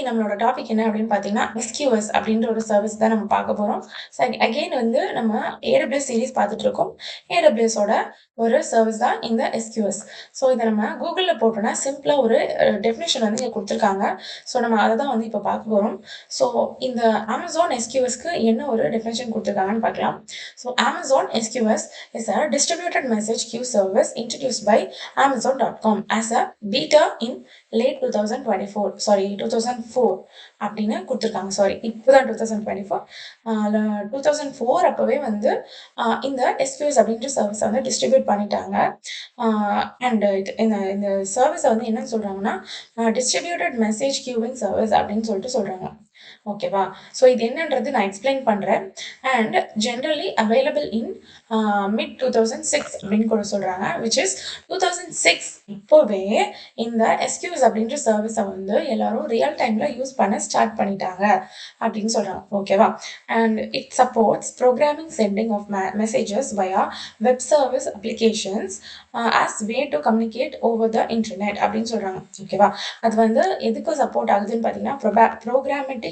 நம்மளோட டாபிக் என்ன அப்படின்னு பார்த்தீங்கன்னா, எஸ்கியூஎஸ் அப்படின்ற ஒரு சர்வீஸ் தான் நம்ம பார்க்க போறோம். ஸோ அகைன் வந்து நம்ம ஏடபிள்யூஎஸ் சீரிஸ் பார்த்துட்டு இருக்கோம். ஏடபிள்யூஎஸ் ஓட ஒரு சர்வீஸ் தான் இந்த எஸ்கியூஎஸ். ஸோ இதை நம்ம கூகுள்ல போட்டோம்னா சிம்பிளா ஒரு டெஃபினேஷன் வந்து இங்க கொடுத்துருக்காங்க. ஸோ நம்ம அதை தான் வந்து இப்போ பார்க்க போறோம். ஸோ இந்த Amazon SQSக்கு என்ன ஒரு டெஃபினேஷன் கொடுத்துருக்காங்கன்னு பார்க்கலாம். So Amazon SQS is a distributed message queue service introduced by Amazon.com as a beta in late 2004 அப்படின்னு கொடுத்துருக்காங்க. சாரி, இப்போதான் 2004 அப்பவே வந்து இந்த எஸ்கியூஎஸ் அப்படின்ற சர்வீஸை வந்து டிஸ்ட்ரிபியூட் பண்ணிட்டாங்க. அண்ட் இந்த சர்வீஸை வந்து என்ன சொல்றாங்கன்னா டிஸ்ட்ரிபியூட்டட் மெசேஜ் கியூவிங் சர்வீஸ் அப்படின்னு சொல்லிட்டு சொல்றாங்க. ஓகேவா? ஸோ இது என்னன்றது நான் எக்ஸ்பிளைன் பண்றேன். And generally available in mid 2006 அப்படின்னு கூட சொல்றாங்க. விச் இஸ் 2006 இப்போவே இந்த எஸ்கியூஎஸ் அப்படின்ற சர்வீஸை வந்து எல்லாரும் ரியல் டைம்ல யூஸ் பண்ண ஸ்டார்ட் பண்ணிட்டாங்க அப்படின்னு சொல்றாங்க. ஓகேவா? And it supports programming sending of messages via web service applications as way to communicate over the internet அப்படின்னு சொல்றாங்க. ஓகேவா? அது வந்து எதுக்கு சப்போர்ட் ஆகுதுன்னு பார்த்தீங்கன்னா ப்ரோக்ராமேட்டிக்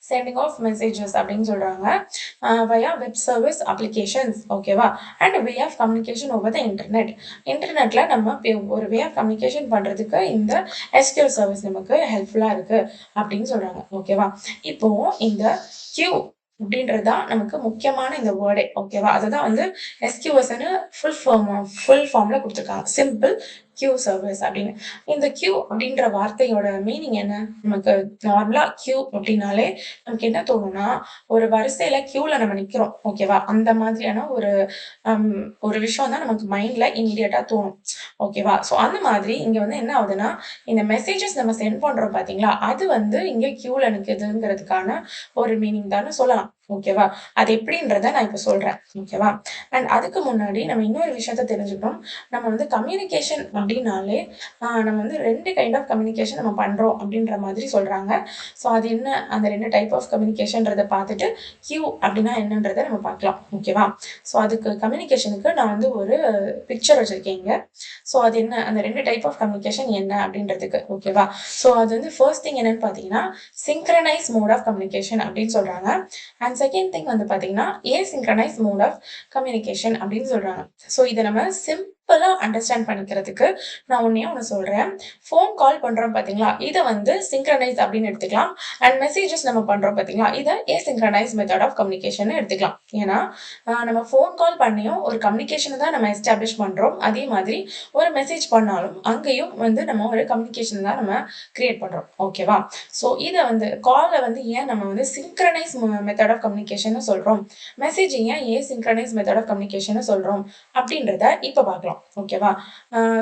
சென்டிங் ஆஃப் மெசேஜஸ் அப்படின்னு சொல்றாங்க வயா வெப் சர்வீஸ் அப்ளிகேஷன்ஸ். ஓகேவா? And way of communication over the இன்டர்நெட்ல நம்ம ஒரு வே ஆஃப் கம்யூனிகேஷன் பண்றதுக்கு இந்த எஸ்கியூஎல் சர்வீஸ் நமக்கு ஹெல்ப்ஃபுல்லா இருக்கு அப்படின்னு சொல்றாங்க. ஓகேவா? இப்போ இந்த கியூ அப்படின்றதுதான் நமக்கு முக்கியமான இந்த வேர்டே. ஓகேவா? அதுதான் வந்து எஸ்கியூஎஸ்ன்னு ஃபுல் ஃபார்ம்ல கொடுத்துருக்காங்க. சிம்பிள் கியூ சர்வீஸ் அப்படின்னு. இந்த கியூ அப்படின்ற வார்த்தையோட மீனிங் என்ன? நமக்கு நார்மலா கியூ அப்படின்னாலே நமக்கு என்ன தோணும்னா ஒரு வரிசையில கியூல நம்ம நிக்கிறோம். ஓகேவா? அந்த மாதிரியான ஒரு விஷயம் தான் நமக்கு மைண்ட்ல இமீடியட்டா தோணும். ஓகேவா? ஸோ அந்த மாதிரி இங்க வந்து என்ன ஆகுதுன்னா இந்த மெசேஜஸ் நம்ம சென்ட் பண்றோம் பாத்தீங்களா, அது வந்து இங்க கியூல நிக்குதுங்கிறதுக்கான ஒரு மீனிங் தானே சொல்லலாம். ஓகேவா? அது எப்படின்றத நான் இப்ப சொல்றேன். ஓகேவா? அண்ட் அதுக்கு முன்னாடி நம்ம இன்னொரு விஷயத்த தெரிஞ்சுக்கணும். நம்ம வந்து கம்யூனிகேஷன் அப்படின்னாலே நம்ம வந்து 2 கைண்ட் ஆஃப் கம்யூனிகேஷன் நம்ம பண்றோம் அப்படின்ற மாதிரி சொல்றாங்க. ஸோ அது என்ன, அந்த 2 டைப் ஆஃப் கம்யூனிகேஷன்றதை பார்த்துட்டு கியூ அப்படின்னா என்னன்றதை நம்ம பார்க்கலாம். ஓகேவா? ஸோ அதுக்கு கம்யூனிகேஷனுக்கு நான் வந்து ஒரு பிக்சர் வச்சிருக்கேங்க. ஸோ அது என்ன, அந்த 2 டைப் ஆஃப் கம்யூனிகேஷன் என்ன அப்படின்றதுக்கு. ஓகேவா? ஸோ அது வந்து ஃபர்ஸ்ட் திங் என்னன்னு பார்த்தீங்கன்னா சிங்க்ரனைஸ் மோட் ஆஃப் கம்யூனிகேஷன் அப்படின்னு சொல்றாங்க. அண்ட் செகண்ட் திங் வந்து பார்த்தீங்கன்னா ஏசிங்க்ரனைஸ் மோட் ஆஃப் கம்யூனிகேஷன் அப்படின்னு சொல்றாங்க. ஸோ இதை நம்ம சிம்பிளா அண்டர்ஸ்டாண்ட் பண்ணிக்கிறதுக்கு நான் ஒன்று சொல்றேன். ஃபோன் கால் பண்றோம் பாத்தீங்களா, இதை வந்து சிங்க்ரனைஸ் அப்படின்னு எடுத்துக்கலாம். அண்ட் மெசேஜஸ் நம்ம பண்றோம் பாத்தீங்களா, இதை ஏசிங்க்ரனைஸ் மெத்தட் ஆஃப் கம்யூனிகேஷன் எடுத்துக்கலாம். ஏன்னா நம்ம ஃபோன் கால் பண்ணியும் ஒரு கம்யூனிகேஷனை தான் நம்ம எஸ்டாப்ளிஷ் பண்றோம். அதே மாதிரி ஒரு மெசேஜ் பண்ணாலும் அங்கேயும் வந்து நம்ம ஒரு கம்யூனிகேஷன் தான் நம்ம கிரியேட் பண்றோம். ஓகேவா? ஸோ இதை வந்து காலை வந்து ஏன் நம்ம வந்து சிங்க்ரனைஸ் மெத்தட் ஆஃப் கம்யூனிகேஷன் சொல்றோம், மெசேஜ் ஏன் ஏசிங்க்ரனைஸ் மெத்தட் ஆஃப் கம்யூனிகேஷன் சொல்றோம் அப்படின்றத இப்ப பார்க்கலாம். ஓகேவா?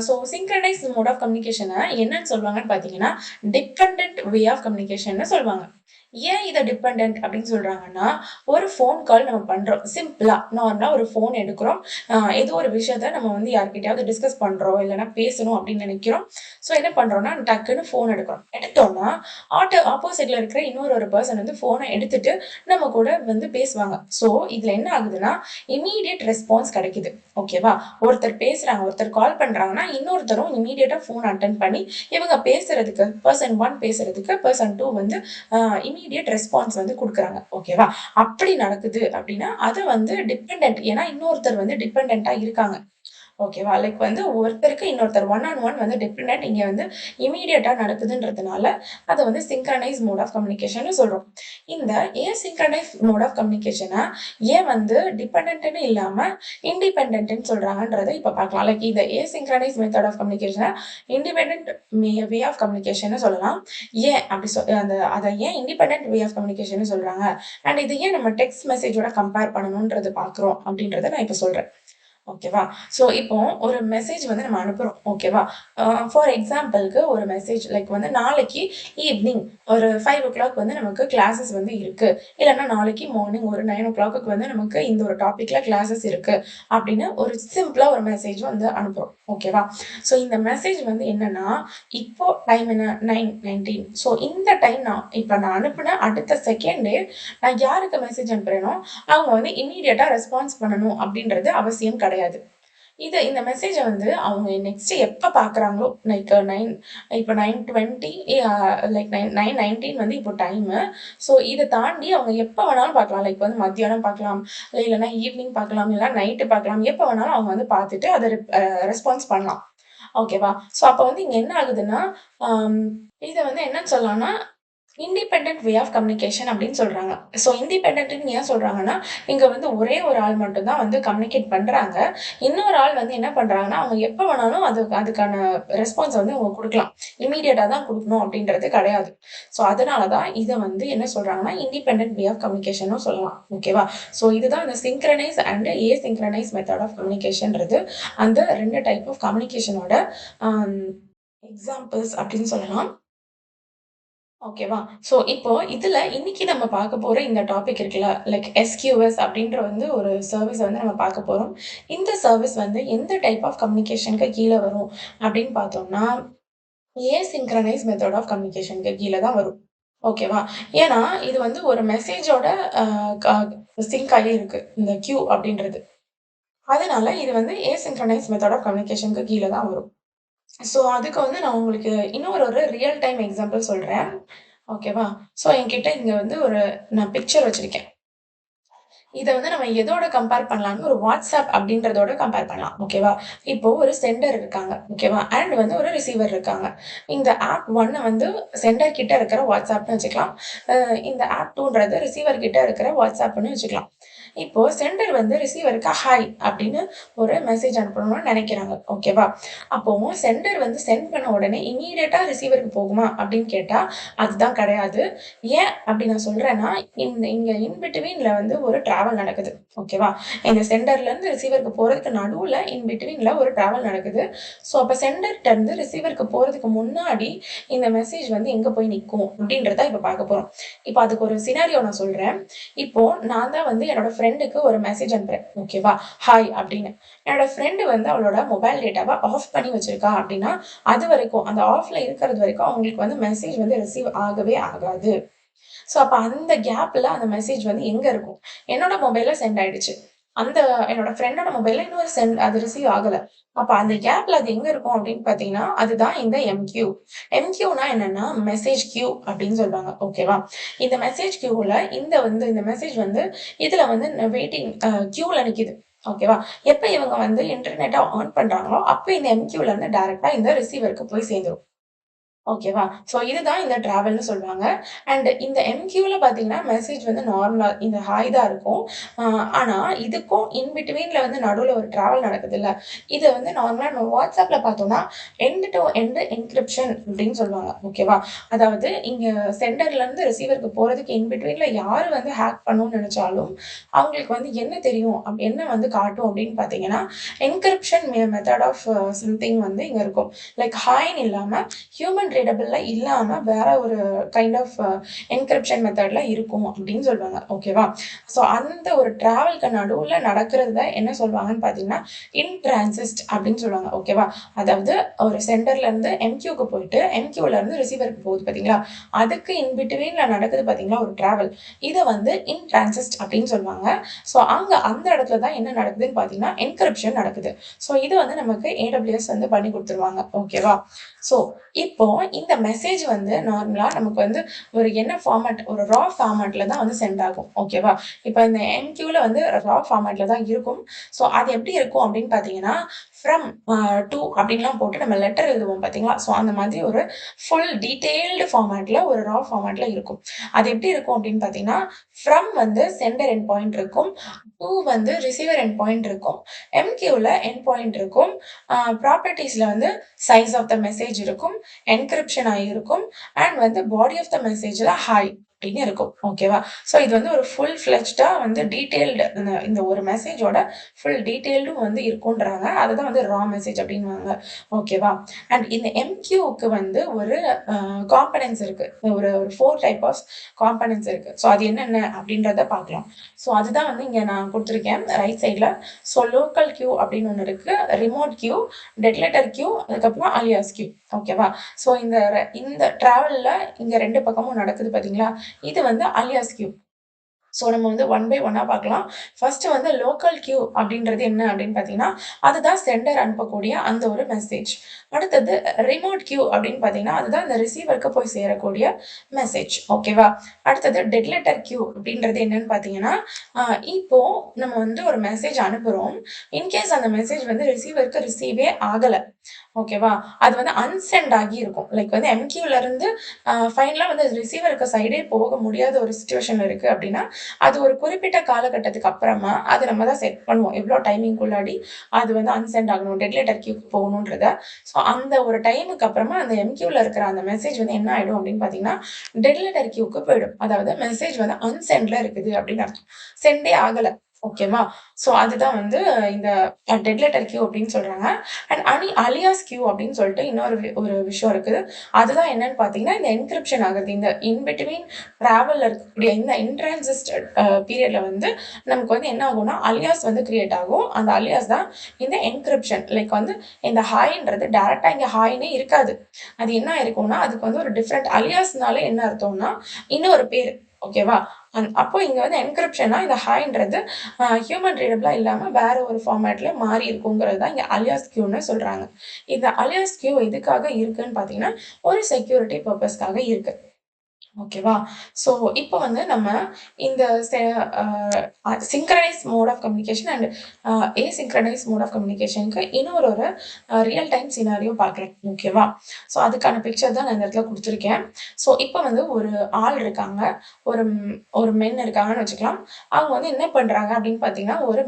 ஸோ சிங்க்ரனைஸ் மோட் ஆஃப் கம்யூனிகேஷனை என்னன்னு சொல்லுவாங்கன்னு பார்த்தீங்கன்னா டிபெண்டன்ட் வே ஆஃப் கம்யூனிகேஷன் சொல்லுவாங்க. ஏன் இதை டிபெண்டன்ட் அப்படின்னு சொல்றாங்கன்னா ஒரு ஃபோன் கால் நம்ம பண்றோம், சிம்பிளா நார்மலா ஒரு ஃபோன் எடுக்கிறோம், ஏதோ ஒரு விஷயத்த நம்ம வந்து யார்கிட்டயாவது டிஸ்கஸ் பண்றோம் இல்லைன்னா பேசணும் அப்படின்னு நினைக்கிறோம். ஸோ என்ன பண்றோம்னா டக்குன்னு ஃபோன் எடுக்கிறோம். எடுத்தோம்னா ஆப்போசிட்ல இருக்கிற இன்னொரு பர்சன் வந்து ஃபோனை எடுத்துட்டு நம்ம கூட வந்து பேசுவாங்க. ஸோ இதுல என்ன ஆகுதுன்னா இமீடியட் ரெஸ்பான்ஸ் கிடைக்குது. ஓகேவா? ஒருத்தர் பேசுறாங்க, ஒருத்தர் கால் பண்றாங்கன்னா இன்னொருத்தரும் இமீடியட்டா ஃபோன் அட்டன் பண்ணி இவங்க பேசுறதுக்கு பர்சன் 1 பேசுறதுக்கு பர்சன் 2 வந்து இமீடியட் ரெஸ்பான்ஸ் வந்து கொடுக்குறாங்க. ஓகேவா? அப்படி நடக்குது அப்படின்னா அது வந்து டிபெண்டன்ட். ஏன்னா இன்னொருத்தர் வந்து டிபெண்டண்டா இருக்காங்க. ஓகேவா? லைக் வந்து ஒருத்தருக்கு இன்னொருத்தர் 1-on-1 வந்து டிபெண்டன்ட் இங்க வந்து இமீடியட்டா நடக்குதுன்றதுனால அதை வந்து சிங்க்ரனைஸ் மோட் ஆஃப் கம்யூனிகேஷன் சொல்றோம். இந்த ஏசிங்க்ரனைஸ் மோட் ஆஃப் கம்யூனிகேஷனை ஏன் வந்து டிபெண்டன்ட்னு இல்லாம இண்டிபெண்டன்ட்னு சொல்றாங்கன்றதை இப்ப பார்க்கலாம். லைக் இந்த ஏசிங்க்ரனைஸ் மெத்தட் ஆஃப் கம்யூனிகேஷனை இண்டிபெண்டன்ட் வே ஆஃப் கம்யூனிகேஷன் சொல்லலாம். ஏன் அப்படி அதை ஏன் இண்டிபெண்டன்ட் வே ஆஃப் கம்யூனிகேஷன் சொல்றாங்க, அண்ட் இது ஏன் நம்ம டெக்ஸ்ட் மெசேஜோட கம்பேர் பண்ணணும்ன்றது பாக்குறோம் அப்படின்றத நான் இப்ப சொல்றேன். ஓகேவா? ஸோ இப்போ ஒரு மெசேஜ் வந்து நம்ம அனுப்புறோம். ஓகேவா? ஃபார் எக்ஸாம்பிளுக்கு ஒரு மெசேஜ் லைக் வந்து நாளைக்கு ஈவினிங் ஒரு 5 o'clock வந்து நமக்கு கிளாஸஸ் வந்து இருக்கு, இல்லைன்னா நாளைக்கு மார்னிங் ஒரு 9 o'clock வந்து நமக்கு இந்த ஒரு டாபிக்ல கிளாஸஸ் இருக்கு அப்படின்னு ஒரு சிம்பிளா ஒரு மெசேஜ் வந்து அனுப்புறோம். ஓகேவா? ஸோ இந்த மெசேஜ் வந்து என்னன்னா இப்போ டைம் என்ன 9:19. ஸோ இந்த டைம் நான் அனுப்புன அடுத்த செகண்டே நான் யாருக்கு மெசேஜ் அனுப்புறேனோ அவங்க வந்து இமீடியட்டா ரெஸ்பான்ஸ் பண்ணணும் அப்படின்றது அவசியம் கிடையாது. இந்த மெசேஜ வந்து அவங்க நெக்ஸ்ட் எப்ப பார்க்குறாங்களோ, லைக் 9:20 லைக் 9:19 வந்து இப்போ டைமு. ஸோ இத தாண்டி அவங்க எப்ப வேணாலும் பார்க்கலாம். லைக் வந்து மத்தியானம் பார்க்கலாம், இல்லன்னா ஈவினிங் பார்க்கலாம், இல்லன்னா நைட்டு பார்க்கலாம். எப்ப வேணாலும் அவங்க வந்து பார்த்துட்டு அத ரெஸ்பான்ஸ் பண்ணலாம். ஓகேவா? ஸோ அப்ப வந்து இங்க என்ன ஆகுதுன்னா, அம் இத வந்து என்னன்னு சொல்லலாம்னா, இண்டிபெண்டன்ட் வே ஆஃப் கம்யூனிகேஷன் அப்படின்னு சொல்றாங்க. ஸோ இண்டிபெண்டன்ட்ன்னு ஏன் சொல்றாங்கன்னா, இங்க வந்து ஒரே ஒரு ஆள் மட்டும் தான் வந்து கம்யூனிகேட் பண்றாங்க. இன்னொரு ஆள் வந்து என்ன பண்றாங்கன்னா, அவங்க எப்ப வேணாலும் அதுக்கான ரெஸ்பான்ஸ் வந்து அவங்க குடுக்கலாம். இம்மீடியட்டா தான் குடுக்கணும் அப்படின்றது கிடையாது. ஸோ அதனால தான் இத வந்து என்ன சொல்றாங்கன்னா, இண்டிபெண்டன்ட் வே ஆஃப் கம்யூனிகேஷன்னும் சொல்லலாம். ஓகேவா? ஸோ இதுதான் இந்த synchronise and asynchronous method of கம்யூனிகேஷன்றது அந்த 2 டைப் ஆஃப் கம்யூனிகேஷனோட அம் எக்ஸாம்பிள்ஸ் அப்படின்னு சொல்லலாம். ஓகேவா? ஸோ இப்போ இதுல இன்னைக்கு நம்ம பார்க்க போற இந்த டாபிக் இருக்குல்ல, லைக் எஸ்கியூஎஸ் அப்படின்ற வந்து ஒரு சர்வீஸ் வந்து நம்ம பார்க்க போறோம். இந்த சர்வீஸ் வந்து எந்த டைப் ஆஃப் கம்யூனிகேஷனுக்கு கீழ வரும் அப்படின்னு பார்த்தோம்னா, ஏசிங்க்ரனைஸ் மெத்தட் ஆஃப் கம்யூனிகேஷனுக்கு கீழ தான் வரும். ஓகேவா? ஏன்னா இது வந்து ஒரு மெசேஜோட அ க சிங்க் ஆகி இருக்கு. இந்த கியூ அப்படின்றது. அதனால இது வந்து ஏசிங்க்ரனைஸ் மெத்தட் ஆஃப் கம்யூனிகேஷனுக்கு கீழ தான் வரும். ஸோ அதுக்கு வந்து நான் உங்களுக்கு ஒரு ரியல் டைம் எக்ஸாம்பிள் சொல்றேன். ஓகேவா? ஸோ என்கிட்ட இங்க வந்து நான் பிக்சர் வச்சிருக்கேன். இத வந்து நம்ம எதோட கம்பேர் பண்ணலாம்னா, ஒரு WhatsApp அப்படின்றதோட கம்பேர் பண்ணலாம். ஓகேவா? இப்போ ஒரு செண்டர் இருக்காங்க. ஓகேவா? அண்ட் வந்து ஒரு ரிசீவர் இருக்காங்க. இந்த ஆப் 1 வந்து செண்டர் கிட்ட இருக்கிற WhatsAppன்னு வச்சுக்கலாம். அ இந்த ஆப் 2ன்றது ரிசீவர் கிட்ட இருக்கிற WhatsAppன்னு வச்சுக்கலாம். இப்போ செண்டர் வந்து ரிசீவருக்கு ஹாய் அப்படின்னு ஒரு மெசேஜ் அனுப்பணும்னு நினைக்கிறாங்க. ஓகேவா? அப்போ செண்டர் வந்து சென்ட் பண்ண உடனே இம்மீடியட்டா ரிசீவருக்கு போகுமா அப்படின்னு கேட்டா, அதுதான் கிடையாது. ஏன் அப்படி நான் சொல்றேன்னா, இங்க இன் பிட்வீன்ல வந்து ஒரு டிராவல் நடக்குது. ஓகேவா? இந்த செண்டர்ல இருந்து ரிசீவருக்கு போறதுக்கு நடுவுல இன் பிட்வீன்ல ஒரு டிராவல் நடக்குது. ஸோ அப்ப சென்டர்ட்ட இருந்து ரிசீவருக்கு போறதுக்கு முன்னாடி இந்த மெசேஜ் வந்து எங்க போய் நிக்கும் அப்படின்றத இப்ப பார்க்க போறோம். இப்ப அதுக்கு ஒரு சினாரியோ நான் சொல்றேன். இப்போ நான் தான் வந்து என்னோட ஃப்ரெண்டுக்கு ஒரு மெசேஜ் அனுப்புறேன். ஓகேவா? ஹாய் அப்படின்னு. என்னோட ஃப்ரெண்டு வந்து அவளோட மொபைல் டேட்டாவ ஆஃப் பண்ணி வச்சிருக்கா அப்படின்னா, அதுவரைக்கும் அந்த ஆஃப்ல இருக்கிறது வரைக்கும் அவங்களுக்கு வந்து மெசேஜ் வந்து ரிசீவ் ஆகவே ஆகாது. ஸோ அப்ப அந்த கேப்ல அந்த மெசேஜ் வந்து எங்க இருக்கும்? என்னோட மொபைல்ல சென்ட் ஆயிடுச்சு. அந்த என்னோட ஃப்ரெண்டோட மொபைல்ல இன்னொரு அது ரிசீவ் ஆகல. அப்ப அந்த கேப்ல அது எங்க இருக்கும் அப்படின்னு பார்த்தீங்கன்னா, அதுதான் இந்த எம்கியூ. எம்கியூனா என்னன்னா, மெசேஜ் கியூ அப்படின்னு சொல்லுவாங்க. ஓகேவா? இந்த மெசேஜ் கியூல இந்த மெசேஜ் வந்து இதுல வந்து வெயிட்டிங் கியூல நிக்குது. ஓகேவா? எப்ப இவங்க வந்து இன்டர்நெட்ட ஆன் பண்றாங்களோ, அப்ப இந்த எம்கியூல இருந்து டைரக்ட்டா இந்த ரிசீவருக்கு போய் சேர்ந்துரும். ஓகேவா? ஸோ இதுதான் இந்த டிராவல்ன்னு சொல்லுவாங்க. அண்ட் இந்த எம்கியூல பார்த்தீங்கன்னா, மெசேஜ் வந்து நார்மலா இந்த ஹாய் தான் இருக்கும். அ ஆனா இதுக்கும் இன் பிட்வீன்ல வந்து நடுவுல ஒரு டிராவல் நடக்குதுல்ல, இத வந்து நார்மலா நம்ம WhatsAppல பார்த்தோம்னா, எண்ட் டு எண்ட் என்கிரிப்ஷன் அப்படின்னு சொல்லுவாங்க. ஓகேவா? அதாவது இங்க சென்டர்லருந்து ரிசீவருக்கு போறதுக்கு இன் பிட்வீன்ல யாரு வந்து ஹேக் பண்ணணும்னு நெனச்சாலும், அவங்களுக்கு வந்து என்ன தெரியும்? என்ன வந்து காட்டும் அப்படின்னு பார்த்தீங்கன்னா, என்கிரிப்ஷன் மெத்தட் ஆஃப் சம்திங் வந்து இங்க இருக்கும். லைக் ஹாய்ன்னு இல்லாம ஹியூமன் ரீடபிள்ல இல்லாம வேற ஒரு கைண்ட் ஆஃப் என்கிரிப்ஷன் மெத்தட்ல இருக்கும் அப்படின்னு சொல்லுவாங்க. ஓகேவா? ஸோ அந்த ஒரு டிராவல்க்கு நடுவுல நடக்கிறது தான் என்ன சொல்லுவாங்கன்னு பார்த்தீங்கன்னா, இன் டிரான்சிஸ்ட் அப்படின்னு சொல்லுவாங்க. ஓகேவா? அதாவது ஒரு சென்டர்ல இருந்து எம்கியூக்கு போயிட்டு, எம்கியூல இருந்து ரிசீவருக்கு போகுது பார்த்தீங்களா? அதுக்கு இன் பிட்வீன்ல நடக்குது பார்த்தீங்களா ஒரு டிராவல். இத வந்து இன் டிரான்சிஸ்ட் அப்படின்னு சொல்லுவாங்க. ஸோ அந்த இடத்துல தான் என்ன நடக்குதுன்னு பார்த்தீங்கன்னா, என்கிரிப்ஷன் நடக்குது. ஸோ இது வந்து நமக்கு AWS வந்து பண்ணி குடுத்துருவாங்க. ஓகேவா? ஸோ இப்போ இந்த மெசேஜ் வந்து நார்மலா நமக்கு வந்து என்ன ஃபார்மேட் ஒரு ஃபார்மேட்ல தான் வந்து சென்ட் ஆகும். ஓகேவா? இப்ப இந்த எம்கியூல வந்து ஃபார்மேட்ல தான் இருக்கும். ஸோ அது எப்படி இருக்கும் அப்படின்னு பார்த்தீங்கன்னா, ஃப்ரம் டூ அப்படின்லாம் போட்டு நம்ம லெட்டர் எழுதுவோம் பார்த்தீங்களா? ஸோ அந்த மாதிரி ஒரு ஃபுல் டீட்டெயில்டு ஃபார்மேட்ல ஒரு ஃபார்மேட்ல இருக்கும். அது எப்படி இருக்கும் அப்படின்னு பார்த்தீங்கன்னா, ஃப்ரம் வந்து சென்டர் எண்ட் பாயிண்ட் இருக்கும். டூ வந்து ரிசீவர் எண்ட் பாயிண்ட் இருக்கும். எம்கியூல எண்ட் பாயிண்ட் இருக்கும். ப்ராப்பர்ட்டீஸ்ல வந்து சைஸ் ஆஃப் த மெசேஜ் இருக்கும். என்கிரிப்ஷன் ஆகியிருக்கும். அண்ட் வந்து பாடி ஆஃப் த மெசேஜ்ல ஹாய் அப்படின்னு இருக்கும். ஓகேவா? ஸோ இது வந்து ஒரு ஃபுல் ஃப்ளெஜ்டா வந்து டீட்டெயில்டு இந்த ஒரு மெசேஜோட ஃபுல் டீட்டெயில்டும் வந்து இருக்குன்றாங்க. அதுதான் வந்து மெசேஜ் அப்படின்னுவாங்க. ஓகேவா? அண்ட் இந்த எம்கியூக்கு வந்து ஒரு காம்பனன்ட்ஸ் இருக்கு. ஒரு 4 டைப் ஆஃப் காம்பனன்ட்ஸ் இருக்கு. ஸோ அது என்னென்ன அப்படின்றத பார்க்கலாம். ஸோ அதுதான் வந்து இங்க நான் குடுத்துருக்கேன் ரைட் சைட்ல. ஸோ லோக்கல் கியூ அப்படின்னு ஒண்ணு இருக்கு. Remote queue, dead letter queue, அதுக்கப்புறம் அலியாஸ் கியூ. ஓகேவா? ஸோ இந்த டிராவல்ல இங்க 2 பக்கமும் நடக்குது பார்த்தீங்களா? இது வந்து அலியாஸ் கியூ. ஸோ நம்ம வந்து ஒன் பை ஒன்னா பார்க்கலாம். ஃபர்ஸ்ட் வந்து லோக்கல் கியூ அப்படின்றது என்ன அப்படின்னு பார்த்தீங்கன்னா, அதுதான் சென்டர் அனுப்பக்கூடிய அந்த ஒரு மெசேஜ். அடுத்தது ரிமோட் கியூ அப்படின்னு பார்த்தீங்கன்னா, அதுதான் அந்த ரிசீவருக்கு போய் சேரக்கூடிய மெசேஜ். ஓகேவா? அடுத்தது டெட் லெட்டர் கியூ அப்படின்றது என்னன்னு பார்த்தீங்கன்னா, இப்போ நம்ம வந்து ஒரு மெசேஜ் அனுப்புறோம். இன்கேஸ் அந்த மெசேஜ் வந்து ரிசீவருக்கு ரிசீவே ஆகல. ஓகேவா? அது வந்து அன்சென்ட் ஆகி இருக்கும். லைக் வந்து எம்கியூல இருந்து ஃபைனலா வந்து ரிசீவருக்கு சைடே போக முடியாத ஒரு சிச்சுவேஷன்ல இருக்கு அப்படின்னா, அது ஒரு குறிப்பிட்ட காலகட்டத்துக்கு அப்புறமா அது நம்ம தான் செட் பண்ணுவோம். எவ்வளோ டைமிங்குள்ளாடி அது வந்து அன்சென்ட் ஆகணும், டெட் லெட்டர் கியூக்கு போகணுன்றத. ஸோ அந்த ஒரு டைமுக்கு அப்புறமா அந்த எம்கியூல இருக்கிற அந்த மெசேஜ் வந்து என்ன ஆயிடும் அப்படின்னு பார்த்தீங்கன்னா, டெட் லெட்டர் கியூக்கு போயிடும். அதாவது மெசேஜ் வந்து அன்சென்ட்ல இருக்குது அப்படின்னு அர்த்தம். சென்டே ஆகல. ஓகேவா? ஸோ அதுதான் வந்து இந்த டெட் லெட்டர் கியூ அப்படின்னு சொல்றாங்க. அண்ட் அலியாஸ் கியூ அப்படின்னு சொல்லிட்டு இன்னொரு ஒரு விஷயம் இருக்குது. அதுதான் என்னன்னு பார்த்தீங்கன்னா, இந்த என்கிரிப்ஷன் ஆகுது. இந்த இன் பிட்வீன் டிராவல்ல இருக்கக்கூடிய இந்த இன்ட்ரான்சிஸ்டட் பீரியட்ல வந்து நமக்கு வந்து என்ன ஆகும்னா, அலியாஸ் வந்து கிரியேட் ஆகும். அந்த அலியாஸ் தான் இந்த என்கிரிப்ஷன். லைக் வந்து இந்த ஹாய்ன்றது டைரக்டா இங்க ஹாய்னே இருக்காது. அது என்ன இருக்கும்னா, அதுக்கு வந்து ஒரு டிஃப்ரெண்ட் அலியாஸ்னால என்ன அர்த்தம்னா, இன்னொரு பேரு. ஓகேவா? அப்போ இங்க வந்து என்கிரிப்ஷனா இந்த ஹாய்ன்றது ஹியூமன் ரீடபிளா இல்லாம வேற ஒரு ஃபார்மேட்ல மாறி இருக்குங்கிறது தான் இங்க அலியாஸ் கியூன்னு சொல்றாங்க. இந்த அலியாஸ் கியூ எதுக்காக இருக்குன்னு பார்த்தீங்கன்னா, ஒரு செக்யூரிட்டி பர்பஸ்க்காக இருக்கு. ஓகேவா? ஸோ இப்போ வந்து நம்ம இந்த synchronous mode of communication and asynchronous mode of கம்யூனிகேஷனுக்கு இன்னொரு ஒரு ரியல் டைம் சினாரியோ பார்க்கலாம். ஓகேவா? ஸோ அதுக்கான பிக்சர் தான் நான் இந்த இடத்துல குடுத்துருக்கேன். ஸோ இப்போ வந்து ஒரு ஆள் இருக்காங்க. ஒரு ஒரு மென் இருக்காங்கன்னு வச்சுக்கலாம். அவங்க வந்து என்ன பண்றாங்க அப்படின்னு பார்த்தீங்கன்னா, ஒரு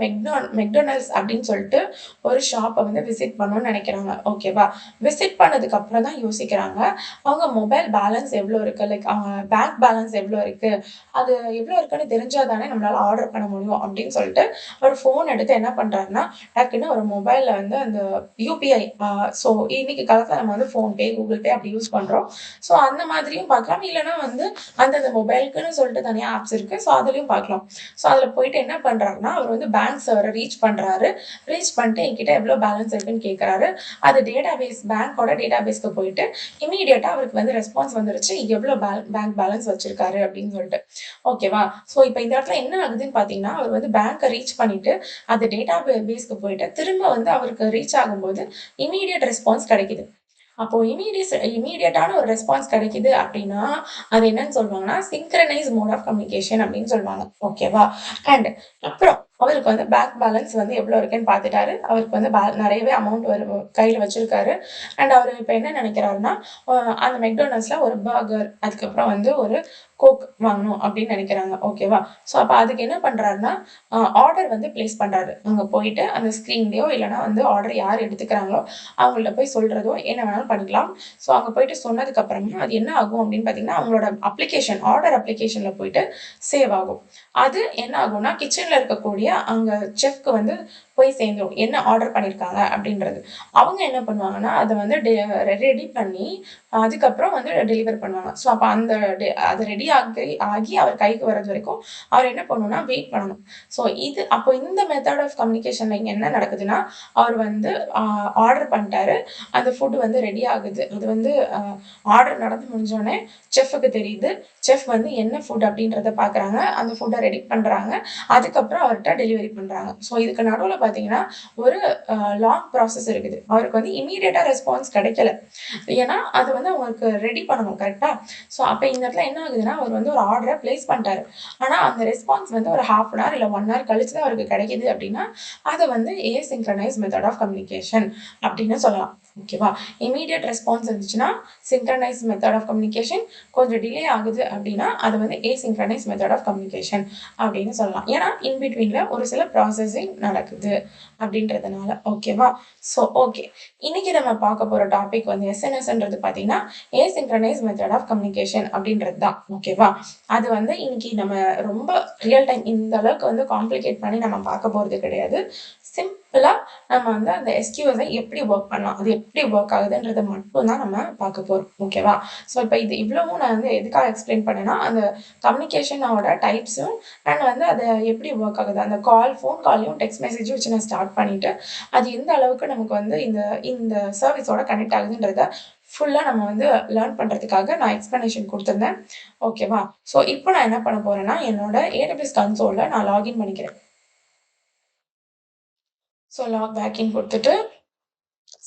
மெக்டொனால்ட்ஸ் அப்படின்னு சொல்லிட்டு ஒரு ஷாப்ப வந்து விசிட் பண்ணணும்னு நினைக்கிறாங்க. ஓகேவா? விசிட் பண்ணதுக்கு அப்புறம் தான் யோசிக்கிறாங்க. அவங்க மொபைல் பேலன்ஸ் எவ்வளோ இருக்கு? லைக் பேங்க் பேலன்ஸ் எவ்வளோ இருக்கு? அது எவ்வளோ இருக்குன்னு தெரிஞ்சா தானே நம்மளால ஆர்டர் பண்ண முடியும் அப்படின்னு சொல்லிட்டு, அவர் ஃபோன் எடுத்து என்ன பண்றாருன்னா, டக்குன்னு ஒரு மொபைல்ல வந்து அந்த யுபிஐ ஸோ இன்னைக்கு காலத்துல நம்ம வந்து ஃபோன்பே, கூகுள் பே அப்படி யூஸ் பண்றோம். ஸோ அந்த மாதிரியும் பார்க்கலாம். இல்லைன்னா வந்து அந்தந்த மொபைலுக்குன்னு சொல்லிட்டு தனியா ஆப்ஸ் இருக்கு. ஸோ அதுலயும் பார்க்கலாம். ஸோ அதுல போயிட்டு என்ன பண்றாருன்னா, அவர் வந்து பேங்க் சர்வரை ரீச் பண்றாரு. ரீச் பண்ணிட்டு என்கிட்ட எவ்வளோ பேலன்ஸ் இருக்குன்னு கேட்கறாரு. அது டேட்டாபேஸ் பேங்கோட டேட்டாபேஸ்க்கு போயிட்டு இமீடியட்டா அவருக்கு வந்து ரெஸ்பான்ஸ் வந்துருச்சு. எவ்வளோ பேங்க் பேலன்ஸ் வச்சிருக்காரு அப்படின்னு சொல்லிட்டு. ஓகேவா? ஸோ இப்போ இந்த இடத்துல என்ன ஆகுதுன்னு பார்த்தீங்கன்னா, அவர் வந்து பேங்க்க ரீச் பண்ணிட்டு, அது டேட்டா பேஸ்க்கு போயிட்டு, திரும்ப வந்து அவருக்கு ரீச் ஆகும்போது இமீடியட் ரெஸ்பான்ஸ் கிடைக்குது. அப்போ இமீடியட்டான ஒரு ரெஸ்பான்ஸ் கிடைக்குது அப்படின்னா, அது என்னன்னு சொல்லுவாங்கன்னா, சிங்க்ரனைஸ் மோட் ஆஃப் கம்யூனிகேஷன் அப்படின்னு சொல்லுவாங்க. ஓகேவா? அண்ட் அப்புறம் அவருக்கு வந்து பேங்க் பேலன்ஸ் வந்து எவ்வளோ இருக்குன்னு பார்த்துட்டாரு. அவருக்கு வந்து நிறையவே அமௌண்ட் கையில வச்சிருக்காரு. அண்ட் அவரு இப்ப என்ன நினைக்கிறாருன்னா, அ அந்த மெக்டொனால்ட்ஸ்ல ஒரு பர்கர், அதுக்கப்புறம் வந்து ஒரு கோக் வாங்கணும் அப்படின்னு நினைக்கிறாங்க. ஓகேவா? ஸோ அப்ப அதுக்கு என்ன பண்றாருன்னா, ஆர்டர் வந்து பிளேஸ் பண்றாரு. அங்க போயிட்டு அந்த ஸ்க்ரீன்லயோ இல்லைன்னா வந்து ஆர்டர் யார் எடுத்துக்கிறாங்களோ அவங்கள்ட்ட போய் சொல்றதோ என்ன வேணாலும் பண்ணிக்கலாம். ஸோ அங்க போயிட்டு சொன்னதுக்கு அப்புறமா அது என்ன ஆகும் அப்படின்னு பார்த்தீங்கன்னா, அவங்களோட அப்ளிகேஷன் ஆர்டர் அப்ளிகேஷன்ல போயிட்டு சேவ் ஆகும். அது என்ன ஆகும்னா, கிச்சன்ல இருக்கக்கூடிய அங்க செஃப்க்கு வந்து போய் சேர்ந்துரும். என்ன ஆர்டர் பண்ணியிருக்காங்க அப்படின்றது. அவங்க என்ன பண்ணுவாங்கன்னா, அத வந்து ரெடி பண்ணி அதுக்கப்புறம் வந்து டெலிவர் பண்ணுவாங்க. ஸோ அப்ப அந்த அது ரெடி ஆகி அவர் கைக்கு வர்றது வரைக்கும் அவர் என்ன பண்ணணும்னா வெயிட் பண்ணணும். ஸோ அப்போ இந்த மெத்தட் ஆஃப் கம்யூனிகேஷன்ல இங்க என்ன நடக்குதுன்னா, அவர் வந்து ஆர்டர் பண்ணிட்டாரு. அந்த ஃபுட் வந்து ரெடி ஆகுது. அது வந்து ஆர்டர் நடந்து முடிஞ்சோனே செஃப்க்கு தெரியுது. செஃப் வந்து என்ன ஃபுட் அப்படின்றத பார்க்குறாங்க. அந்த ஃபுட்ட ரெடி பண்றாங்க. அதுக்கப்புறம் அவர்ட்ட டெலிவரி பண்றாங்க. ஸோ இதுக்கு நடுவுல பார்த்தீங்கன்னா, ஒரு லாங் ப்ராசஸ் இருக்குது. அவருக்கு வந்து இம்மீடியட்டா ரெஸ்பான்ஸ் கிடைக்கல. ஏன்னா, அது வந்து அவங்களுக்கு ரெடி பண்ணணும் கரெக்ட்டா? ஸோ அப்ப இந்த இடத்துல என்ன ஆகுதுன்னா, அவர் வந்து ஒரு ஆர்டர பிளேஸ் பண்ணிட்டாரு. ஆனா அந்த ரெஸ்பான்ஸ் வந்து ஒரு 1/2 அன் ஹவர் இல்ல 1 ஹவர் கழிச்சு தான் அவருக்கு கிடைக்குது அப்படின்னா, அது வந்து ஏசிங்க்ரனைஸ் மெத்தட் ஆஃப் கம்யூனிகேஷன் அப்படின்னு சொல்லலாம். ஓகேவா? இம்மீடியட் ரெஸ்பான்ஸ் இருந்துச்சுன்னா, சிங்க்ரனைஸ் மெத்தட் ஆஃப் கம்யூனிகேஷன். கொஞ்சம் டிலே ஆகுது அப்படின்னா, அது வந்து ஏசிங்க்ரனைஸ் மெத்தட் ஆஃப் கம்யூனிகேஷன் அப்படின்னு சொல்லலாம். ஏன்னா, இன் பிட்வீன்ல ஒரு சில ப்ராசஸிங் நடக்குது அப்படின்றதுனால. ஓகேவா? So okay. இன்னைக்கு நம்ம பார்க்க போற டாபிக் வந்து எஸ்என்எஸ்ன்றது பார்த்தீங்கன்னா, ஏசிங்க்ரனைஸ் மெத்தட் ஆஃப் கம்யூனிகேஷன் அப்படின்றது தான். ஓகேவா? அது வந்து இன்னைக்கு நம்ம ரொம்ப ரியல் டைம் இந்த அளவுக்கு வந்து காம்ப்ளிகேட் பண்ணி நம்ம பார்க்க போறது கிடையாது. சிம்பிளாக நம்ம வந்து அந்த எஸ்கியூஎஸை எப்படி ஒர்க் பண்ணலாம், அது எப்படி ஒர்க் ஆகுதுன்றதை மட்டும் தான் நம்ம பார்க்க போகிறோம். ஓகேவா? ஸோ இப்போ இது இவ்வளவும் நான் வந்து எதுக்காக எக்ஸ்பிளைன் பண்ணேன்னா, அந்த கம்யூனிகேஷனோட டைப்ஸும் அண்ட் வந்து அதை எப்படி ஒர்க் ஆகுது, அந்த ஃபோன் காலையும் டெக்ஸ்ட் மெசேஜும் வச்சு நான் ஸ்டார்ட் பண்ணிவிட்டு அது எந்த அளவுக்கு நமக்கு வந்து இந்த இந்த சர்வீஸோட கனெக்ட் ஆகுதுன்றத ஃபுல்லாக நம்ம வந்து லேர்ன் பண்ணுறதுக்காக நான் எக்ஸ்ப்ளனேஷன் கொடுத்துருந்தேன். ஓகேவா? ஸோ இப்போ நான் என்ன பண்ண போகிறேன்னா, என்னோட AWS கன்சோலில் நான் லாகின் பண்ணிக்கிறேன். ஸோ லாக் பேக்கின் கொடுத்துட்டு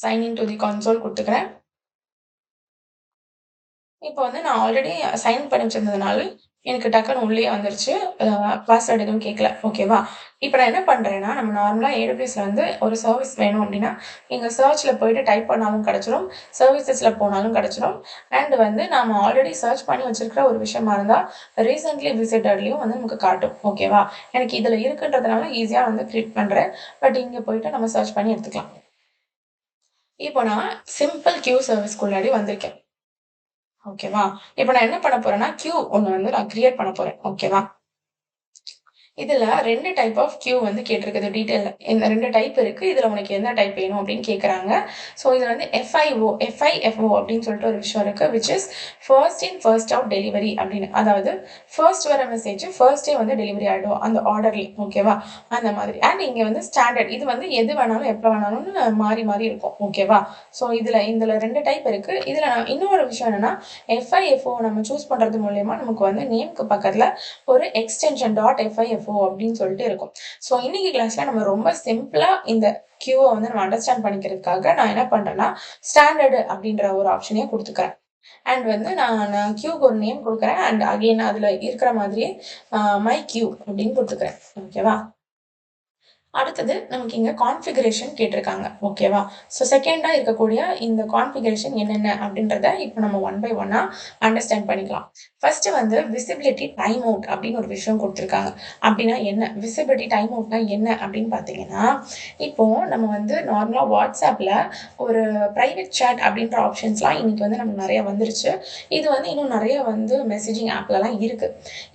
sign in to the console கொடுத்துக்கிறேன். இப்போ வந்து நான் ஆல்ரெடி சைன் பண்ணி வச்சிருந்ததுனால எனக்கு டக்குன்னு உள்ளே வந்துருச்சு. பாஸ்வேர்டு எதுவும் கேட்கல. ஓகேவா? இப்போ நான் என்ன பண்ணுறேன்னா, நம்ம நார்மலாக AWSல வந்து ஒரு சர்வீஸ் வேணும் அப்படின்னா, நீங்கள் சர்ச்சில் போயிட்டு டைப் பண்ணாலும் கிடச்சிரும், சர்வீசஸில் போனாலும் கிடச்சிரும். அண்ட் வந்து நம்ம ஆல்ரெடி சர்ச் பண்ணி வச்சிருக்கிற ஒரு விஷயமா இருந்தால் ரீசென்ட்லி விசிட்டட்லேயும் வந்து நமக்கு காட்டும். ஓகேவா? எனக்கு இதில் இருக்குன்றதுனால ஈஸியாக வந்து கிளிக் பண்ணுறேன். பட் இங்கே போயிட்டு நம்ம சர்ச் பண்ணி எடுத்துக்கலாம். இப்போ நான் சிம்பிள் கியூ சர்வீஸ்க்குள்ளாடி வந்திருக்கேன். ஓகேவா? இப்போ நான் என்ன பண்ண போறேன்னா, கியூ ஒண்ணு வந்து நான் கிரியேட் பண்ண போறேன். ஓகேவா? இதுல 2 டைப் ஆஃப் கியூ வந்து கேட்டிருக்குது டீட்டெயில்ல. இந்த 2 டைப் இருக்கு. இதுல உனக்கு எந்த டைப் வேணும் அப்படின்னு கேட்கறாங்க. ஸோ இதுல வந்து FIFO அப்படின்னு சொல்லிட்டு ஒரு விஷயம் இருக்கு. Which is first in first out delivery அப்படின்னு. அதாவது ஃபர்ஸ்ட் வர மெசேஜ் ஃபர்ஸ்டே வந்து டெலிவரி ஆயிடும் அந்த ஆர்டர்ல. ஓகேவா? அந்த மாதிரி. அண்ட் இங்க வந்து ஸ்டாண்டர்ட். இது வந்து எது வேணாலும் எப்ப வேணாலும்னு மாறி மாறி இருக்கும். ஓகேவா? ஸோ இதுல 2 டைப் இருக்கு. இதுல நான் இன்னொரு விஷயம் என்னன்னா, FIFO நம்ம சூஸ் பண்றது மூலியமா நமக்கு வந்து நேம்க்கு பக்கத்துல ஒரு எக்ஸ்டென்ஷன் .FIFO அப்படின்னு சொல்லிட்டு இருக்கும். ஸோ இன்னைக்கு கிளாஸ்ல நம்ம ரொம்ப சிம்பிளா இந்த கியூவை வந்து நம்ம அண்டர்ஸ்டாண்ட் பண்ணிக்கிறதுக்காக நான் என்ன பண்றேன்னா, ஸ்டாண்டர்டு அப்படின்ற ஒரு ஆப்ஷனே கொடுத்துக்கிறேன். அண்ட் வந்து நான் கியூக்கு ஒரு நேம் கொடுக்குறேன். அண்ட் அகெயின் அதுல இருக்கிற மாதிரியே மை கியூ அப்படின்னு கொடுத்துக்கிறேன். ஓகேவா? அடுத்தது நமக்கு இங்க கான்ஃபிகரேஷன் கேட்டிருக்காங்க. ஓகேவா? ஸோ செகண்டா இருக்கக்கூடிய இந்த கான்ஃபிகரேஷன் என்னென்ன அப்படின்றத இப்போ நம்ம ஒன் பை ஒன்னா அண்டர்ஸ்டாண்ட் பண்ணிக்கலாம். ஃபர்ஸ்ட் வந்து விசிபிலிட்டி டைம் அவுட் அப்படின்னு ஒரு விஷயம் கொடுத்துருக்காங்க. அப்படின்னா என்ன? விசிபிலிட்டி டைம் அவுட்னா என்ன அப்படின்னு பார்த்தீங்கன்னா, இப்போ நம்ம வந்து நார்மலா வாட்ஸ்அப்ல ஒரு பிரைவேட் சேட் அப்படின்ற ஆப்ஷன்ஸ்லாம் இன்னைக்கு வந்து நமக்கு நிறைய வந்துருச்சு. இது வந்து இன்னும் நிறைய வந்து மெசேஜிங் ஆப்லலாம் இருக்கு.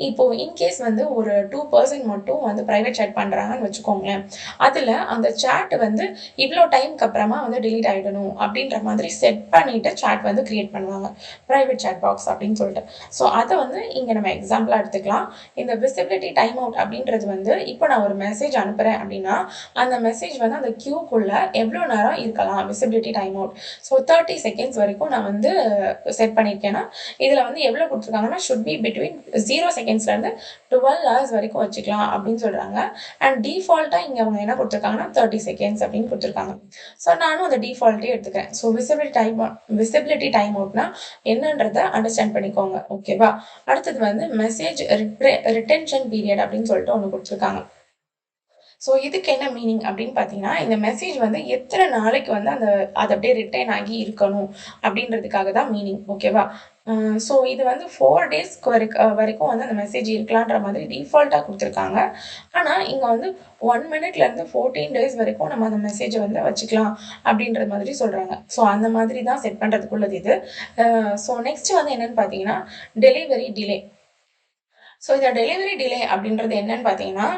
இப்போ இன்கேஸ் வந்து ஒரு 2% மட்டும் வந்து பிரைவேட் சேட் பண்றாங்கன்னு வச்சுக்கோங்களேன். அதுல அந்த சாட் வந்து இவ்வளோ டைம்க்கு அப்புறமா வந்து delete ஆயிடணும் அப்படின்ற மாதிரி செட் பண்ணிட்டு சாட் வந்து கிரியேட் பண்ணுவாங்க. பிரைவேட் சாட் பாக்ஸ் அப்படின்னு சொல்லிட்டு. ஸோ அதை வந்து இங்க நம்ம எக்ஸாம்பிளா எடுத்துக்கலாம். இந்த விசிபிலிட்டி டைம் அவுட் அப்படின்றது வந்து இப்போ நான் ஒரு மெசேஜ் அனுப்புறேன் அப்படின்னா, அந்த மெசேஜ் வந்து அந்த கியூக்குள்ள எவ்வளோ நேரம் இருக்கலாம் visibility time out. So 30 seconds வரைக்கும் நான் வந்து செட் பண்ணியிருக்கேன்னா, இதுல வந்து எவ்வளோ கொடுத்துருக்காங்கன்னா ஷுட் பி பிட்வீன் 0 செகண்ட்ஸ்ல இருந்து 12 ஹவர்ஸ் வரைக்கும் வச்சுக்கலாம் அப்படின்னு சொல்றாங்க. அண்ட் டிஃபால்ட்டா இங்க அவங்க என்ன கொடுத்துருக்காங்கன்னா 30 செகண்ட்ஸ் அப்படின்னு கொடுத்துருக்காங்க. ஸோ நானும் அந்த டிஃபால்ட்டே எடுத்துக்கிறேன். ஸோ விசிபிலிட்டி டைம் அவுட்னா என்னன்றதை அண்டர்ஸ்டாண்ட் பண்ணிக்கோங்க. ஓகேவா? அடுத்தது வந்து மெசேஜ் ரிட்டென்ஷன் பீரியட் அப்படின்னு சொல்லிட்டு ஒன்று கொடுத்துருக்காங்க. ஸோ இதுக்கு என்ன மீனிங் அப்படின்னு பார்த்தீங்கன்னா, இந்த மெசேஜ் வந்து எத்தனை நாளைக்கு வந்து அது அப்படியே ரிட்டைன் ஆகி இருக்கணும் அப்படின்றதுக்காக தான் மீனிங். ஓகேவா? ஸோ இது வந்து 4 டேஸ்க்கு வரைக்கும் வந்து அந்த மெசேஜ் இருக்கலான்ற மாதிரி டிஃபால்ட்டாக கொடுத்துருக்காங்க. ஆனால் இங்கே வந்து 1 மினிட்லேருந்து 14 டேஸ் வரைக்கும் நம்ம அந்த மெசேஜை வந்து வச்சுக்கலாம் அப்படின்ற மாதிரி சொல்கிறாங்க. ஸோ அந்த மாதிரி தான் செட் பண்ணுறதுக்குள்ளது இது. ஸோ நெக்ஸ்ட் வந்து என்னன்னு பார்த்தீங்கன்னா, டெலிவரி டிலே. ஸோ இந்த டெலிவரி டிலே அப்படின்றது என்னன்னு பார்த்தீங்கன்னா,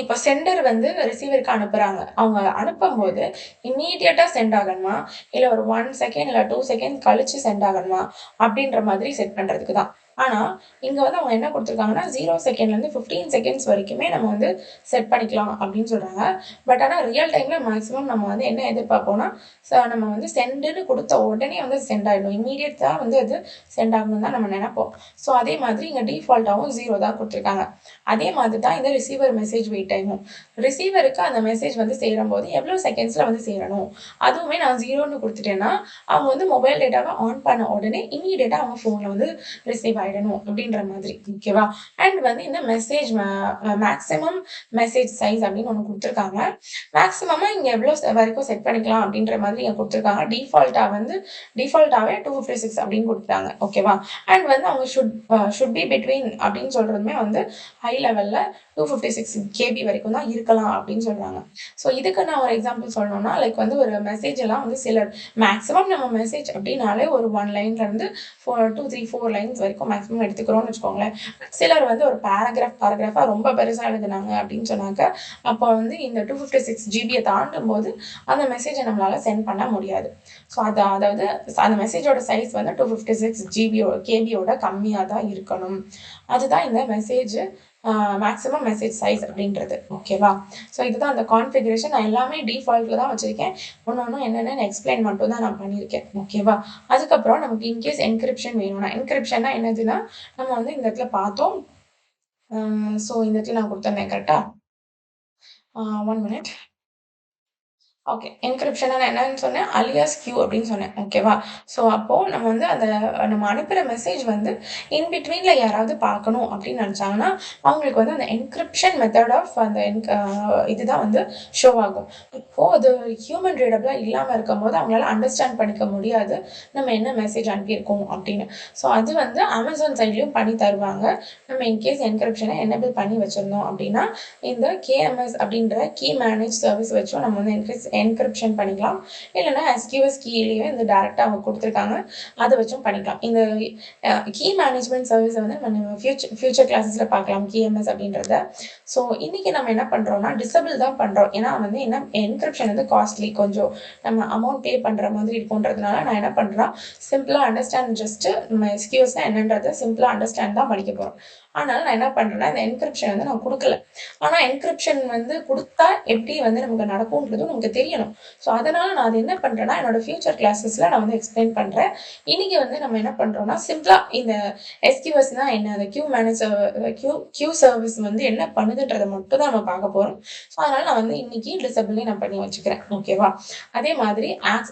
இப்போ சென்டர் வந்து ரிசீவருக்கு அனுப்புறாங்க. அவங்க அனுப்பும்போது இம்மீடியட்டா சென்ட் ஆகணுமா? இல்ல ஒரு 1 செகண்ட் இல்ல 2 செகண்ட் கழிச்சு சென்ட் ஆகணுமா? அப்படின்ற மாதிரி செட் பண்றதுக்கு தான். ஆனா, இங்க வந்து அவங்க என்ன குடுத்துருக்காங்கன்னா, 0 செகண்ட்லேருந்து 15 செகண்ட்ஸ் வரைக்குமே நம்ம வந்து செட் பண்ணிக்கலாம் அப்படின்னு சொல்றாங்க. பட் ஆனா ரியல் டைம்ல மேக்ஸிமம் நம்ம வந்து என்ன எதிர்பார்ப்போம்னா, நம்ம வந்து சென்டுன்னு குடுத்த உடனே வந்து சென்ட் ஆயிடும். இம்மீடியட்டா வந்து அது சென்ட் ஆகணும்னு தான் நம்ம நெனைப்போம். ஸோ அதே மாதிரி இங்க டிஃபால்ட்டாவும் 0 தான் குடுத்துருக்காங்க. அதே மாதிரி தான் இந்த ரிசீவர் மெசேஜ் வெயிட் டைமும். ரிசீவருக்கு அந்த மெசேஜ் வந்து சேரும்போது எவ்வளோ செகண்ட்ஸ்ல வந்து சேரணும்? அதுவுமே நான் 0ன்னு குடுத்துட்டேன்னா, அவங்க வந்து மொபைல் டேட்டாவ ஆன் பண்ண உடனே இம்மீடியட்டா அவங்க ஃபோன்ல வந்து ரிசீவ் ஆயிடணும் அப்படின்ற மாதிரி. ஓகேவா? அண்ட் வந்து இந்த மெசேஜ் மேக்ஸிமம் மெசேஜ் சைஸ் அப்படின்னு ஒண்ணு குடுத்துருக்காங்க. மேக்ஸிமமா இங்க எவ்வளோ வரைக்கும் செட் பண்ணிக்கலாம் அப்படின்ற மாதிரி இங்க குடுத்துருக்காங்க. டிஃபால்ட்டாவே 256 அப்படின்னு குடுத்துட்டாங்க. ஓகேவா? அண்ட் வந்து அவங்க ஷுட் பி பிட்வீன் அப்படின்னு சொல்றதுமே வந்து ஹை லெவல்ல 256 கேபி வரைக்கும் தான் இருக்கலாம் அப்படின்னு சொல்றாங்க. ஸோ இதுக்கு நான் ஒரு எக்ஸாம்பிள் சொல்லணும்னா, லைக் வந்து ஒரு மெசேஜ் எல்லாம் வந்து சிலர் மேக்ஸிமம் நம்ம மெசேஜ் அப்படின்னாலே ஒரு 1 லைன்ல இருந்து 2, 3, 4 லைன்ஸ் வரைக்கும் மேக்ஸிமம் எடுத்துக்கிறோம்னு வச்சுக்கோங்களேன். சிலர் வந்து ஒரு பேராகிராஃபா ரொம்ப பெருசா எழுதுனாங்க அப்படின்னு சொன்னாக்க, அப்போ வந்து இந்த 256 ஜிபியை தாண்டும் போது அந்த மெசேஜை நம்மளால சென்ட் பண்ண முடியாது. ஸோ அதாவது அந்த மெசேஜோட சைஸ் வந்து 256 கேபியோட கம்மியாக தான் இருக்கணும். அதுதான் இந்த மெசேஜ் மேக்ஸிமம் மெசேஜ் சைஸ் அப்படின்றது. ஓகேவா? ஸோ இதுதான் அந்த கான்ஃபிகரேஷன். நான் எல்லாமே டிஃபால்ட்டில் தான் வச்சுருக்கேன். ஒன்று என்னென்னு எக்ஸ்பிளைன் மட்டும் தான் நான் பண்ணியிருக்கேன். ஓகேவா? அதுக்கப்புறம் நமக்கு இன்கேஸ் என்கிரிப்ஷன் வேணும்னா, என்கிரிப்ஷன்னா என்னதுன்னா, நம்ம வந்து இந்த இடத்துல பார்த்தோம். ஸோ இந்த இடத்துல நான் கொடுத்துருந்தேன் கரெக்டா? 1 மினிட். ஓகே. என்கிரிப்ஷன்னா நான் என்னன்னு சொன்னேன்? அலியாஸ் கியூ அப்படின்னு சொன்னேன். ஓகேவா? ஸோ அப்போ நம்ம வந்து நம்ம அனுப்புற மெசேஜ் வந்து இன் பிட்வீன்ல யாராவது பார்க்கணும் அப்படின்னு நினைச்சாங்கன்னா, அவங்களுக்கு வந்து அந்த என்கிரிப்ஷன் மெத்தட் ஆஃப் அந்த இதுதான் வந்து ஷோ ஆகும். இப்போ அது ஹியூமன் ரீடபிளா இல்லாம இருக்கும்போது அவங்களால அண்டர்ஸ்டாண்ட் பண்ணிக்க முடியாது, நம்ம என்ன மெசேஜ் அனுப்பியிருக்கோம் அப்படின்னு. ஸோ அது வந்து அமேசான் சைட்லயும் பண்ணி தருவாங்க. நம்ம இன்கேஸ் என்கிரிப்ஷனை எனேபிள் பண்ணி வச்சிருந்தோம் அப்படின்னா, இந்த கேஎம்எஸ் அப்படின்ற கீ மேனேஜ் சர்வீஸ் வச்சும் நம்ம வந்து என்கிரிப்ஷன் பண்ணிக்கலாம். இல்லைன்னா எஸ்கியூஎஸ் கீலேயே இந்த டைரக்டா அவங்க கொடுத்துருக்காங்க, அதை வச்சும் பண்ணிக்கலாம். இந்த கீ மேனேஜ்மெண்ட் சர்வீஸை வந்து நம்ம ஃபியூச்சர் கிளாஸஸ்ல பார்க்கலாம், கிஎம்எஸ் அப்படின்றத. ஸோ இன்னைக்கு நம்ம என்ன பண்றோம்னா டிசபிள் தான் பண்றோம். ஏன்னா வந்து என்ன என்கிரிப்ஷன் வந்து காஸ்ட்லி, கொஞ்சம் நம்ம அமௌண்ட் பே பண்ற மாதிரி இருக்கும்ன்றதுனால நான் என்ன பண்றேன், சிம்பிளா அண்டர்ஸ்டாண்ட் ஜஸ்ட் நம்ம எஸ்கியூஎஸ் என்னன்றதை சிம்பிளா அண்டர்ஸ்டாண்ட் தான் படிக்க போறோம். ஆனால் நான் என்ன பண்றேன்னா இந்த என்கிரிப்ஷன் வந்து நான் கொடுக்கல. ஆனா என்கிரிப்ஷன் வந்து கொடுத்தா எப்படி வந்து நமக்கு நடக்கும்ன்றதும் நமக்கு தெரியணும். ஸோ அதனால நான் அது என்ன பண்றேன்னா என்னோட ஃபியூச்சர் கிளாஸஸ்ல நான் வந்து எக்ஸ்பிளைன் பண்றேன். இன்னைக்கு வந்து நம்ம என்ன பண்றோம்னா சிம்பிளா இந்த எஸ்கியூஎஸ்னா என்ன, அந்த கியூ சர்வீஸ் வந்து என்ன பண்ணுதுன்றதை மட்டும் தான் நம்ம பார்க்க போறோம். ஸோ அதனால நான் வந்து இன்னைக்கு டிசபிளே நான் பண்ணி வச்சுக்கிறேன். ஓகேவா? அதே மாதிரி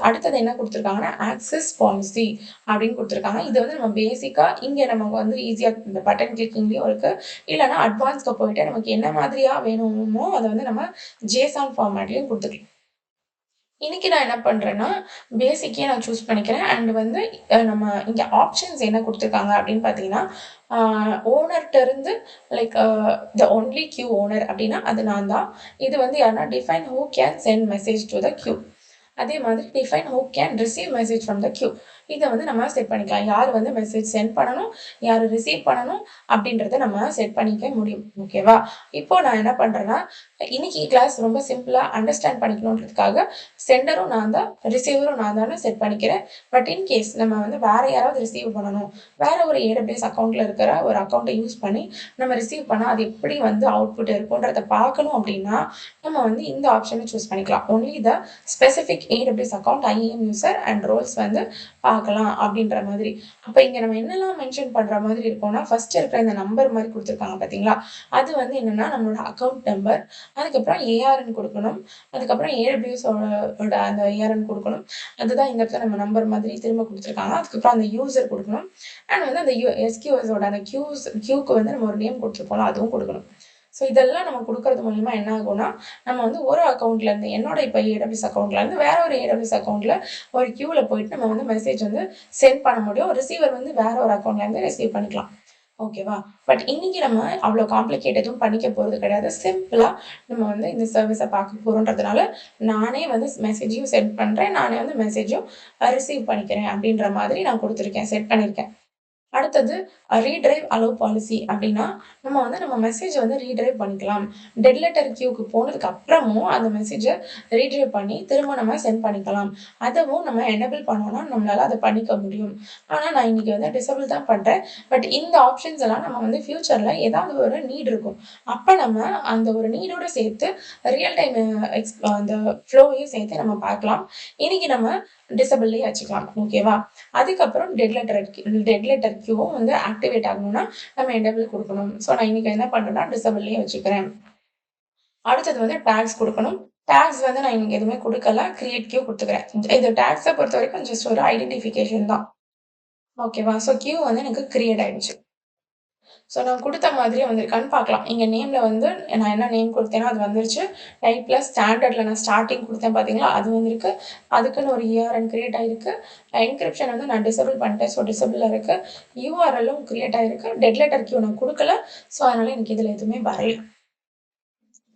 அடுத்தது என்ன கொடுத்துருக்காங்கன்னா ஆக்சஸ் பாலிசி அப்படின்னு கொடுத்துருக்காங்க. இது வந்து நம்ம பேசிக்கா இங்க நமக்கு வந்து ஈஸியா இந்த பட்டன் கிளிக்கிங்லயும் இருக்கு. இல்லைன்னா அட்வான்ஸ்க்கு போயிட்டு நமக்கு என்ன மாதிரியா வேணுமோ அதை வந்து நம்ம ஜேசான் ஃபார்மேட்லயும் கொடுத்துக்கலாம். இன்னைக்கு நான் என்ன பண்றேன்னா, பேசிக்கே நான் சூஸ் பண்ணிக்கிறேன். அண்ட் வந்து நம்ம இங்க ஆப்ஷன்ஸ் என்ன கொடுத்துருக்காங்க அப்படின்னு பார்த்தீங்கன்னா, ஓனர்ட்ட இருந்து like the only queue owner அப்படின்னா அது நான் தான். இது வந்து யாருன்னா define who can send message to the queue. அதே மாதிரி define who can receive message from the queue. இதை வந்து நம்ம செட் பண்ணிக்கலாம். யார் வந்து மெசேஜ் சென்ட் பண்ணணும், யார் ரிசீவ் பண்ணணும் அப்படின்றத நம்ம செட் பண்ணிக்க முடியும். ஓகேவா? இப்போ நான் என்ன பண்றேன்னா, இன்னைக்கு கிளாஸ் ரொம்ப சிம்பிளா அண்டர்ஸ்டாண்ட் பண்ணிக்கணுன்றதுக்காக சென்டரும் நான் தான், ரிசீவரும் நான் தான் செட் பண்ணிக்கிறேன். பட் இன் கேஸ் நம்ம வந்து வேற யாராவது ரிசீவ் பண்ணணும், வேற ஒரு ஏடபிள்யூஎஸ் அக்கௌண்ட்ல இருக்கிற ஒரு அக்கௌண்ட்டை யூஸ் பண்ணி நம்ம ரிசீவ் பண்ணா அது எப்படி வந்து அவுட்புட் இருக்குன்றத பார்க்கணும் அப்படின்னா நம்ம வந்து இந்த ஆப்ஷனை சூஸ் பண்ணிக்கலாம். Only the specific AWS account IAM user and roles வந்து பார்க்கலாம் அப்படின்ற மாதிரி. அப்ப இங்க நம்ம என்னெல்லாம் மென்ஷன் பண்ற மாதிரி இருக்கும்னா, ஃபர்ஸ்ட் இருக்கிற இந்த நம்பர் மாதிரி கொடுத்துருக்காங்க பாத்தீங்களா, அது வந்து என்னன்னா நம்மளோட அக்கௌண்ட் நம்பர், அதுக்கப்புறம் ஏஆர்என் கொடுக்கணும், அதுக்கப்புறம் ஏடபிள்யூஎஸ் அந்த ஏஆர்என் கொடுக்கணும். அதுதான் இந்த இடத்துல நம்ம நம்பர் மாதிரி திரும்ப கொடுத்துருக்காங்க. அதுக்கப்புறம் அந்த யூசர் கொடுக்கணும். அண்ட் வந்து அந்த எஸ்கியூஎஸோட அந்த கியூக்கு வந்து நம்ம ஒரு நேம் கொடுத்துருப்போம்ல, அதுவும் கொடுக்கணும். ஸோ இதெல்லாம் நம்ம கொடுக்கறது மூலியமா என்ன ஆகும்னா, நம்ம வந்து ஒரு அக்கௌண்ட்ல இருந்து என்னோட இப்போ ஏடபிள்யூஎஸ் அக்கௌண்ட்ல இருந்து வேற ஒரு ஏடபிள்யூஎஸ் அக்கௌண்ட்ல ஒரு கியூல போயிட்டு நம்ம வந்து மெசேஜ் வந்து சென்ட் பண்ண முடியும். ரிசீவர் வந்து வேற ஒரு அக்கௌண்ட்ல இருந்து ரிசீவ் பண்ணிக்கலாம். ஓகேவா? பட் இன்னைக்கு நம்ம அவ்வளோ காம்ப்ளிகேட் எதுவும் பண்ணிக்க போறது கிடையாது. சிம்பிளா நம்ம வந்து இந்த சர்வீஸை பார்க்க போறோன்றதுனால நானே வந்து மெசேஜையும் சென்ட் பண்றேன், நானே வந்து மெசேஜும் ரிசீவ் பண்ணிக்கிறேன் அப்படின்ற மாதிரி நான் கொடுத்துருக்கேன், செட் பண்ணியிருக்கேன். அடுத்தது ரீட்ரைவ் அலோவ் பாலிசி அப்படின்னா நம்ம மெசேஜ் வந்து ரீட்ரைவ் பண்ணிக்கலாம். டெட் லெட்டர் கியூக்கு போனதுக்கு அப்புறமும் அந்த மெசேஜை ரீட்ரைவ் பண்ணி திரும்ப நம்ம சென்ட் பண்ணிக்கலாம். அதுவும் நம்ம எனேபிள் பண்ணோம்னா நம்மளால அதை பண்ணிக்க முடியும். ஆனால் நான் இன்னைக்கு வந்து டிசபிள் தான் பண்றேன். பட் இந்த ஆப்ஷன்ஸ் எல்லாம் நம்ம வந்து ஃபியூச்சர்ல ஏதாவது ஒரு நீட் இருக்கும். அப்போ நம்ம அந்த ஒரு நீடோட சேர்த்து ரியல் டைம் அந்த ஃப்ளோவையும் சேர்த்து நம்ம பார்க்கலாம். இன்னைக்கு நம்ம டிசபிள்லேயே வச்சுக்கலாம். ஓகேவா? அதுக்கப்புறம் டெட் லெட்டர் கியூவும் வந்து ஆக்டிவேட் ஆகணும்னா நம்ம எனேபிள் கொடுக்கணும். ஸோ நான் இன்னைக்கு என்ன பண்றேன்னா டிசபிள்லேயே வச்சுக்கிறேன். அடுத்தது வந்து டேக்ஸ் கொடுக்கணும். டேக்ஸ் வந்து நான் இன்னைக்கு எதுவுமே கொடுக்கல, கிரியேட் கியூ கொடுத்துக்கிறேன். இது டேக்ஸை பொறுத்த வரைக்கும் ஜஸ்ட் ஒரு ஐடென்டிஃபிகேஷன் தான். ஓகேவா? ஸோ கியூ வந்து எனக்கு கிரியேட் ஆயிடுச்சு. ஸோ நான் கொடுத்த மாதிரியே வந்திருக்கான்னு பார்க்கலாம். இங்கே நேமில் வந்து நான் என்ன நேம் கொடுத்தேனோ அது வந்துருச்சு. டைப்பில் ஸ்டாண்டர்டில் நான் ஸ்டார்டிங் கொடுத்தேன் பார்த்தீங்களா, அது வந்திருக்கு. அதுக்குன்னு ஒரு ஏஆர்என் கிரியேட் ஆகிருக்கு. என்கிரிப்ஷன் வந்து நான் டிசபிள் பண்ணிட்டேன், ஸோ டிசபிளில் இருக்குது. யூஆர்எல்லும் கிரியேட் ஆகிருக்கு. டெட் லெட்டர் கியூ நான் கொடுக்கல, ஸோ அதனால் எனக்கு இதில் எதுவுமே வரல.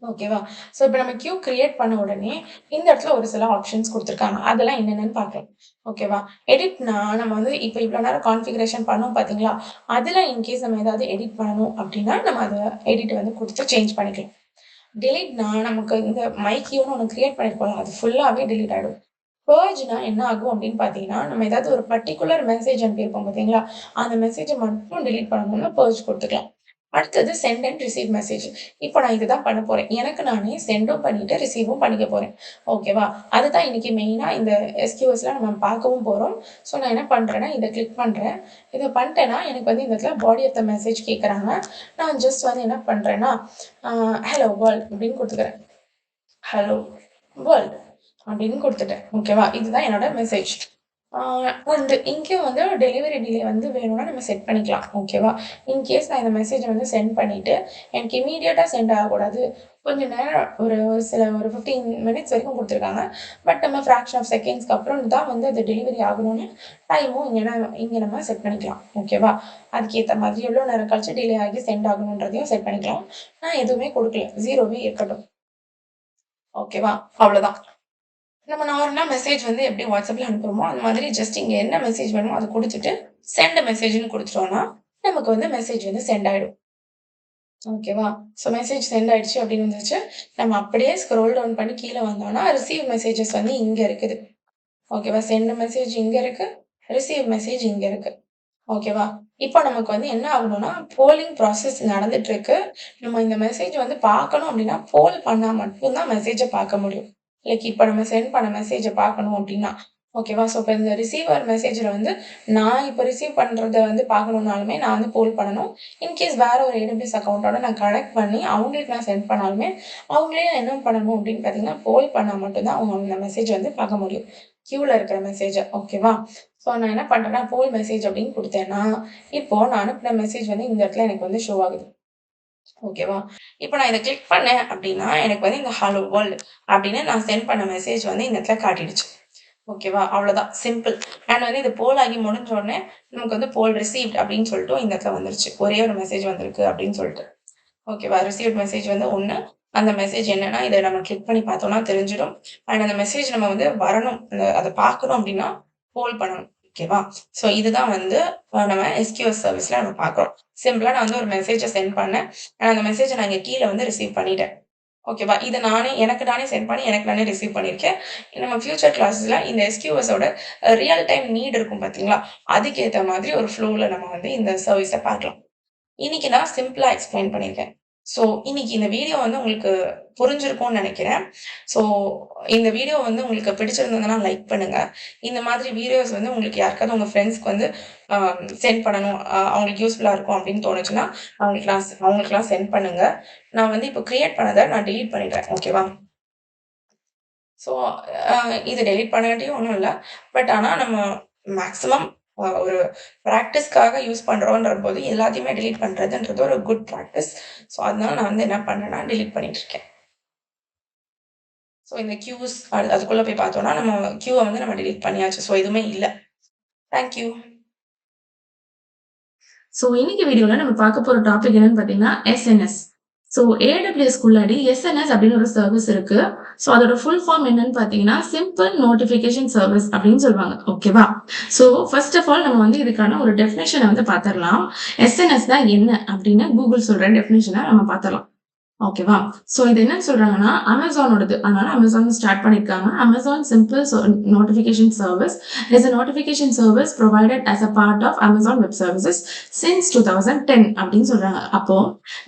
ஓகேவா? ஸோ இப்ப நம்ம கியூ கிரியேட் பண்ண உடனே, இந்த இடத்துல ஒரு சில ஆப்ஷன்ஸ் குடுத்துருக்காங்க. அதெல்லாம் என்னென்னன்னு பார்க்கலாம். ஓகேவா? எடிட்னா நம்ம வந்து இப்ப இவ்வளோ நேரம் கான்ஃபிகரேஷன் பண்ணோம் பார்த்தீங்களா? அதுல இன்கேஸ் நம்ம ஏதாவது எடிட் பண்ணணும் அப்டின்னா, நம்ம அத எடிட் வந்து குடுத்து சேஞ்ச் பண்ணிக்கலாம். டெலீட்னா நமக்கு இந்த மை கியூன்னு ஒண்ணு கிரியேட் பண்ணியிருப்போம்ல, அது ஃபுல்லாவே டெலீட் ஆயிடும். பர்ஜ்னா என்ன ஆகும் அப்படின்னு பார்த்தீங்கன்னா, நம்ம ஏதாவது ஒரு பர்ட்டிகுலர் மெசேஜ் அனுப்பியிருப்போம் பார்த்தீங்களா? அந்த மெசேஜ மட்டும் டெலீட் பண்ணணும்னா பர்ஜ் குடுத்துக்கலாம். அடுத்தது சென்ட் அண்ட் ரிசீவ் மெசேஜ். இப்போ நான் இதுதான் பண்ண போறேன். எனக்கு நானே சென்டும் பண்ணிட்டு, ரிசீவும் பண்ணிக்க போறேன். ஓகேவா? அதுதான் இன்னைக்கு மெயினா இந்த எஸ்கியூஎஸ்ல நம்ம பார்க்கவும் போறோம். ஸோ நான் என்ன பண்றேன்னா, இத கிளிக் பண்றேன். இத பண்ணிட்டேன்னா, எனக்கு வந்து இந்த இடத்துல பாடி ஆஃப் த மெசேஜ் கேட்கறாங்க. நான் ஜஸ்ட் வந்து என்ன பண்றேன்னா, அ ஹலோ வேர்ல்ட் அப்படின்னு குடுத்துக்கிறேன். ஹலோ வேர்ல்ட் அப்படின்னு குடுத்துட்டேன். ஓகேவா? இதுதான் என்னோட மெசேஜ். ஆ அண்ட் இங்கேயும் வந்து டெலிவரி டிலே வந்து வேணும்னா நம்ம செட் பண்ணிக்கலாம். ஓகேவா? இன்கேஸ் நான் இந்த மெசேஜ வந்து சென்ட் பண்ணிட்டு, எனக்கு இம்மீடியட்டா சென்ட் ஆகக்கூடாது. கொஞ்ச நேரம் ஒரு 15 மினிட்ஸ் வரைக்கும் குடுத்துருக்காங்க. பட் நம்ம ஃபிராக்ஷன் ஆஃப் செகண்ட்ஸ்க்கு அப்புறம் தான் வந்து அது டெலிவரி ஆகணும்னு டைமும் இங்க நம்ம செட் பண்ணிக்கலாம். ஓகேவா? அதுக்கேத்த மாதிரி எவ்வளோ நேரம் கழிச்சு டிலே ஆகி சென்ட் ஆகணுன்றதையும் செட் பண்ணிக்கலாம். நான் எதுவுமே குடுக்கல. 0வே இருக்கட்டும். ஓகேவா? அவ்வளோதான். நம்ம நார்மலா மெசேஜ் வந்து எப்படி WhatsAppல அனுப்புறோமோ, அந்த மாதிரி ஜஸ்ட் இங்க என்ன மெசேஜ் வேணுமோ அத குடுத்துட்டு, செண்ட் மெசேஜ்ன்னு குடுத்துட்டோம்னா, நமக்கு வந்து மெசேஜ் வந்து சென்ட் ஆயிடும். ஓகேவா? ஸோ மெசேஜ் சென்ட் ஆயிடுச்சு அப்படின்னு வந்துருச்சு. நம்ம அப்படியே ஸ்க்ரோல் டவுன் பண்ணி கீழ வந்தோம்னா, ரிசீவ் மெசேஜஸ் வந்து இங்க இருக்குது. ஓகேவா? செண்ட் மெசேஜ் இங்க இருக்கு. ரிசீவ் மெசேஜ் இங்க இருக்கு. ஓகேவா? இப்போ நமக்கு வந்து என்ன ஆகணும்னா, போலிங் ப்ராசஸ் நடந்துட்டு இருக்கு. நம்ம இந்த மெசேஜ் வந்து பார்க்கணும் அப்டின்னா, போல் பண்ணா மட்டும் தான் மெசேஜ பார்க்க முடியும். லைக் இப்ப நம்ம சென்ட் பண்ண மெசேஜ பார்க்கணும் அப்டின்னா. ஓகேவா? ஸோ இப்ப இந்த ரிசீவர் மெசேஜ்ல வந்து நான் இப்ப ரிசீவ் பண்றத வந்து பார்க்கணும்னாலுமே, நான் வந்து போல் பண்ணணும். இன்கேஸ் வேற ஒரு AWS அக்கவுண்டோட நான் கனெக்ட் பண்ணி, அவங்களுக்கு நான் சென்ட் பண்ணாலுமே, அவங்களே என்ன பண்ணணும் அப்டின்னு பார்த்தீங்கன்னா, போல் பண்ணா மட்டும் தான் அவங்க அந்த மெசேஜ் வந்து பார்க்க முடியும். கியூல இருக்கிற மெசேஜ. ஓகேவா? ஸோ நான் என்ன பண்றேன்னா, போல் மெசேஜ் அப்படின்னு குடுத்தேன்னா, இப்போ நான் அனுப்புன மெசேஜ் வந்து இந்த இடத்துல எனக்கு வந்து ஷோ ஆகுது. ஓகேவா? இப்போ நான் இத கிளிக் பண்ணேன் அப்படின்னா, எனக்கு வந்து இந்த ஹலோ வேர்ல்ட் அப்படின்னு நான் சென்ட் பண்ண மெசேஜ் வந்து இந்த இடத்துல காட்டிடுச்சு. ஓகேவா? அவ்வளோதான் சிம்பிள். அண்ட் வந்து இது போல் ஆகி முடிஞ்ச உடனே, நமக்கு வந்து போல் ரிசீவ்ட் அப்படின்னு சொல்லிட்டு இந்த இடத்துல வந்துருச்சு. ஒரே ஒரு மெசேஜ் வந்திருக்கு அப்படின்னு சொல்லிட்டு. ஓகேவா? ரிசீவ்ட் மெசேஜ் வந்து 1. அந்த மெசேஜ் என்னன்னா, இத நம்ம கிளிக் பண்ணி பார்த்தோம்னா தெரிஞ்சிடும். அண்ட் அந்த மெசேஜ் நம்ம வந்து வரணும். அத பார்க்கணும் அப்டின்னா, ஹோல்ட் பண்ணணும். ஓகேவா? ஸோ இதுதான் வந்து நம்ம எஸ்கியூஎஸ் சர்வீஸ்ல நம்ம பார்க்குறோம். சிம்பிளா நான் வந்து ஒரு மெசேஜ சென்ட் பண்ணேன். அந்த மெசேஜ நான் இங்க கீழ வந்து ரிசீவ் பண்ணிட்டேன். ஓகேவா? இத நானே எனக்கு நானே சென்ட் பண்ணி எனக்கு நானே ரிசீவ் பண்ணியிருக்கேன். நம்ம ஃபியூச்சர் கிளாஸஸ்ல இந்த எஸ்கியூஎஸ் ஓட ரியல் டைம் நீட் இருக்கும் பார்த்தீங்களா? அதுக்கேத்த மாதிரி ஒரு ஃப்ளோல நம்ம வந்து இந்த சர்வீஸ பார்க்கலாம். இன்னைக்கு நான் சிம்பிளா எக்ஸ்பிளைன் பண்ணியிருக்கேன். ஸோ, இன்னைக்கு இந்த வீடியோ வந்து உங்களுக்கு புரிஞ்சிருக்கும்னு நெனைக்கிறேன். ஸோ, இந்த வீடியோ வந்து உங்களுக்கு பிடிச்சிருந்ததுன்னா லைக் பண்ணுங்க. இந்த மாதிரி வீடியோஸ் வந்து உங்களுக்கு யாருக்காவது உங்க ஃப்ரெண்ட்ஸ்க்கு வந்து அ சென்ட் பண்ணணும். அவங்களுக்கு யூஸ்ஃபுல்லா இருக்கும் அப்படின்னு தோணுச்சுன்னா, அவங்களுக்கெல்லாம் சென்ட் பண்ணுங்க. நான் வந்து இப்போ கிரியேட் பண்ணத நான் டெலீட் பண்ணிடுறேன். ஓகேவா? ஸோ, அ இது டெலீட் பண்ணாட்டியும் ஒண்ணும் இல்ல. பட் ஆனா நம்ம மேக்ஸிமம் ஒரு பிராக்டிஸ்க்காக யூஸ் பண்றோன்றபோது எல்லாத்தையுமே டெலீட் பண்றதுன்றது ஒரு குட் பிராக்டிஸ். ஸோ, அதனால நான் வந்து என்ன பண்றேன்னா, டெலீட் பண்ணிட்டு இருக்கேன். ஸோ, இந்த கியூஸ் அதுக்குள்ள போய் பார்த்தோம்னா, நம்ம கியூவ வந்து நம்ம டெலீட் பண்ணியாச்சு. ஸோ, எதுவுமே இல்ல. Thank you. ஸோ இன்னைக்கு வீடியோல நம்ம பார்க்க போற டாபிக் என்னன்னு பார்த்தீங்கன்னா எஸ்என்எஸ். ஸோ ஏடபிள்யூஎஸ்குள்ளாடி எஸ்என்எஸ் அப்படின்னு ஒரு சர்வீஸ் இருக்கு. ஸோ அதோட ஃபுல் ஃபார்ம் என்னன்னு பார்த்தீங்கன்னா சிம்பிள் நோட்டிஃபிகேஷன் சர்வீஸ் அப்படின்னு சொல்லுவாங்க. ஓகேவா? ஸோ ஃபர்ஸ்ட் ஆஃப் ஆல் நம்ம வந்து இதுக்கான ஒரு டெஃபினேஷனை வந்து பார்த்துடலாம். எஸ்என்எஸ் தான் என்ன அப்படின்னு கூகுள் சொல்ற டெஃபினேஷனை நம்ம பார்த்துடலாம். ஓகேவா? சோ இது என்னன்னு சொல்றாங்கன்னா, Amazonோடது. அதனால Amazon ஸ்டார்ட் பண்ணிருக்காங்க. Amazon Simple Notification Service is a notification service provided as a part of Amazon Web Services since 2010 அப்படின்னு சொல்றாங்க. அப்போ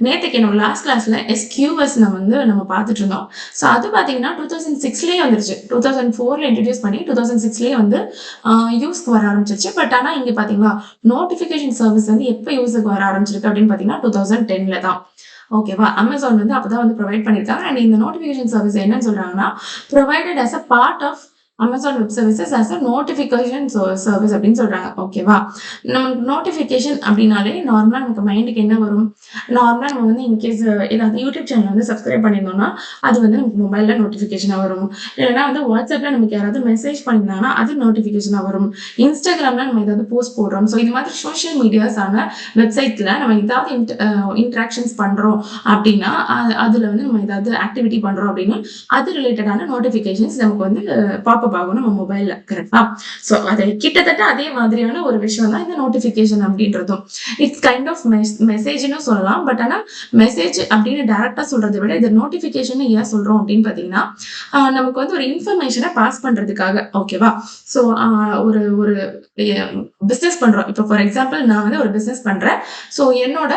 நேத்துக்கு என்னோட லாஸ்ட் கிளாஸ்ல SQS நம்ம பார்த்துட்டு இருந்தோம். சோ அது பாத்தீங்கன்னா 2006லயே வந்துருச்சு. 2004ல இன்ட்ரோடியூஸ் பண்ணி 2006லயே வந்து யூஸ்க்கு வர ஆரம்பிச்சிருச்சு. பட் ஆனா இங்க பாத்தீங்களா நோட்டிபிகேஷன் சர்வீஸ் வந்து எப்ப யூஸுக்கு வர ஆரம்பிச்சிருக்கு அப்படின்னு பாத்தீங்கன்னா 2010ல தான். ஓகேவா? Amazon வந்து அப்பதான் வந்து ப்ரொவைட் பண்ணியிருக்காங்க. அண்ட் இந்த நோட்டிஃபிகேஷன் சர்வீஸ் என்னன்னு சொல்றாங்கன்னா, provided as a part of Amazon Web Services as a notification service அப்படின்னு சொல்றாங்க. ஓகேவா? நமக்கு நோட்டிஃபிகேஷன் அப்படின்னாலே நார்மலா நமக்கு மைண்டுக்கு என்ன வரும்? நார்மலா நம்ம வந்து இன்கேஸ் ஏதாவது யூடியூப் சேனல் வந்து சப்ஸ்கிரைப் பண்ணியிருந்தோம்னா, அது வந்து நமக்கு மொபைல்ல நோட்டிஃபிகேஷனா வரும். இல்லைன்னா வந்து வாட்ஸ்அப்ல நமக்கு யாராவது மெசேஜ் பண்ணியிருந்தாங்கன்னா, அது நோட்டிஃபிகேஷனா வரும். இன்ஸ்டாகிராம்ல நம்ம ஏதாவது போஸ்ட் போடுறோம். ஸோ இது மாதிரி சோஷியல் மீடியாஸான வெப்சைட்ல நம்ம ஏதாவது இன்டராக்ஷன்ஸ் பண்றோம் அப்படின்னா, அதுல வந்து நம்ம ஏதாவது ஆக்டிவிட்டி பண்றோம் அப்படின்னா, அது ரிலேட்டடான நோட்டிஃபிகேஷன்ஸ் நமக்கு வந்து பாப்அப் ஆகும் நம்ம மொபைல்ல. கரெக்டா? ஸோ அது கிட்டத்தட்ட அதே மாதிரியான ஒரு விஷயம் தான் இந்த நோட்டிஃபிகேஷன் அப்படின்றதும். இட்ஸ் கைண்ட் ஆஃப் மெசேஜ்னு சொல்லலாம். பட் ஆனா மெசேஜ் அப்படின்னு டைரக்டா சொல்றதை விட இது நோட்டிஃபிகேஷன் ஏன் சொல்றோம் அப்படின்னு பாத்தீங்கன்னா, நமக்கு வந்து ஒரு இன்ஃபர்மேஷனை பாஸ் பண்றதுக்காக. ஓகேவா? ஸோ ஒரு ஒரு பிசினஸ் பண்றோம். இப்போ ஃபார் எக்ஸாம்பிள் நான் வந்து ஒரு பிசினஸ் பண்றேன். ஸோ என்னோட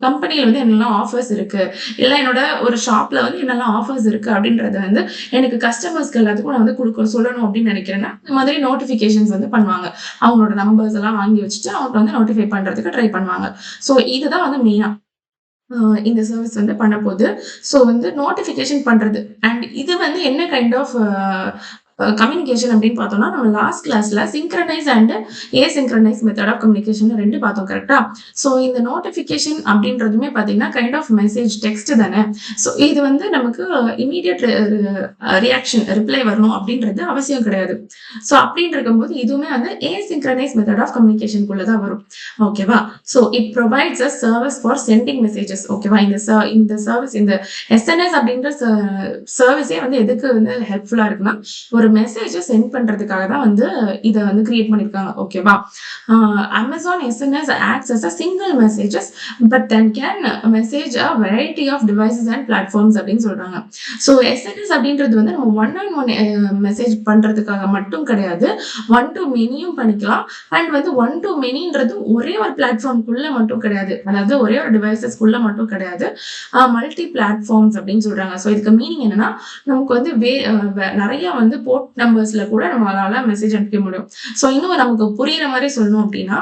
கம்பெனில வந்து என்னெல்லாம் ஆஃபர்ஸ் இருக்கு, இல்ல என்னோட ஒரு ஷாப்ல வந்து என்னெல்லாம் ஆஃபர்ஸ் இருக்கு அப்படின்றத வந்து எனக்கு கஸ்டமர்ஸ்க்கு எல்லாத்துக்கும் நான் வந்து சொல்லணும் அப்படின்னு நினைக்கிறேன்னா, இந்த மாதிரி நோட்டிஃபிகேஷன்ஸ் வந்து பண்ணுவாங்க. அவங்களோட நம்பர்ஸ் எல்லாம் வாங்கி வச்சுட்டு அவங்க வந்து நோட்டிஃபை பண்றதுக்கு ட்ரை பண்ணுவாங்க. ஸோ இதுதான் வந்து மெயினா இந்த சர்வீஸ் வந்து பண்ண போகுது. ஸோ வந்து நோட்டிஃபிகேஷன் பண்றது. அண்ட் இது வந்து என்ன கைண்ட் ஆஃப் கம்யூனிகேஷன் அப்படின்னு பார்த்தோம்னா, நம்ம லாஸ்ட் கிளாஸ்ல synchronous and asynchronous method of communication 2 பார்த்தோம். கரெக்டா? ஸோ இந்த நோட்டிஃபிகேஷன் அப்படின்றதுமே பார்த்தீங்கன்னா கைண்ட் ஆஃப் மெசேஜ் டெக்ஸ்ட் தானே. ஸோ இது வந்து நமக்கு இமீடியட் ரியாக்ஷன் ரிப்ளை வரணும் அப்படின்றது அவசியம் கிடையாது. ஸோ அப்படின்னு இருக்கும்போது இதுவுமே வந்து ஏசிங்க்ரனைஸ் மெத்தட் ஆஃப் கம்யூனிகேஷனுக்குள்ள தான் வரும். ஓகேவா? So it provides a service for sending messages. ஓகேவா? இந்த சர்வீஸ் இந்த எஸ்என்எஸ் அப்படின்ற சர்வீஸே வந்து எதுக்கு வந்து ஹெல்ப்ஃபுல்லா இருக்குன்னா, ஒரு மெசேஜை சென்ட் பண்றதுக்காக தான் வந்து இதை வந்து கிரியேட் பண்ணிருக்காங்க. ஓகேவா? Amazon SMS acts as a single messages but then can message a variety of devices and platforms அப்படின்னு சொல்றாங்க. ஸோ SMS அப்படின்றது வந்து நம்ம ஒன் ஆன் ஒன் மெசேஜ் பண்றதுக்காக மட்டும் கிடையாது, ஒன் டு மெனியும் பண்ணிக்கலாம். அண்ட் வந்து ஒன் டு மெனின்றது ஒரே ஒரு பிளாட்ஃபார்ம்குள்ள மட்டும் கிடையாது, அதாவது ஒரே ஒரு டிவைசஸ்க்குள்ள மட்டும் கிடையாது, மல்டி பிளாட்ஃபார்ம்ஸ் அப்படின்னு சொல்றாங்க. ஸோ இதுக்கு மீனிங் என்னன்னா, நமக்கு வந்து நிறைய வந்து போர்ட் நம்பர்ஸ்ல கூட நம்மளால மெசேஜ் அனுப்ப முடியும். ஸோ இன்னும் நமக்கு புரியுற மாதிரி சொல்லணும் அப்படின்னா,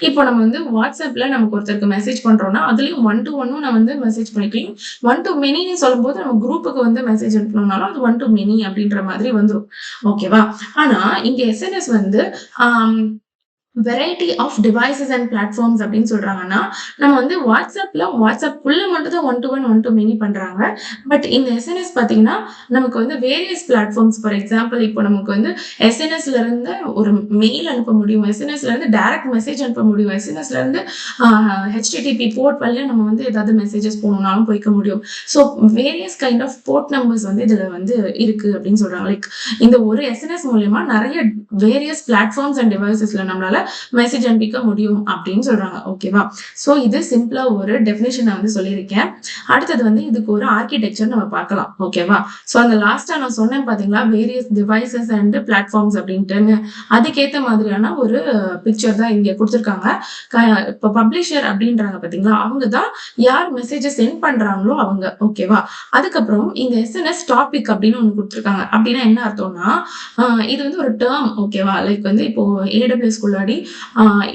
இப்போ நம்ம வந்து வாட்ஸ்அப்ல நமக்கு ஒருத்தருக்கு மெசேஜ் பண்றோம்னா அதுலயும் ஒன் டு ஒன்னும் நம்ம வந்து மெசேஜ் பண்ணிக்கலாம். ஒன் டு மெனின்னு சொல்லும் போது நம்ம குரூப்புக்கு வந்து மெசேஜ் அனுப்பணும்னாலும் அது ஒன் டு மெனி அப்படின்ற மாதிரி வந்துடும். ஓகேவா? ஆனா இங்க எஸ்என்எஸ் வந்து variety of devices and platforms அப்படின்னு சொல்றாங்கன்னா, நம்ம வந்து வாட்ஸ்அப்குள்ள மட்டும் தான் one to one, one to many பண்றாங்க. பட் இந்த எஸ்என்எஸ் பார்த்தீங்கன்னா, நமக்கு வந்து வேரியஸ் பிளாட்ஃபார்ம்ஸ். ஃபார் எக்ஸாம்பிள் இப்போ நமக்கு வந்து எஸ்என்எஸ்ல இருந்து ஒரு மெயில் அனுப்ப முடியும், எஸ்என்எஸ்ல இருந்து டைரக்ட் மெசேஜ் அனுப்ப முடியும், எஸ்என்எஸ்ல இருந்து ஹெச்டிடிபி போர்ட் வழியா நம்ம வந்து ஏதாவது மெசேஜஸ் போகணும்னாலும் போய்க்க முடியும். So various kind of port numbers வந்து இதுல வந்து இருக்கு அப்படின்னு சொல்றாங்க. லைக் இந்த ஒரு எஸ்என்எஸ் மூலமா நிறைய வேரியஸ் பிளாட்ஃபார்ம்ஸ் அண்ட் டிவைசஸ்ல நம்மளால மெசேஜ் அனுப்பிக்க முடியும் அப்படின்னு சொல்றாங்க. ஓகேவா? சோ இது சிம்பிளா ஒரு டெஃபினிஷன் நான் வந்து சொல்லியிருக்கேன். அடுத்தது வந்து இதுக்கு ஒரு ஆர்கிடெக்சர் நம்ம பார்க்கலாம். ஓகேவா? சோ அந்த லாஸ்டா நான் சொன்னேன் பாத்தீங்களா, வேரியஸ் டிவைசஸ் அண்ட் பிளாட்ஃபார்ம்ஸ் அப்படின்ட்டு, அதுக்கேத்த மாதிரியான ஒரு பிக்சர் தான் இங்க கொடுத்துருக்காங்க. இப்போ பப்ளிஷர் அப்படின்றாங்க பாத்தீங்களா, அவங்க தான் யார் மெசேஜை சென்ட் பண்றாங்களோ அவங்க. ஓகேவா? அதுக்கப்புறம் இந்த எஸ்என்எஸ் டாபிக் அப்படின்னு ஒண்ணு கொடுத்துருக்காங்க. அப்படின்னா என்ன அர்த்தம்னா, இது வந்து ஒரு டேர்ம். ஓகேவா? லைக் வந்து இப்போ ஏடபிள்யூஎஸ் குள்ளாடி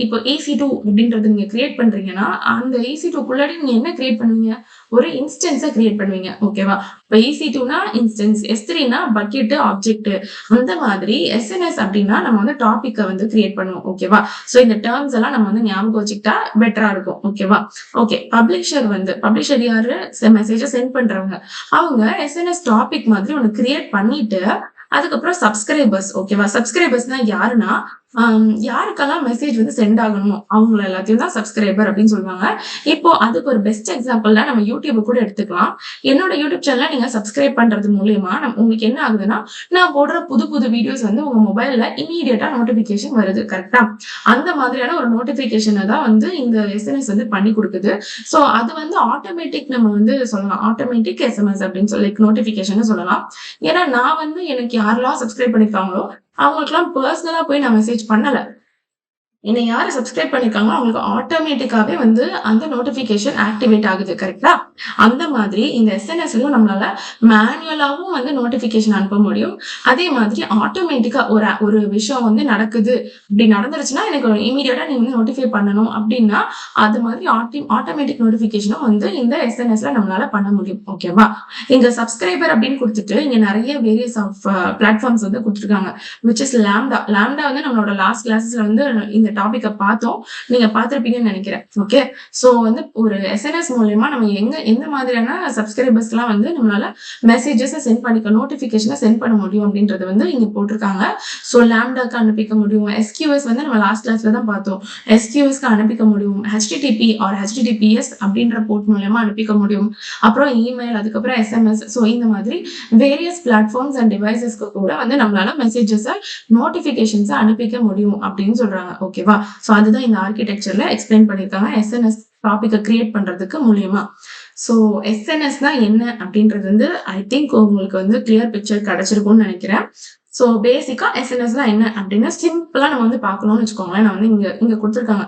இப்போ EC2 அப்படின்றது நீங்க கிரியேட் பண்றீங்கன்னா, அந்த EC2 குள்ளாடி நீங்க என்ன கிரியேட் பண்ணுவீங்க? ஒரு இன்ஸ்டன்ஸை கிரியேட் பண்ணுவீங்க. ஓகேவா? இப்போ EC2னா இன்ஸ்டன்ஸ், S3னா பக்கெட், ஆப்ஜெக்ட். அந்த மாதிரி SMS அப்படின்னா நம்ம வந்து டாபிக்கை வந்து கிரியேட் பண்ணுவோம். ஓகேவா? ஸோ இந்த டேர்ம்ஸ் எல்லாம் நம்ம வந்து ஞாபகம் வச்சுக்கிட்டா பெட்டரா இருக்கும். ஓகேவா? ஓகே. பப்ளிஷர் யாரு? மெசேஜை சென்ட் பண்றவங்க. அவங்க SMS டாபிக் மாதிரி ஒன்று கிரியேட் பண்ணிட்டு அதுக்கப்புறம் சப்ஸ்கிரைபர்ஸ். ஓகேவா? சப்ஸ்கிரைபர்ஸ்னா யாருன்னா, யாருக்கெல்லாம் மெசேஜ் வந்து சென்ட் ஆகணுமோ அவங்கள எல்லாத்தையும் தான் சப்ஸ்கிரைபர் அப்படின்னு சொல்லுவாங்க. இப்போ அதுக்கு ஒரு பெஸ்ட் எக்ஸாம்பிள்னா நம்ம யூடியூப் கூட எடுத்துக்கலாம். என்னோட யூடியூப் சேனலை நீங்க சப்ஸ்கிரைப் பண்றது மூலியமா உங்களுக்கு என்ன ஆகுதுன்னா, நான் போடுற புது புது வீடியோஸ் வந்து உங்க மொபைல்ல இமீடியட்டா நோட்டிபிகேஷன் வருது. கரெக்டா? அந்த மாதிரியான ஒரு நோட்டிபிகேஷனை தான் வந்து இந்த எஸ்என்எஸ் வந்து பண்ணி கொடுக்குது. ஸோ அது வந்து ஆட்டோமேட்டிக் நம்ம வந்து சொல்லலாம், ஆட்டோமேட்டிக் எஸ்எம்எஸ் அப்படின்னு சொல்லி நோட்டிபிகேஷன் சொல்லலாம். ஏன்னா நான் வந்து எனக்கு யாரெல்லாம் சப்ஸ்கிரைப் பண்ணிருக்காங்களோ அவங்களுக்குலாம் பர்சனலா போய் நான் மெசேஜ் பண்ணல. என்னை யாரு சப்ஸ்கிரைப் பண்ணிருக்காங்களோ அவங்களுக்கு ஆட்டோமேட்டிக்காவே வந்து அந்த நோட்டிபிகேஷன் ஆக்டிவேட் ஆகுது. கரெக்டா? அந்த மாதிரி இந்த எஸ்என்எஸ்லயும் நம்மளால மேனுவலாவும் வந்து நோட்டிபிகேஷன் அனுப்ப முடியும். அதே மாதிரி ஆட்டோமேட்டிக்கா ஒரு விஷயம் வந்து நடக்குது, இப்படி நடந்துருச்சுன்னா எனக்கு இமீடியட்டா நீ வந்து நோட்டிஃபை பண்ணணும் அப்படின்னா அது மாதிரி ஆட்டோமேட்டிக் நோட்டிபிகேஷனும் வந்து இந்த எஸ்என்எஸ்ல நம்மளால பண்ண முடியும். ஓகேவா? இங்க சப்ஸ்கிரைபர் அப்படின்னு கொடுத்துட்டு இங்க நிறைய வேரியஸ் ஆஃப் பிளாட்ஃபார்ம்ஸ் வந்து கொடுத்துருக்காங்க. Which is lambda. லாம்டா வந்து நம்மளோட லாஸ்ட் கிளாஸஸ்ல வந்து இந்த டாபிக்கை பார்த்தோம். நீங்க பார்த்திருப்பீங்கன்னு நினைக்கிறேன். ஓகே, சோ வந்து ஒரு எஸ்என்எஸ் மூலமா நம்ம எந்த மாதிரியான சப்ஸ்கிரைபர்ஸ்லாம் வந்து நம்மளால மெசேஜஸ் சென்ட் பண்ணிக்க, நோட்டிபிகேஷனை சென்ட் பண்ண முடியும் அப்படின்றது வந்து இங்க போட்டிருக்காங்க. ஸோ லாம்டாக்கு அனுப்பிக்க முடியும். எஸ்கியூஎஸ் வந்து நம்ம லாஸ்ட் கிளாஸ்ல தான் பார்த்தோம். எஸ்கியூஎஸ்க்கு அனுப்பிக்க முடியும். ஹெச்டிடிபி ஆர் ஹெச்டிடிபிஎஸ் அப்படின்ற போர்ட் மூலமா அனுப்பிக்க முடியும். அப்புறம் இமெயில், அதுக்கப்புறம் எஸ்எம்எஸ். ஸோ இந்த மாதிரி வேரியஸ் பிளாட்ஃபார்ம்ஸ் அண்ட் டிவைசஸ்க்கு கூட வந்து நம்மளால மெசேஜஸை, நோட்டிபிகேஷன்ஸை அனுப்பிக்க முடியும் அப்படின்னு சொல்றாங்க. ஓகேவா? ஸோ அதுதான் இந்த ஆர்கிடெக்சர்ல எக்ஸ்பிளைன் பண்ணியிருக்காங்க எஸ்என்எஸ் டாபிக்கை கிரியேட் பண்றதுக்கு மூலியமா. ஸோ எஸ்என்எஸ் தான் என்ன அப்படின்றது வந்து ஐ திங்க் உங்களுக்கு வந்து கிளியர் பிக்சர் கிடைச்சிருக்கும்னு நினைக்கிறேன். ஸோ பேசிக்கா எஸ்என்எஸ் தான் என்ன அப்படின்னு சிம்பிளா நம்ம வந்து பார்க்கணும்னு வச்சுக்கோங்களேன். நான் வந்து இங்க கொடுத்துருக்காங்க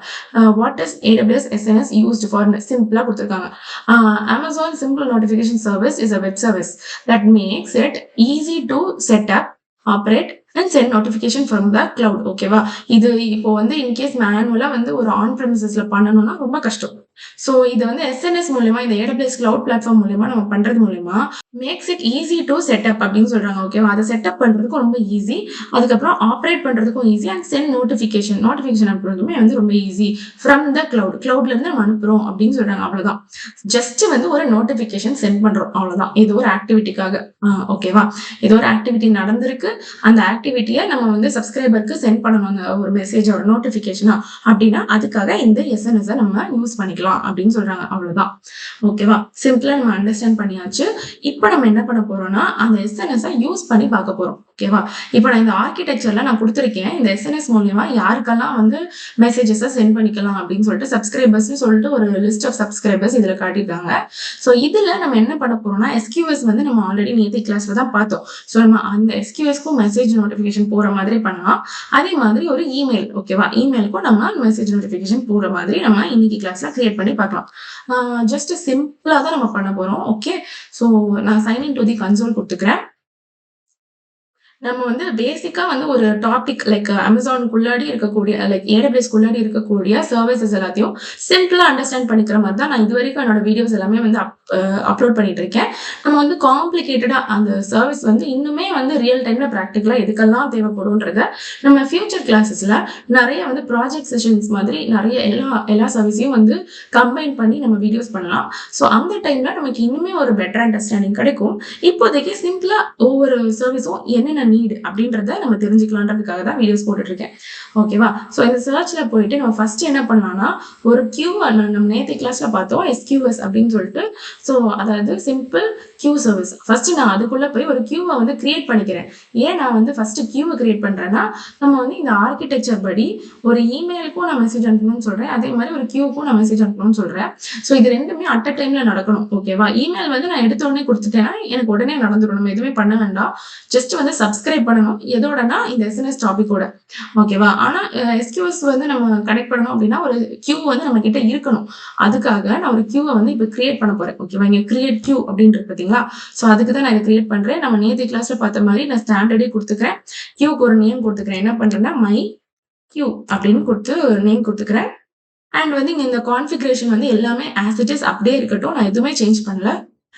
what is AWS SNS used for, சிம்பிளா கொடுத்துருக்காங்க. Amazon Simple Notification Service is a web service that makes it easy to set up, operate and send notification from the cloud. ஓகேவா? இது இப்போ வந்து இன்கேஸ் மேனுவலா வந்து ஒரு ஆன் ப்ரெமிசஸ்ல பண்ணணும்னா ரொம்ப கஷ்டம். ஸோ இது வந்து எஸ்என்எஸ் மூலமா, இந்த AWS கிளவுட் பிளாட்ஃபார்ம் மூலமா நம்ம பண்றது மூலமா makes it easy to setup அப்படின்னு சொல்றாங்க. ஓகேவா? அதை செட்டப் பண்றதுக்கும் ரொம்ப ஈஸி, அதுக்கப்புறம் ஆப்ரேட் பண்றதுக்கும் ஈஸி, அண்ட் சென்ட் நோட்டிபிகேஷன் அனுப்புறதுமே வந்து ரொம்ப ஈஸி ஃப்ரம் த கிளவுட்ல இருந்து நம்ம அனுப்புறோம் அப்படின்னு சொல்றாங்க. அவ்வளவுதான். ஜஸ்ட் வந்து ஒரு நோட்டிபிகேஷன் சென்ட் பண்றோம், அவ்வளவுதான். ஏதோ ஒரு ஆக்டிவிட்டிக்காக. ஓகேவா? ஏதோ ஒரு ஆக்டிவிட்டி நடந்திருக்கு, அந்த ஆக்டிவிட்டியை நம்ம வந்து சப்ஸ்கிரைபருக்கு சென்ட் பண்ணணும், அந்த ஒரு மெசேஜ் ஒரு நோட்டிபிகேஷனா அப்படின்னா அதுக்காக இந்த எஸ்என்எஸ் நம்ம யூஸ் பண்ணிக்கலாம் அப்படின்னு சொல்றாங்க. அவ்வளவுதான். ஓகேவா? சிம்பிளா நம்ம அண்டர்ஸ்டாண்ட் பண்ணியாச்சு. இப்போ நம்ம என்ன பண்ண போறோம்னா அந்த எஸ்என்எஸ் யூஸ் பண்ணி பார்க்க போறோம். ஓகேவா? இப்போ நான் இந்த ஆர்கிடெக்சர்ல நான் கொடுத்துருக்கேன். இந்த எஸ்என்எஸ் மூலியமா யாருக்கெல்லாம் வந்து மெசேஜஸ் சென்ட் பண்ணிக்கலாம் அப்படின்னு சொல்லிட்டு சப்ஸ்கிரைபர்ஸ் சொல்லிட்டு ஒரு லிஸ்ட் ஆஃப் சப்ஸ்கிரைபர்ஸ் இதுல காட்டியிருக்காங்க. ஸோ இதுல நம்ம என்ன பண்ண போறோம்னா எஸ்கியூஎஸ் வந்து நம்ம ஆல்ரெடி நேற்று கிளாஸ்ல தான் பார்த்தோம். ஸோ நம்ம அந்த எஸ்கியூஎஸ்க்கும் மெசேஜ் நோட்டிபிகேஷன் போற மாதிரி பண்ணலாம். அதே மாதிரி ஒரு இமெயில், ஓகேவா? இமெயிலுக்கும் நம்ம மெசேஜ் நோட்டிபிகேஷன் போற மாதிரி நம்ம இன்னைக்கு கிளாஸ்ல கிரியேட் பண்ணி பார்க்கலாம். ஜஸ்ட் சிம்பிளா தான் நம்ம பண்ண போறோம். ஓகே, ஸோ நான் sign in to the console கொடுத்துக்கிறேன். நம்ம வந்து பேசிக்கா வந்து ஒரு டாபிக் லைக் அமேசானுக்குள்ளாடி இருக்கக்கூடிய, லைக் AWSக்குள்ளாடி இருக்கக்கூடிய சர்வீசஸ் எல்லாத்தையும் சிம்பிளா அண்டர்ஸ்டாண்ட் பண்ணிக்கிற மாதிரி தான் நான் இது வரைக்கும் என்னோட வீடியோஸ் எல்லாமே வந்து அப்லோட் பண்ணிட்டு இருக்கேன். நம்ம வந்து காம்ப்ளிகேட்டடா அந்த சர்வீஸ் வந்து இன்னுமே வந்து ரியல் டைம்ல ப்ராக்டிக்கலா எதுக்கெல்லாம் தேவைப்படும்ன்றத நம்ம ஃபியூச்சர் கிளாஸஸ்ல நிறைய வந்து ப்ராஜெக்ட் செஷன்ஸ் மாதிரி நிறைய எல்லா சர்வீஸையும் வந்து கம்பைன் பண்ணி நம்ம வீடியோஸ் பண்ணலாம். ஸோ அந்த டைம்ல நமக்கு இன்னுமே ஒரு பெட்டர் அண்டர்ஸ்டாண்டிங் கிடைக்கும். இப்போதைக்கு சிம்பிளா ஒவ்வொரு சர்வீஸும் என்னென்ன நீட் அப்படின்றத நம்ம தெரிஞ்சுக்கலான்றதுக்காக தான் வீடியோஸ் போட்டுட்டு இருக்கேன். ஓகேவா? ஸோ இந்த சர்ச்ல போயிட்டு நம்ம ஃபர்ஸ்ட் என்ன பண்ணலாம்னா ஒரு கியூ, நம்ம நேற்று கிளாஸ்ல பார்த்தோம் SQS அப்படின்னு சொல்லிட்டு. ஸோ அதாவது சிம்பிள் கியூ சர்வீஸ். ஃபர்ஸ்ட் நான் அதுக்குள்ள போய் ஒரு கியூவை வந்து கிரியேட் பண்ணிக்கிறேன். ஏன் நான் வந்து ஃபர்ஸ்ட் கியூவை கிரியேட் பண்றேன்னா நம்ம வந்து இந்த ஆர்கிடெக்சர் படி ஒரு இமெயிலுக்கும் நான் மெசேஜ் அனுப்பணும்னு சொல்றேன், அதே மாதிரி ஒரு கியூக்கும் நான் மெசேஜ் அனுப்பணும்னு சொல்றேன். ஸோ இது ரெண்டுமே அட் அ டைம்ல நடக்கணும். ஓகேவா? இமெயில் வந்து நான் எடுத்த உடனே கொடுத்துட்டேன்னா எனக்கு உடனே நடந்துடும், நம்ம எதுவுமே பண்ண வேண்டாம். ஜஸ்ட் வந்து சப்ஸ்கிரைப் பண்ணணும். எதோடனா இந்த எஸ்என்எஸ் டாபிக்கோட. ஓகேவா? ஆனா SQS வந்து நம்ம கனெக்ட் பண்ணணும் அப்படின்னா ஒரு கியூ வந்து நம்ம கிட்ட இருக்கணும். அதுக்காக நான் ஒரு கியூவை வந்து இப்போ கிரியேட் பண்ண போறேன். ஓகேவா? இங்க கிரியேட் கியூ அப்படின்றது பாத்தீங்களா? ஸோ அதுக்கு தான் நான் இதை கிரியேட் பண்றேன். நம்ம நேற்று கிளாஸ்ல பார்த்த மாதிரி நான் ஸ்டாண்டர்டே கொடுத்துக்கிறேன். கியூக்கு ஒரு நேம் கொடுத்துக்கிறேன். என்ன பண்றேன்னா மை கியூ அப்படின்னு கொடுத்து நேம் கொடுத்துக்கிறேன். அண்ட் வந்து இங்க இந்த கான்ஃபிகரேஷன் வந்து எல்லாமே ஆஸ் இட் இஸ் அப்படியே இருக்கட்டும், நான் எதுவுமே சேஞ்ச் பண்ணல.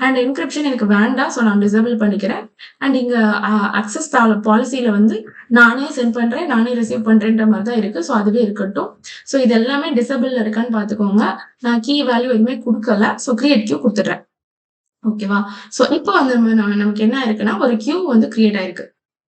அண்ட் என்கிரிப்ஷன் எனக்கு வேண்டாம், ஸோ நான் டிசேபிள் பண்ணிக்கிறேன். அண்ட் இங்க அக்சஸ் பாலிசியில வந்து நானே சென்ட் பண்றேன், நானே ரிசீவ் பண்றேன்ற மாதிரி தான் இருக்கு. ஸோ அதுவே இருக்கட்டும். ஸோ இது எல்லாமே டிசேபிள் இருக்கான்னு பாத்துக்கோங்க. நான் கீ வேல்யூ எதுவுமே கொடுக்கல. ஸோ கிரியேட் கியூ கொடுத்துட்றேன். ஓகேவா? ஸோ இப்போ வந்து நமக்கு என்ன இருக்குன்னா ஒரு கியூ வந்து கிரியேட் ஆயிருக்கு.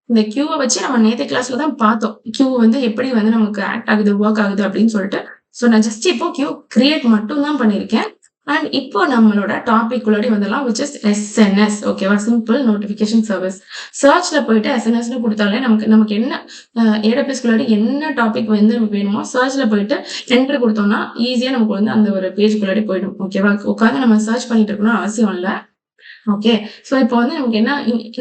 இந்த கியூவை வச்சு நம்ம நேற்று கிளாஸ்ல தான் பார்த்தோம் கியூ வந்து எப்படி வந்து நமக்கு ஆக்ட் ஆகுது, ஒர்க் ஆகுது அப்படின்னு சொல்லிட்டு. ஸோ நான் ஜஸ்ட் இப்போ கியூ கிரியேட் மட்டும் தான் பண்ணியிருக்கேன். அண்ட் இப்போ நம்மளோட டாபிக் உள்ளாடி வந்துடலாம், விச் இஸ் எஸ்என்எஸ். ஓகேவா? Simple notification service. சர்ச்ல போயிட்டு எஸ்என்எஸ்னு கொடுத்தாலே நமக்கு என்ன AWSக்குள்ளாடி என்ன டாபிக் வந்து நமக்கு வேணுமோ சர்ச்ல போயிட்டு என்டர் கொடுத்தோம்னா ஈஸியா நமக்கு வந்து அந்த ஒரு பேஜுக்குள்ளாடி போயிடும். ஓகேவா? உட்காந்து நம்ம சர்ச் பண்ணிட்டு இருக்கணும்னு அவசியம் இல்லை. ஓகே. ஸோ இப்போ வந்து நமக்கு என்ன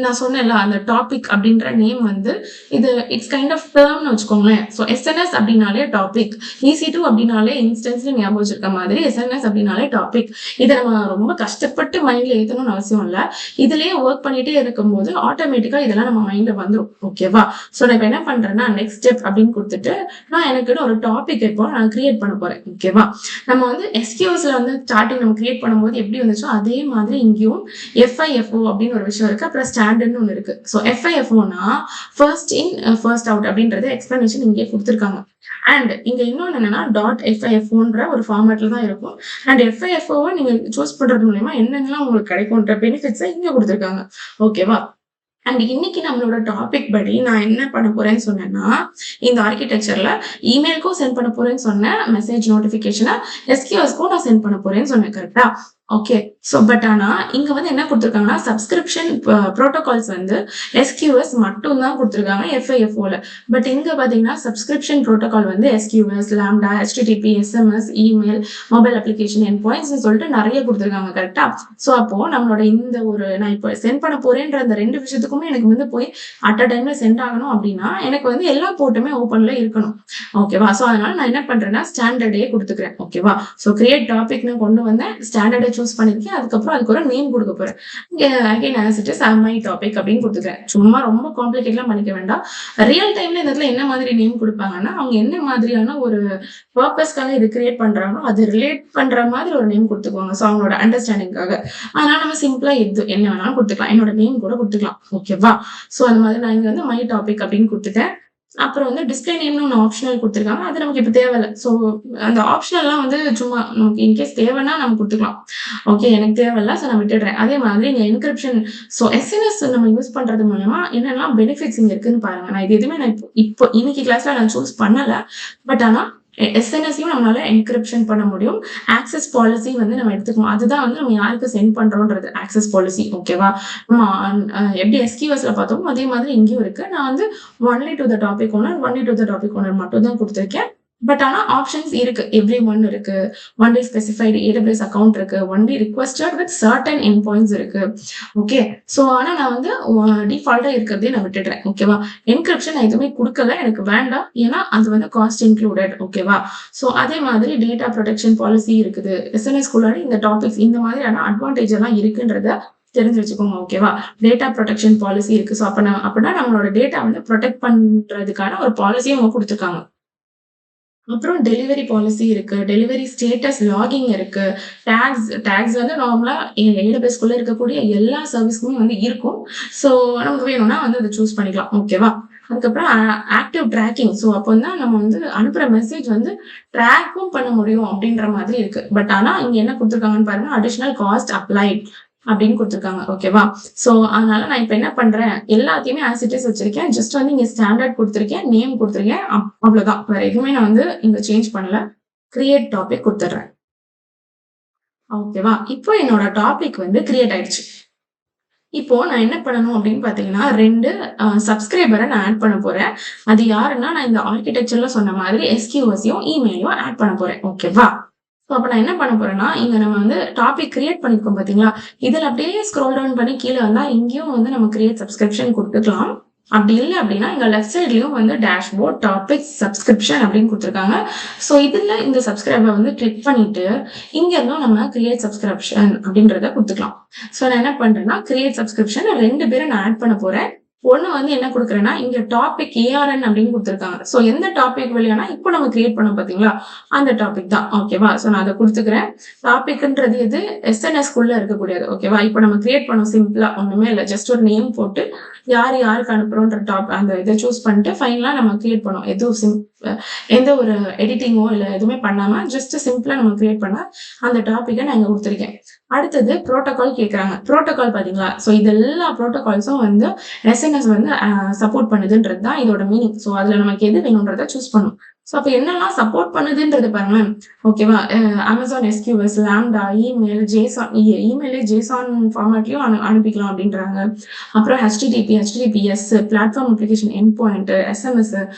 நான் சொன்னேன்ல அந்த டாபிக் அப்படின்ற நேம் வந்து இது இட்ஸ் கைண்ட் ஆஃப் டேர்ம்னு வச்சுக்கோங்களேன். ஸோ எஸ்என்எஸ் அப்படின்னாலே டாபிக், EC2 அப்படின்னாலே இன்ஸ்டன்ஸ்னு ஞாபகம் வச்சிருக்க மாதிரி எஸ்என்எஸ் அப்படின்னாலே டாபிக். இதை நம்ம ரொம்ப கஷ்டப்பட்டு மைண்ட்ல ஏற்றணும்னு அவசியம் இல்லை. இதுலயே ஒர்க் பண்ணிட்டே இருக்கும்போது ஆட்டோமேட்டிக்கா இதெல்லாம் நம்ம மைண்ட்ல வந்துடும். ஓகேவா? ஸோ நான் இப்போ என்ன பண்றேன்னா நெக்ஸ்ட் ஸ்டெப் அப்படின்னு கொடுத்துட்டு நான் எனக்குன்னு ஒரு டாபிக் இப்போ நான் கிரியேட் பண்ண போறேன். ஓகேவா? நம்ம வந்து SQSல வந்து ஸ்டார்டிங் நம்ம கிரியேட் பண்ணும்போது எப்படி வந்துச்சோ அதே மாதிரி இங்கேயும் FIFO அப்படின்னு ஒரு விஷயம் இருக்கு, அப்புறம் ஸ்டாண்டர்ட்னு ஒன்று இருக்கு. ஸோ FIFOனா ஃபர்ஸ்ட் இன் ஃபர்ஸ்ட் அவுட் அப்படின்றது எக்ஸ்பிளனேஷன் இங்கே கொடுத்துருக்காங்க. அண்ட் இங்க இன்னொன்று என்னன்னா .FIFOன்ற ஒரு ஃபார்மேட்ல தான் இருக்கும். அண்ட் FIFOவை நீங்க சூஸ் பண்றது மூலயமா என்னென்னலாம் உங்களுக்கு கிடைக்கும்ன்ற பெனிஃபிட்ஸை இங்க கொடுத்துருக்காங்க. ஓகேவா? அண்ட் இன்னைக்கு நம்மளோட டாபிக் படி நான் என்ன பண்ண போறேன்னு சொன்னேன்னா இந்த ஆர்கிடெக்சர்ல இமெயிலுக்கும் சென்ட் பண்ண போறேன்னு சொன்னேன், மெசேஜ் நோட்டிபிகேஷனை SQSக்கும் நான் சென்ட் பண்ண போறேன்னு சொன்னேன். கரெக்டா? ஓகே. ஸோ பட் ஆனா இங்க வந்து என்ன கொடுத்துருக்காங்கன்னா சப்ஸ்கிரிப்ஷன் ப்ரோட்டோகால்ஸ் வந்து SQS மட்டும் தான் கொடுத்துருக்காங்க FIFOல. பட் இங்க பாத்தீங்கன்னா சப்ஸ்கிரிப்ஷன் ப்ரோட்டோகால் வந்து SQS, lambda, HTTP, SMS, email, mobile application என் பாயிண்ட்ஸ் சொல்லிட்டு நிறைய கொடுத்துருக்காங்க. கரெக்டா? ஸோ அப்போ நம்மளோட இந்த ஒரு நான் இப்போ சென்ட் பண்ண போறேன்ற அந்த 2 விஷயத்துக்குமே எனக்கு வந்து போய் அட் அ டைம்ல சென்ட் ஆகணும் அப்படின்னா எனக்கு வந்து எல்லா போர்ட்டுமே ஓப்பன்ல இருக்கணும். ஓகேவா? ஸோ அதனால நான் என்ன பண்றேன்னா ஸ்டாண்டர்டே கொடுத்துக்கிறேன். ஓகேவா? ஸோ கிரியேட் டாபிக்னு கொண்டு வந்தேன், ஸ்டாண்டர்டை சூஸ் பண்ணிருக்கேன், அதுக்கப்புறம் அதுக்கு ஒரு நேம் கொடுக்க போறேன். Again as it is my topic அப்படின்னு கொடுத்துக்கிறேன். சும்மா ரொம்ப காம்ப்ளிகேட்லாம் பண்ணிக்க வேண்டாம். ரியல் டைம்ல இந்த இடத்துல என்ன மாதிரி நேம் கொடுப்பாங்கன்னா அவங்க என்ன மாதிரியான ஒரு பர்பஸ்க்காக இது கிரியேட் பண்றாங்களோ அது ரிலேட் பண்ற மாதிரி ஒரு நேம் கொடுத்துக்குவாங்க. ஸோ அவங்களோட அண்டர்ஸ்டாண்டிங்காக. அதனால நம்ம சிம்பிளா என்ன வேணாலும் கொடுத்துக்கலாம், என்னோட நேம் கூட கொடுத்துக்கலாம். ஓகேவா? ஸோ அந்த மாதிரி நான் இங்க வந்து மை டாபிக் அப்படின்னு கொடுத்துட்டேன். அப்புறம் வந்து டிஸ்பிளே நேம்னு ஒன்று ஆப்ஷனல் கொடுத்துருக்காங்க, அது நமக்கு இப்போ தேவையில்லை. ஸோ அந்த ஆப்ஷனல்லாம் வந்து சும்மா நமக்கு இன்கேஸ் தேவைன்னா நம்ம கொடுத்துக்கலாம். ஓகே, எனக்கு தேவையில்லை, ஸோ நான் விட்டுடுறேன். அதே மாதிரி இந்த என்கிரிப்ஷன், ஸோ SMS நம்ம யூஸ் பண்றது மூலமா என்னெல்லாம் பெனிஃபிட்ஸ் இங்க இருக்குன்னு பாருங்க. நான் இது எதுவுமே நான் இப்போ இன்னைக்கு கிளாஸ்ல நான் சூஸ் பண்ணல. பட் ஆனா எஸ்என்எஸ்ஸையும் நம்மளால என்கிரிப்ஷன் பண்ண முடியும். ஆக்சஸ் பாலிசி வந்து நம்ம எடுத்துக்கணும். அதுதான் வந்து நம்ம யாருக்கு சென்ட் பண்றோம்ன்றது ஆக்சஸ் பாலிசி. ஓகேவா? எப்படி SQSல பார்த்தோமோ அதே மாதிரி இங்கேயும் இருக்கு. நான் வந்து only to the topic owner மட்டும் தான் கொடுத்துருக்கேன். பட் ஆனா ஆப்ஷன்ஸ் இருக்கு, எவ்ரி ஒன் இருக்கு, ஒன்லி ஸ்பெசிஃபைடு AWS அக்கௌண்ட் இருக்கு, only requested with certain end points இருக்கு. ஓகே. ஸோ ஆனா நான் வந்து டிஃபால்ட்டா இருக்கிறதே நான் விட்டுடுறேன். ஓகேவா? என்கிரிப்ஷன் நான் எதுவுமே கொடுக்கல, எனக்கு வேண்டாம், ஏன்னா அது வந்து காஸ்ட் இன்க்ளூடட். ஓகேவா? ஸோ அதே மாதிரி டேட்டா ப்ரொடெக்ஷன் பாலிசி இருக்குது. SNS குள்ளாடி இந்த டாபிக்ஸ் இந்த மாதிரியான அட்வான்டேஜ் எல்லாம் இருக்குன்றத தெரிஞ்சு வச்சுக்கோங்க. ஓகேவா? டேட்டா ப்ரொடெக்ஷன் பாலிசி இருக்கு. ஸோ அப்படின்னா நம்மளோட டேட்டா வந்து ப்ரொடெக்ட் பண்றதுக்கான ஒரு பாலிசியும் அவங்க கொடுத்துருக்காங்க. அப்புறம் டெலிவரி பாலிசி இருக்கு, டெலிவரி ஸ்டேட்டஸ் லாகிங் இருக்கு, டேக்ஸ் வந்து நார்மலா AWS குள்ள இருக்கக்கூடிய எல்லா சர்வீஸ்க்குமே வந்து இருக்கும். ஸோ நமக்கு வேணும்னா வந்து அதை சூஸ் பண்ணிக்கலாம். ஓகேவா? அதுக்கப்புறம் ஆக்டிவ் ட்ராக்கிங். ஸோ அப்போ தான் நம்ம வந்து அனுப்புற மெசேஜ் வந்து ட்ராக்கும் பண்ண முடியும் அப்படின்ற மாதிரி இருக்கு. பட் ஆனா இங்க என்ன கொடுத்துருக்காங்கன்னு பாருங்க, அடிஷனல் காஸ்ட் அப்ளைட் அப்படின்னு கொடுத்துருக்காங்க. ஓகேவா? ஸோ அதனால நான் இப்போ என்ன பண்றேன், எல்லாத்தையுமே ஆஸ் இட் இஸ் வச்சிருக்கேன். ஜஸ்ட் வந்து இங்க ஸ்டாண்டர்ட் கொடுத்துருக்கேன், நேம் கொடுத்துருக்கேன், அவ்வளவுதான். வேற எதுவுமே நான் வந்து இங்க சேஞ்ச் பண்ணல. கிரியேட் டாபிக் கொடுத்துட்றேன். ஓகேவா? இப்போ என்னோட டாபிக் வந்து கிரியேட் ஆயிடுச்சு. இப்போ நான் என்ன பண்ணணும் அப்படின்னு பாத்தீங்கன்னா 2 சப்ஸ்கிரைபரை நான் ஆட் பண்ண போறேன். அது யாருன்னா நான் இந்த ஆர்கிடெக்சர்ல சொன்ன மாதிரி SQSயும் இமெயிலையும் ஆட் பண்ண போறேன். ஓகேவா? ஸோ அப்போ நான் என்ன பண்ண போறேன்னா இங்க நம்ம வந்து டாபிக் கிரியேட் பண்ணிருக்கோம் பாத்தீங்களா, இதுல அப்படியே ஸ்க்ரோல் டவுன் பண்ணி கீழே வந்தா இங்கேயும் வந்து நம்ம கிரியேட் சப்ஸ்கிரிப்ஷன் கொடுத்துக்கலாம். அப்படி இல்லை அப்படின்னா இங்க லெஃப்ட் சைட்லயும் வந்து டேஷ்போர்ட் டாபிக் சப்ஸ்கிரிப்ஷன் அப்படின்னு கொடுத்துருக்காங்க. ஸோ இதுல இந்த சப்ஸ்கிரைபர் வந்து கிளிக் பண்ணிட்டு இங்க இருந்தும் நம்ம கிரியேட் சப்ஸ்கிரிப்ஷன் அப்படின்றத கொடுத்துக்கலாம். ஸோ நான் என்ன பண்றேன்னா கிரியேட் சப்ஸ்கிரிப்ஷன் 2 பேரை நான் ஆட் பண்ண போறேன். ஒண்ணு வந்து என்ன கொடுக்குறேன்னா இங்க டாபிக் ARN அப்படின்னு கொடுத்துருக்காங்க. ஸோ எந்த டாபிக் வழியானா இப்போ நம்ம கிரியேட் பண்ணோம் பாத்தீங்களா, அந்த டாபிக் தான். ஓகேவா? ஸோ நான் அதை கொடுத்துக்கிறேன். டாபிக்ன்றது எது, SNS குள்ள இருக்கக்கூடியது. ஓகேவா? இப்போ நம்ம கிரியேட் பண்ணோம் சிம்பிளா, ஒண்ணுமே இல்லை, ஜஸ்ட் ஒரு நேம் போட்டு யாருக்கு அனுப்புறோன்ற அந்த இதை சூஸ் பண்ணிட்டு ஃபைனலா நம்ம கிரியேட் பண்ணோம். எதுவும் எந்த ஒரு எடிட்டிங்கோ இல்லை எதுவுமே பண்ணாம ஜஸ்ட் சிம்பிளா நம்ம கிரியேட் பண்ண அந்த டாபிக்கை நான் இங்க கொடுத்துருக்கேன். அடுத்தது ப்ரோட்டோகால் கேட்குறாங்க. ப்ரோட்டோகால் பாத்தீங்களா, ஸோ இது எல்லா ப்ரோட்டோகால்ஸும் வந்து SNS வந்து சப்போர்ட் பண்ணுதுன்றது தான் இதோட மீனிங். ஸோ அதுல நமக்கு எது வேணும்ன்றத சூஸ் பண்ணும். ஸோ அப்போ என்னெல்லாம் சப்போர்ட் பண்ணுதுன்றது பாருங்களேன். ஓகேவா? Amazon SQS, Lambda, email, JSON இமெயிலே JSON ஃபார்மேட்லயும் அனுப்பிக்கலாம் அப்படின்றாங்க. அப்புறம் HTTPS, platform application end point, SMS.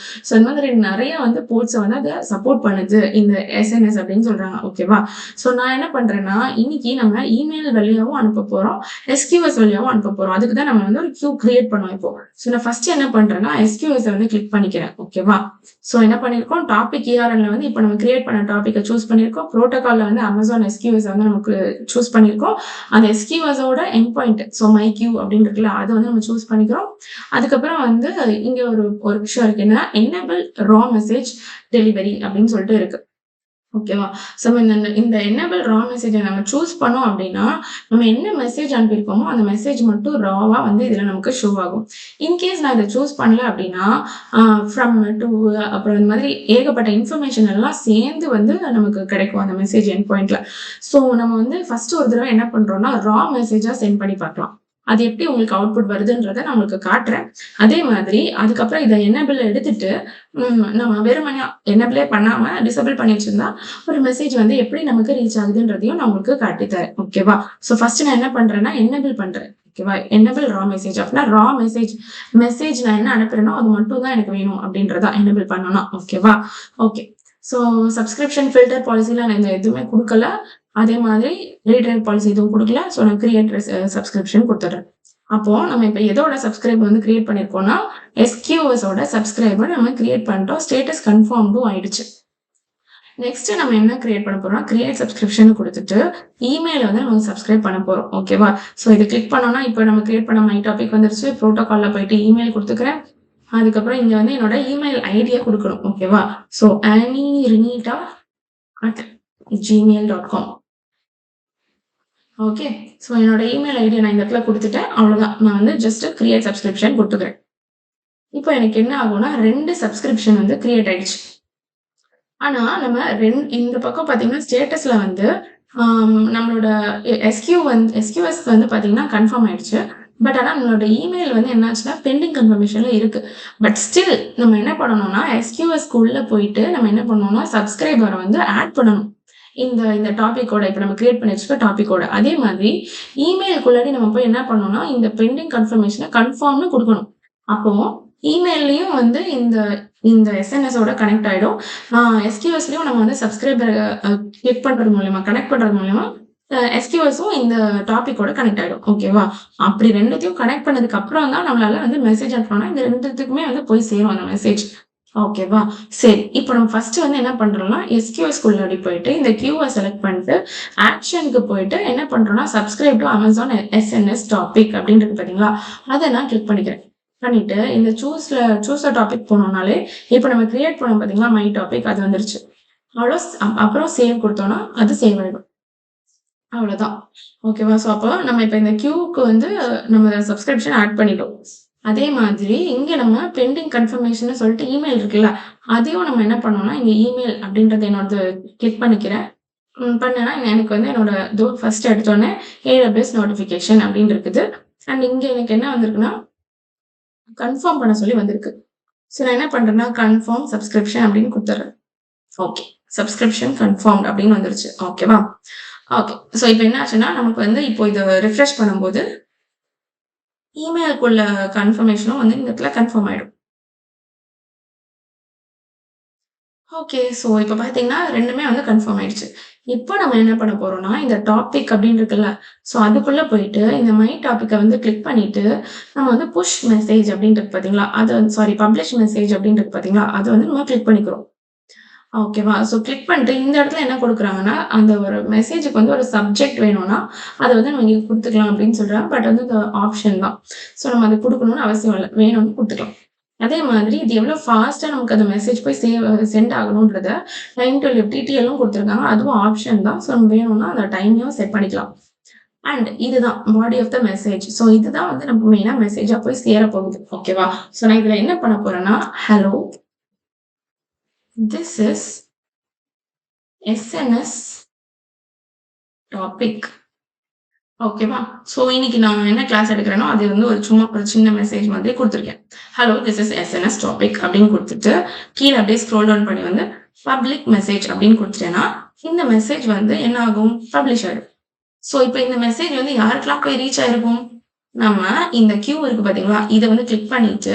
So இந்த மாதிரி நிறைய வந்து போர்ட்ஸை வந்து அதை சப்போர்ட் பண்ணுது இந்த SNS அப்படின்னு சொல்றாங்க. ஓகேவா? ஸோ நான் என்ன பண்றேன்னா, இன்னைக்கு நம்ம இமெயில் வழியாவும் அனுப்ப போறோம், SQS வழியாவும் அனுப்ப போறோம். அதுக்கு தான் நம்ம வந்து ஒரு கியூ கிரியேட் பண்ணுவோம் இப்போ. ஸோ நான் ஃபர்ஸ்ட் என்ன பண்றேன்னா, SQS வந்து கிளிக் பண்ணிக்கிறேன். ஓகேவா? ஸோ என்ன பண்ணிருக்கோம், டாபிக் URL வந்து இப்போ நம்ம கிரியேட் பண்ண டாபிக்கை சூஸ் பண்ணிருக்கோம். ப்ரோட்டோகால்ல வந்து Amazon SQS வந்து நமக்கு சூஸ் பண்ணிருக்கோம். அந்த SQS ஓட end point, so my queue அப்படின்னு இருக்குல்ல, அதை வந்து நம்ம சூஸ் பண்ணிக்கிறோம். அதுக்கப்புறம் வந்து இங்க ஒரு விஷயம் இருக்கு, என்னன்னா எனேபிள் ரா மெசேஜ் டெலிவரி அப்படின்னு சொல்லிட்டு இருக்கு. ஓகேவா? ஸோ இந்த எனேபிள் ரா மெசேஜை நம்ம சூஸ் பண்ணோம் அப்படின்னா, நம்ம என்ன மெசேஜ் அனுப்பியிருக்கோமோ அந்த மெசேஜ் மட்டும் ராவா வந்து இதுல நமக்கு ஷோ ஆகும். இன்கேஸ் நான் இதை சூஸ் பண்ணல அப்படின்னா, ஃப்ரம் டு அப்புறம் இந்த மாதிரி ஏகப்பட்ட இன்ஃபர்மேஷன் எல்லாம் சேர்ந்து வந்து நமக்கு கிடைக்கும் அந்த மெசேஜ் எண்ட் பாயிண்ட்ல. ஸோ நம்ம வந்து ஃபர்ஸ்ட் ஒரு தடவை என்ன பண்றோம்னா, ரா மெசேஜா சென்ட் பண்ணி பார்க்கலாம். அது எப்படி உங்களுக்கு அவுட்புட் வருதுன்றதை நான் உங்களுக்கு காட்டுறேன். அதே மாதிரி அதுக்கப்புறம் இதை எனேபிள் எடுத்துட்டு நம்ம வெறுமனே எனேபிளே பண்ணாம டிசேபிள் பண்ணி வச்சிருந்தா ஒரு மெசேஜ் வந்து எப்படி நமக்கு ரீச் ஆகுதுன்றதையும் நான் உங்களுக்கு காட்டித்தரேன். ஓகேவா? ஸோ ஃபர்ஸ்ட் நான் என்ன பண்றேன்னா, எனேபிள் பண்றேன். ஓகேவா? எனேபிள் ரா மெசேஜ் அப்படின்னா ரா மெசேஜ் நான் என்ன அனுப்புறேனோ அது மட்டும் தான் எனக்கு வேணும் அப்படின்றதா எனேபிள் பண்ணணும். ஓகேவா? ஓகே. ஸோ சப்ஸ்கிரிப்ஷன் ஃபில்டர் பாலிசிலாம் நான் எதுவுமே கொடுக்கல. அதே மாதிரி ரீடைரக்ட் பாலிசி எதுவும் கொடுக்கல. ஸோ நான் கிரியேட் சப்ஸ்கிரிப்ஷன் கொடுத்துட்றேன். அப்போ நம்ம இப்போ எதோட சப்ஸ்கிரைப் வந்து கிரியேட் பண்ணிருக்கோம்னா, SQS ஓட சப்ஸ்கிரைபர் நம்ம கிரியேட் பண்ணிட்டோம். ஸ்டேட்டஸ் கன்ஃபார்ம்டும் ஆயிடுச்சு. நெக்ஸ்ட் நம்ம என்ன கிரியேட் பண்ண போறோம்னா, கிரியேட் சப்ஸ்கிரிப்ஷன் கொடுத்துட்டு இமெயில் வந்து நம்ம சப்ஸ்கிரைப் பண்ண போறோம். ஓகேவா? ஸோ இதை கிளிக் பண்ணோம்னா இப்போ நம்ம கிரியேட் பண்ண மை டாபிக் வந்துருச்சு. ப்ரோட்டோகால்ல போயிட்டு இமெயில் கொடுத்துக்கிறேன். அதுக்கப்புறம் இங்க வந்து என்னோட இமெயில் ஐடியா கொடுக்கணும். ஓகேவா? So annierenita@gmail.com. ஓகே. ஸோ என்னோட இமெயில் ஐடியா நான் இந்த இடத்துல கொடுத்துட்டேன். அவ்வளவுதான். நான் வந்து ஜஸ்ட் கிரியேட் சப்ஸ்கிரிப்ஷன் கொடுத்துக்கிறேன். இப்போ எனக்கு என்ன ஆகும்னா, 2 சப்ஸ்கிரிப்ஷன் வந்து கிரியேட் ஆயிடுச்சு. ஆனா நம்ம இந்த பக்கம் பாத்தீங்கன்னா ஸ்டேட்டஸ்ல வந்து நம்மளோட SQS வந்து பாத்தீங்கன்னா கன்ஃபார்ம் ஆயிடுச்சு. பட் ஆனா நம்மளோட இமெயில் வந்து என்னாச்சுன்னா பெண்டிங் கன்ஃபர்மேஷன்ல இருக்கு. பட் ஸ்டில் நம்ம என்ன பண்ணணும்னா, SQS உள்ள போயிட்டு நம்ம என்ன பண்ணணும்னா, சப்ஸ்கிரைபரை வந்து ஆட் பண்ணணும். இந்த டாபிக்கோட இப்போ நம்ம கிரியேட் பண்ணி வச்சிருக்க டாபிக்கோட. அதே மாதிரி இமெயிலுக்குள்ளாடி நம்ம போய் என்ன பண்ணணும்னா, இந்த பெண்டிங் கன்ஃபர்மேஷனை கன்ஃபார்ம்னு கொடுக்கணும். அப்போ இமெயிலையும் வந்து இந்த SNS ஓட கனெக்ட் ஆயிடும். SQSலயும் நம்ம வந்து சப்ஸ்கிரைபர் கிளிக் பண்றது மூலமா, கனெக்ட் பண்றது மூலமா SQSம் இந்த டாபிக்கோட கனெக்ட் ஆயிடும். ஓகேவா? அப்படி ரெண்டுத்தையும் கனெக்ட் பண்ணதுக்கு அப்புறம் தான் நம்மளால வந்து மெசேஜ் அனுப்பணும்னா, இந்த ரெண்டுத்துக்குமே வந்து போய் சேரும் அந்த மெசேஜ். ஓகேவா? சரி. இப்போ நம்ம ஃபர்ஸ்ட் வந்து என்ன பண்றோம்னா, SQS குள்ளாடி போயிட்டு இந்த கியூவை செலக்ட் பண்ணிட்டு ஆக்ஷனுக்கு போயிட்டு என்ன பண்றோம்னா, subscribe to Amazon SNS topic அப்படின்னு இருக்கு பாத்தீங்களா, அதை நான் கிளிக் பண்ணிக்கிறேன். பண்ணிட்டு இந்த சூஸ் டாபிக் போனோம்னாலே இப்போ நம்ம கிரியேட் பண்ணோம் பாத்தீங்களா மை டாபிக், அது வந்துருச்சு. அவ்வளோ. அப்புறம் சேவ் கொடுத்தோம்னா அது சேவ் ஆயிடும். அவ்வளவுதான். ஓகேவா? ஸோ அப்போ நம்ம இப்போ இந்த கியூக்கு வந்து நம்ம சப்ஸ்கிரிப்ஷன் ஆட் பண்ணிட்டோம். அதே மாதிரி இங்க நம்ம பெண்டிங் கன்ஃபர்மேஷன் சொல்லிட்டு இமெயில் இருக்குல்ல, அதையும் நம்ம என்ன பண்ணோம்னா, இங்க இமெயில் அப்படின்றது என்னோட கிளிக் பண்ணிக்கிறேன். பண்ணேன்னா எனக்கு வந்து என்னோட ஃபர்ஸ்ட் எடுத்தோடனே AWS நோட்டிஃபிகேஷன் அப்படின்னு இருக்குது. அண்ட் இங்க எனக்கு என்ன வந்திருக்குன்னா, கன்ஃபார்ம் பண்ண சொல்லி வந்திருக்கு. ஸோ நான் என்ன பண்றேன்னா, கன்ஃபார்ம் சப்ஸ்கிரிப்ஷன் அப்படின்னு கொடுத்துட்றேன். ஓகே. சப்ஸ்கிரிப்ஷன் கன்ஃபார்ம் அப்படின்னு வந்துருச்சு. ஓகேவா? ஓகே. ஸோ இப்போ என்ன ஆச்சுன்னா, நமக்கு வந்து இப்போ இதை ரிஃப்ரெஷ் பண்ணும்போது இமெயிலுக்குள்ள கன்ஃபர்மேஷனும் வந்து இந்த இடத்துல கன்ஃபார்ம் ஆயிடும். ஓகே. ஸோ இப்போ பார்த்தீங்கன்னா 2மே வந்து கன்ஃபார்ம் ஆயிடுச்சு. இப்போ நம்ம என்ன பண்ண போறோம்னா, இந்த டாபிக் அப்படின்னு இருக்குல்ல, ஸோ அதுக்குள்ள போயிட்டு இந்த மை டாபிக்கை வந்து கிளிக் பண்ணிட்டு நம்ம வந்து புஷ் மெசேஜ் அப்படின்னு இருக்கு பார்த்தீங்களா, அது வந்து பப்ளிஷ் மெசேஜ் அப்படின்னு இருக்கு பார்த்தீங்களா, அதை வந்து நம்ம கிளிக் பண்ணிக்கிறோம். ஓகேவா? ஸோ கிளிக் பண்ணிட்டு இந்த இடத்துல என்ன கொடுக்குறாங்கன்னா, அந்த ஒரு மெசேஜுக்கு வந்து ஒரு சப்ஜெக்ட் வேணும்னா, அதை வந்து நம்ம இங்க கொடுத்துக்கலாம் அப்படின்னு சொல்றாங்க. பட் வந்து இது ஆப்ஷன் தான். ஸோ நம்ம அதை கொடுக்கணும்னு அவசியம் இல்லை. வேணும்னு கொடுத்துக்கலாம். அதே மாதிரி இது எவ்வளோ ஃபாஸ்டா நமக்கு அந்த மெசேஜ் போய் சென்ட் ஆகணுன்றத டைம் டு லிவ் டிடிஎல்லும் கொடுத்துருக்காங்க. அதுவும் ஆப்ஷன் தான். ஸோ நம்ம வேணும்னா அந்த டைமையும் செட் பண்ணிக்கலாம். அண்ட் இதுதான் body of the message. So இதுதான் வந்து நமக்கு மெயினா மெசேஜா போய் சேர போகுது. ஓகேவா? ஸோ நான் இதுல என்ன பண்ண போறேன்னா, hello, this is SNS topic. ஓகேவா? ஸோ இன்னைக்கு நான் என்ன கிளாஸ் எடுக்கிறேனோ, அது வந்து சும்மா ஒரு சின்ன மெசேஜ் மாதிரி குடுத்துருக்கேன். Hello this is SNS topic அப்படின்னு குடுத்துட்டு, கீழ அப்படியே ஸ்க்ரோல் டவுன் பண்ணி வந்து பப்ளிக் மெசேஜ் அப்படின்னு குடுத்துட்டேன்னா, இந்த மெசேஜ் வந்து என்ன ஆகும்? பப்ளிஷ் ஆயிடும். ஸோ இப்ப இந்த மெசேஜ் வந்து யாருக்கெல்லாம் போய் ரீச் ஆயிருக்கும்? நம்ம இந்த கியூ இருக்கு பார்த்தீங்களா? இத வந்து கிளிக் பண்ணிட்டு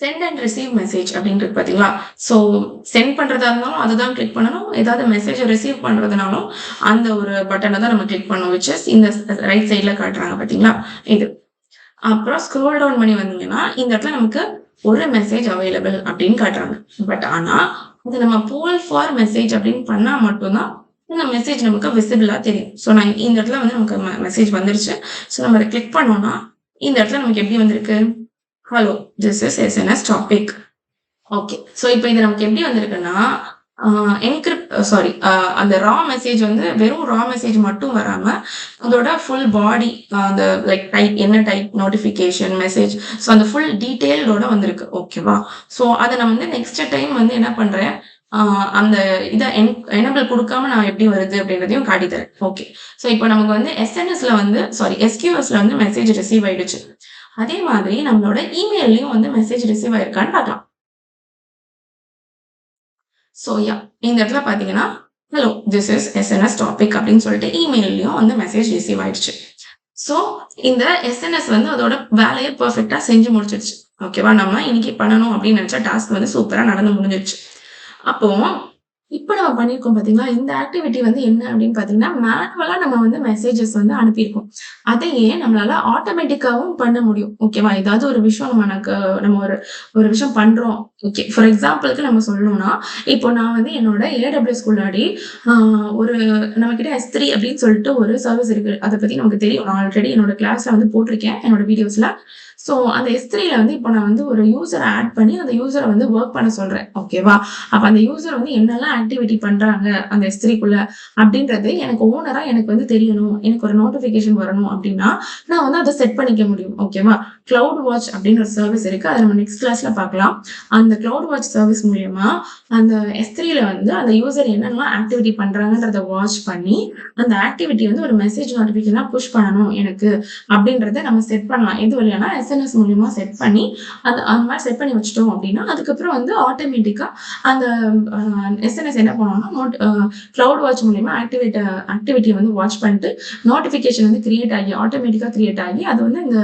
சென்ட் அண்ட் ரிசீவ் மெசேஜ் அப்படின்னு இருக்கு பார்த்தீங்களா? ஸோ சென்ட் பண்றதா இருந்தாலும் அதுதான் கிளிக் பண்ணணும். ஏதாவது மெசேஜ ரிசீவ் பண்றதுனாலும் அந்த ஒரு பட்டன தான் நம்ம கிளிக் பண்ணணும். விச் இஸ் இந்த ரைட் சைட்ல காட்டுறாங்க பார்த்தீங்களா? இது. அப்புறம் ஸ்க்ரோல் டவுன் பண்ணி வந்தீங்கன்னா, இந்த இடத்துல நமக்கு ஒரு மெசேஜ் அவைலபிள் அப்படின்னு காட்டுறாங்க. பட் ஆனா, இது நம்ம போல் ஃபார் மெசேஜ் அப்படின்னு பண்ணா மட்டும் தான் இந்த மெசேஜ் நமக்கு விசிபிளா தெரியும். ஸோ நான் இந்த இடத்துல வந்து நமக்கு மெசேஜ் வந்துருச்சு. ஸோ நம்ம அத கிளிக் பண்ணோம்னா, இந்த இடத்துல நமக்கு எப்படி வந்திருக்கு? Hello this is SNS topic. Okay. So இப்ப இது நமக்கு எப்படி வந்திருக்குன்னா, சாரி அந்த ரா மெசேஜ் வந்து வெறும் ரா மெசேஜ் மட்டும் வராம, அதோட ஃபுல் பாடி அந்த லைக் டைப் என்ன டைப் நோட்டிஃபிகேஷன், மெசேஜ் ஸோ அந்த ஃபுல் டீட்டெயில்டோட வந்திருக்கு. ஓகேவா? ஸோ அத நான் வந்து நெக்ஸ்ட் டைம் வந்து என்ன பண்றேன், அ அந்த இத எனபிள் குடுக்காம நான் எப்படி வருது அப்படின்றதையும் காட்டி தரேன். ஓகே. ஸோ இப்போ நமக்கு வந்து எஸ்என்எஸ்ல வந்து சாரி எஸ்கியூஎஸ்ல வந்து மெசேஜ் ரிசீவ் ஆயிடுச்சு. அதே மாதிரி நம்மளோட இமெயில்லயும் வந்து மெசேஜ் ரிசீவ் ஆயிருக்கான்னு பார்க்கலாம். ஸோ யா இந்த இடத்துல பார்த்தீங்கன்னா, hello this is SNS topic அப்படின்னு சொல்லிட்டு இமெயில்லயும் வந்து மெசேஜ் ரிசீவ் ஆயிடுச்சு. ஸோ இந்த எஸ்என்எஸ் வந்து அதோட வேலைய பெர்ஃபெக்ட்டா செஞ்சு முடிச்சிருச்சு. ஓகேவா? நம்ம இன்னைக்கு பண்ணணும் அப்படின்னு நினைச்ச டாஸ்க் வந்து சூப்பரா நடந்து முடிஞ்சிருச்சு. அப்போ இப்ப நம்ம பண்ணியிருக்கோம் பார்த்தீங்களா, இந்த ஆக்டிவிட்டி வந்து என்ன அப்படின்னு பார்த்தீங்கன்னா, மேனுவலா நம்ம வந்து மெசேஜஸ் வந்து அனுப்பியிருக்கோம். அதையே நம்மளால ஆட்டோமேட்டிக்காவும் பண்ண முடியும். ஓகேவா? ஏதாவது ஒரு விஷயம் நம்ம ஒரு ஒரு விஷயம் பண்றோம். ஓகே. ஃபார் எக்ஸாம்பிள்க்கு நம்ம சொல்லணும்னா, இப்போ நான் வந்து என்னோட ஏடபிள்யூஎஸ் குள்ளாடி ஆ ஒரு நம்மகிட்ட S3 அப்படின்னு சொல்லிட்டு ஒரு சர்வீஸ் இருக்கு. அத பத்தி நமக்கு தெரியும். நான் ஆல்ரெடி என்னோட கிளாஸ்ல வந்து போட்டிருக்கேன். என்னோட வீடியோஸ்ல. ஸோ அந்த S3ல வந்து இப்போ நான் வந்து ஒரு யூசர ஆட் பண்ணி, அந்த யூசர வந்து வொர்க் பண்ண சொல்றேன். ஓகேவா? அப்ப அந்த யூசர் வந்து என்னெல்லாம் ஆக்டிவிட்டி பண்றாங்க அந்த S3க்குள்ள அப்படின்றது எனக்கு ஓனரா எனக்கு வந்து தெரியணும். எனக்கு ஒரு நோட்டிஃபிகேஷன் வரணும் அப்படின்னா, நான் வந்து அத செட் பண்ணிக்க முடியும். ஓகேவா? கிளவுட் வாட்ச் அப்படின்னு ஒரு சர்வீஸ் இருக்கு. அத நம்ம நெக்ஸ்ட் கிளாஸ்ல பார்க்கலாம். அந்த கிளவுட் வாட்ச் சர்வீஸ் மூலியமா அந்த S3ல வந்து அந்த யூசர் என்னெல்லாம் ஆக்டிவிட்டி பண்றாங்கன்றத வாட்ச் பண்ணி, அந்த ஆக்டிவிட்டி வந்து ஒரு மெசேஜ் நோட்டிஃபிகேஷனா புஷ் பண்ணணும் எனக்கு அப்படின்றத நம்ம செட் பண்ணலாம். எது வழியானா எஸ்என்எஸ் மூலியமா செட் பண்ணி, அந்த மாரி செட் பண்ணி வச்சுட்டோம் அப்படின்னா, அதுக்கப்புறம் வந்து ஆட்டோமேட்டிக்கா அந்த எஸ்என்எஸ் என்ன பண்ணும்னா, கிளவுட் வாட்ச் மூலியமா ஆக்டிவிட்டிய வந்து வாட்ச் பண்ணிட்டு, நோட்டிஃபிகேஷன் வந்து கிரியேட் ஆகி ஆட்டோமேட்டிக்கா கிரியேட் ஆகி, அது வந்து இந்த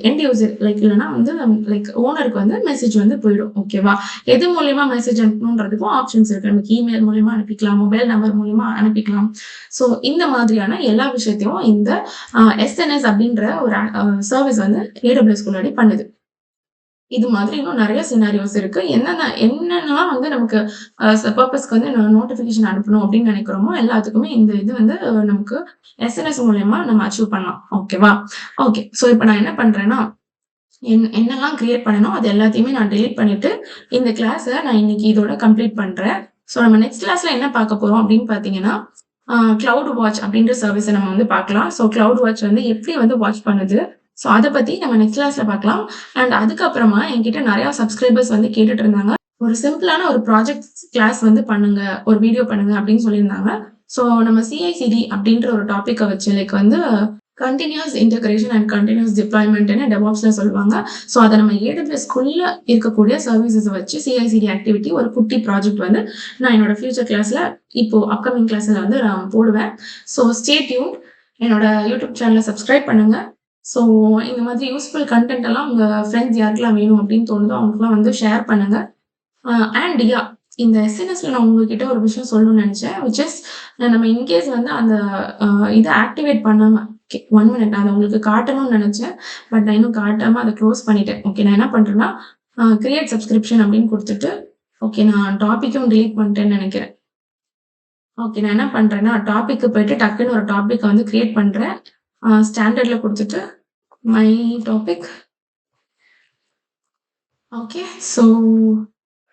எண்ட் யூசர் லைக் இல்லன்னா வந்து லைக் ஓனருக்கு வந்து மெசேஜ் வந்து போயிடும். ஓகேவா? எது மூலியமா மெசேஜ் அனுப்பணுன்றதுக்கும் ஆப்ஷன்ஸ் இருக்கு. நமக்கு இமெயில் மூலியமா அனுப்பிக்கலாம், மொபைல் நம்பர் மூலியமா அனுப்பிக்கலாம். ஸோ இந்த மாதிரியான எல்லா விஷயத்தையும் இந்த எஸ்என்எஸ் அப்படின்ற ஒரு சர்வீஸ் வந்து ஏடபிள்யூஎஸ் குள்ளாடி பண்ணுது. இது மாதிரி இன்னும் நெறைய சினாரியோஸ் இருக்கு. என்னென்னலாம் வந்து நமக்கு பர்ப்பஸ்க்கு வந்து நோட்டிஃபிகேஷன் அனுப்பணும் அப்படின்னு நெனைக்கிறோமோ, எல்லாத்துக்குமே இந்த இது வந்து நமக்கு எஸ்என்எஸ் மூலியமா நம்ம அச்சீவ் பண்ணலாம். ஓகேவா? ஓகே. ஸோ இப்ப நான் என்ன பண்றேன்னா, என்னெல்லாம் கிரியேட் பண்ணனோ அது எல்லாத்தையுமே நான் டெலீட் பண்ணிட்டு, இந்த கிளாஸ நான் இன்னைக்கு இதோட கம்ப்ளீட் பண்றேன். ஸோ நம்ம நெக்ஸ்ட் கிளாஸ்ல என்ன பார்க்க போறோம் அப்படின்னு பார்த்தீங்கன்னா, கிளவுட் வாட்ச் அப்படின்ற சர்வீஸ நம்ம வந்து பார்க்கலாம். ஸோ கிளவுட் வாட்ச் வந்து எப்படி வந்து வாட்ச் பண்ணுது? ஸோ அத பத்தி நம்ம நெக்ஸ்ட் கிளாஸ்ல பார்க்கலாம். அண்ட் அதுக்கப்புறமா என்கிட்ட நெறைய சப்ஸ்கிரைபர்ஸ் வந்து கேட்டுட்டு இருந்தாங்க. ஒரு சிம்பிளான ஒரு ப்ராஜெக்ட் கிளாஸ் வந்து பண்ணுங்க, ஒரு வீடியோ பண்ணுங்க அப்படின்னு சொல்லியிருந்தாங்க. ஸோ நம்ம CI/CD அப்படின்ற ஒரு டாபிக்க வச்சு லைக் வந்து கன்டினியூஸ் இன்டகிரேஷன் அண்ட் கன்டினியூஸ் டிப்ளாய்மெண்ட்னு டெவாப்ஸ்ல சொல்லுவாங்க. ஸோ அத நம்ம AWSக்குள்ள இருக்கக்கூடிய சர்வீசஸ வச்சு CI/CD ஆக்டிவிட்டி ஒரு குட்டி ப்ராஜெக்ட் வந்து நான் என்னோட ஃபியூச்சர் கிளாஸ்ல இப்போ அப்கமிங் கிளாஸ்ல வந்து நான் போடுவேன். So stay tuned. என்னோட யூடியூப் சேனல சப்ஸ்கிரைப் பண்ணுங்க. ஸோ இந்த மாதிரி யூஸ்ஃபுல் கன்டென்ட் எல்லாம் உங்க ஃப்ரெண்ட்ஸ் யாருக்கெல்லாம் வேணும் அப்படின்னு தோணுதோ அவங்களுக்குலாம் வந்து ஷேர் பண்ணுங்க. அண்ட் யா இந்த எஸ்என்எஸ்ல நான் உங்ககிட்ட ஒரு விஷயம் சொல்லணும்னு நினைச்சேன். விச் இஸ் நம்ம இன்கேஸ் வந்து அந்த இதை ஆக்டிவேட் பண்ணாம ஓகே 1 மினிட் நான் அதை உங்களுக்கு காட்டணும்னு நினைச்சேன். பட் நான் இன்னும் காட்டாம அதை க்ளோஸ் பண்ணிட்டேன். ஓகே நான் என்ன பண்றேன்னா கிரியேட் சப்ஸ்கிரிப்ஷன் அப்படின்னு கொடுத்துட்டு ஓகே நான் டாபிக்கும் டிலீட் பண்ணிட்டேன்னு நினைக்கிறேன். ஓகே நான் என்ன பண்றேன்னா டாபிக்கு போயிட்டு டக்குன்னு ஒரு டாபிக் வந்து கிரியேட் பண்றேன். ஸ்டாண்டர்ட்ல கொடுத்துட்டு my topic. Okay so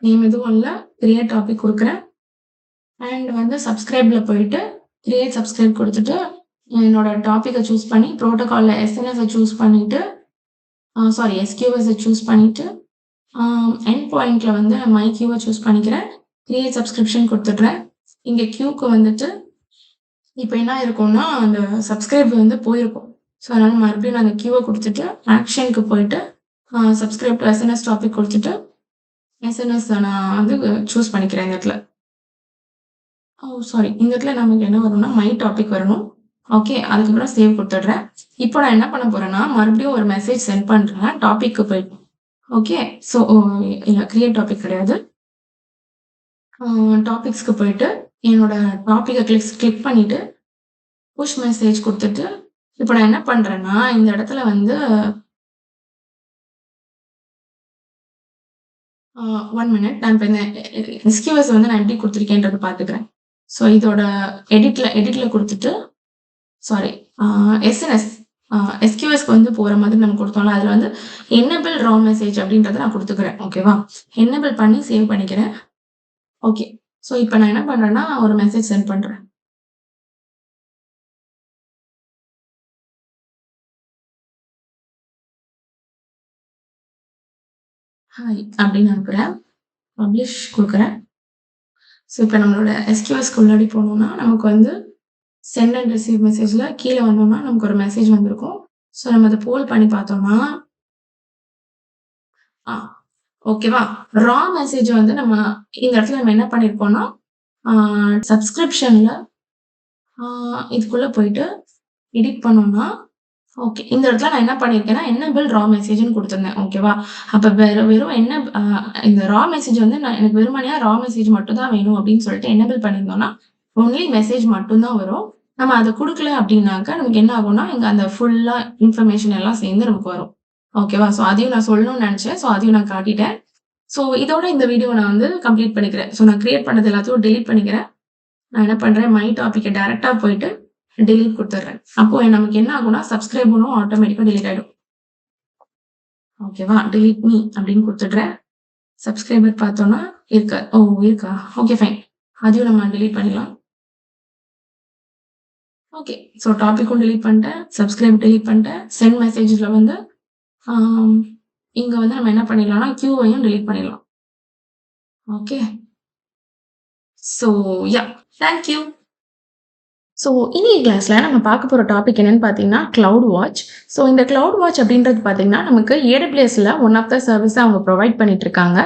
name எதுவும் இல்லை, கிரியேட் டாபிக் கொடுக்குறேன். அண்ட் வந்து சப்ஸ்கிரைப்ல போயிட்டு கிரியேட் சப்ஸ்கிரைப் கொடுத்துட்டு என்னோட டாப்பிக்கை சூஸ் பண்ணி ப்ரோட்டோகாலில் எஸ்என்எஸை சூஸ் பண்ணிட்டு சாரி SQSஐ சூஸ் பண்ணிட்டு எண்ட் பாயிண்ட்ல வந்து மை கியூவை சூஸ் பண்ணிக்கிறேன். கிரியேட் சப்ஸ்கிரிப்ஷன் கொடுத்துட்றேன். இங்கே கியூக்கு வந்துட்டு இப்போ என்ன இருக்கும்னா அந்த சப்ஸ்கிரைப் வந்து போயிருக்கும். ஸோ அதனால மறுபடியும் நான் அந்த கியூவை கொடுத்துட்டு ஆக்ஷனுக்கு போயிட்டு சப்ஸ்கிரைப் டு எஸ்என்எஸ் டாபிக் கொடுத்துட்டு எஸ்என்எஸ் நான் வந்து சூஸ் பண்ணிக்கிறேன் இந்த இடத்துல. சாரி, இந்த இடத்துல நமக்கு என்ன வரும்னா மை டாபிக் வரணும். ஓகே, அதுக்கப்புறம் சேவ் கொடுத்துட்றேன். இப்போ நான் என்ன பண்ண போறேன்னா மறுபடியும் ஒரு மெசேஜ் சென்ட் பண்றேன் டாபிக்கு போயிட்டு. ஓகே, ஸோ இல்லை கிரியேட் டாபிக் கிடையாது, டாபிக்ஸ்க்கு போயிட்டு என்னோட டாப்பிக்கை கிளிக் பண்ணிட்டு புஷ் மெசேஜ் கொடுத்துட்டு இப்போ நான் என்ன பண்றேன்னா இந்த இடத்துல வந்து 1 மினிட் நான் இப்போ இந்த எஸ்கியூஎஸ் வந்து நான் எப்படி கொடுத்துருக்கேன்றதை பார்த்துக்கிறேன். ஸோ இதோட எடிட்ல கொடுத்துட்டு சாரி எஸ்என்எஸ் எஸ்கியூஎஸ்க்கு வந்து போகிற மாதிரி நம்ம கொடுத்தோம்ல அதில் வந்து என்னபிள் ரா மெசேஜ் அப்படின்றத நான் கொடுத்துக்கிறேன். ஓகேவா, என்னபிள் பண்ணி சேவ் பண்ணிக்கிறேன். ஓகே, ஸோ இப்போ நான் என்ன பண்ணுறேன்னா ஒரு மெசேஜ் சென்ட் பண்ணுறேன். ஹாய் அப்படின்னு அனுப்புகிறேன், பப்ளிஷ் கொடுக்குறேன். ஸோ இப்போ நம்மளோட எஸ்கியூஎஸ்க்கு உள்ளாடி போனோம்னா நமக்கு வந்து சென்ட் அண்ட் ரிசீவ் மெசேஜில் கீழே வந்தோம்னா நமக்கு ஒரு மெசேஜ் வந்திருக்கும். ஸோ நம்ம அதை போல் பண்ணி பார்த்தோம்னா ஓகேவா, ரா மெசேஜ் வந்து நம்ம இந்த இடத்துல நம்ம என்ன பண்ணியிருப்போம்னா சப்ஸ்கிரிப்ஷனில் இதுக்குள்ளே போயிட்டு எடிட் பண்ணோம்னா ஓகே, இந்த இடத்துல நான் என்ன பண்ணியிருக்கேன்னா என்னபிள் ரா மெசேஜ்னு கொடுத்துருந்தேன். ஓகேவா, அப்போ வெறும் என்ன இந்த ரா மெசேஜ் வந்து நான் எனக்கு வெறுமனையா ரா மெசேஜ் மட்டும் தான் வேணும் அப்படின்னு சொல்லிட்டு என்னபிள் பண்ணியிருந்தோம்னா ஒன்லி மெசேஜ் மட்டும்தான் வரும். நம்ம அதை கொடுக்கல அப்படின்னாக்கா நமக்கு என்ன ஆகும்னா இங்கே அந்த ஃபுல்லா இன்ஃபர்மேஷன் எல்லாம் சேர்ந்து நமக்கு வரும். ஓகேவா, ஸோ அதையும் நான் சொல்லணும்னு நினைச்சேன். ஸோ அதையும் நான் காட்டிட்டேன். ஸோ இதோட இந்த வீடியோ நான் வந்து கம்ப்ளீட் பண்ணிக்கிறேன். ஸோ நான் கிரியேட் பண்ணது எல்லாத்தையும் டெலீட் பண்ணிக்கிறேன். நான் என்ன பண்றேன் மை டாபிக்கை டைரக்டா போயிட்டு டெலீட் கொடுத்துட்றேன். அப்போ நமக்கு என்ன ஆகும்னா சப்ஸ்கிரைபரும் ஆட்டோமேட்டிக்கா டெலீட் ஆயிடும். ஓகேவா, டெலீட் மீ அப்படின்னு கொடுத்துட்றேன். சப்ஸ்கிரைபர் பார்த்தோம்னா இருக்கா, இருக்கா, ஓகே ஃபைன், அதையும் நம்ம டெலீட் பண்ணிடலாம். ஓகே, ஸோ டாபிக்கும் டெலீட் பண்ணிட்டேன், சப்ஸ்கிரைப் டெலீட் பண்ணிட்டேன். சென்ட் மெசேஜில் வந்து இங்கே வந்து நம்ம என்ன பண்ணிடலாம்னா கியூவையும் டெலீட் பண்ணிடலாம். Okay, so yeah, thank you. So இன்னைக்கு கிளாஸில் நம்ம பார்க்க போகிற டாபிக் என்னென்னு பார்த்தீங்கன்னா க்ளவுட் வாட்ச். ஸோ இந்த க்ளவுட் வாட்ச் அப்படின்றது பார்த்தீங்கன்னா நமக்கு AWSல ஒன் ஆஃப் த சர்வீஸை அவங்க ப்ரொவைட் பண்ணிட்டு இருக்காங்க.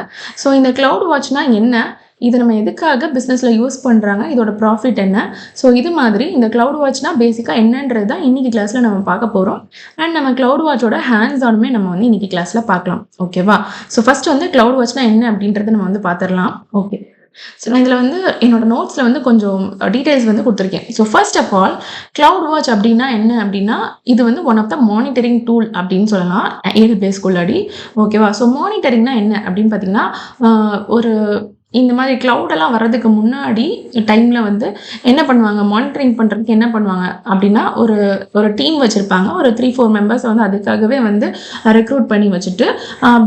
ஸோ இந்த க்ளவுட் வாட்ச்னா என்ன, இது நம்ம எதுக்காக பிஸ்னஸில் யூஸ் பண்ணுறாங்க, இதோட ப்ராஃபிட் என்ன, ஸோ இது மாதிரி இந்த க்ளவுட் வாட்ச்னா பேசிக்காக என்னன்றது தான் இன்றைக்கி கிளாஸில் நம்ம பார்க்க போகிறோம். அண்ட் நம்ம க்ளவுட் வாட்சோட ஹேண்ட்ஸ் ஆனுமே நம்ம வந்து இன்றைக்கி கிளாஸில் பார்க்கலாம். ஓகேவா, ஸோ ஃபஸ்ட்டு வந்து க்ளவுட் வாட்ச்னா என்ன அப்படின்றத நம்ம வந்து பார்த்துடலாம். ஓகே, ஸோ நான் இதில் வந்து என்னோட நோட்ஸில் வந்து கொஞ்சம் டீட்டெயில்ஸ் வந்து கொடுத்துருக்கேன். So first of all cloud watch அப்படின்னா என்ன அப்படின்னா இது வந்து one of the monitoring tool அப்படின்னு சொல்லலாம் AWSக்குள்ளாடி. ஓகேவா, ஸோ மானிட்டரிங்னா என்ன அப்படின்னு பார்த்தீங்கன்னா ஒரு இந்த மாதிரி க்ளவுடெல்லாம் வர்றதுக்கு முன்னாடி டைமில் வந்து என்ன பண்ணுவாங்க, மானிட்டரிங் பண்ணுறதுக்கு என்ன பண்ணுவாங்க அப்படின்னா ஒரு டீம் வச்சுருப்பாங்க. ஒரு 3-4 மெம்பர்ஸை வந்து அதுக்காகவே வந்து ரெக்ரூட் பண்ணி வச்சுட்டு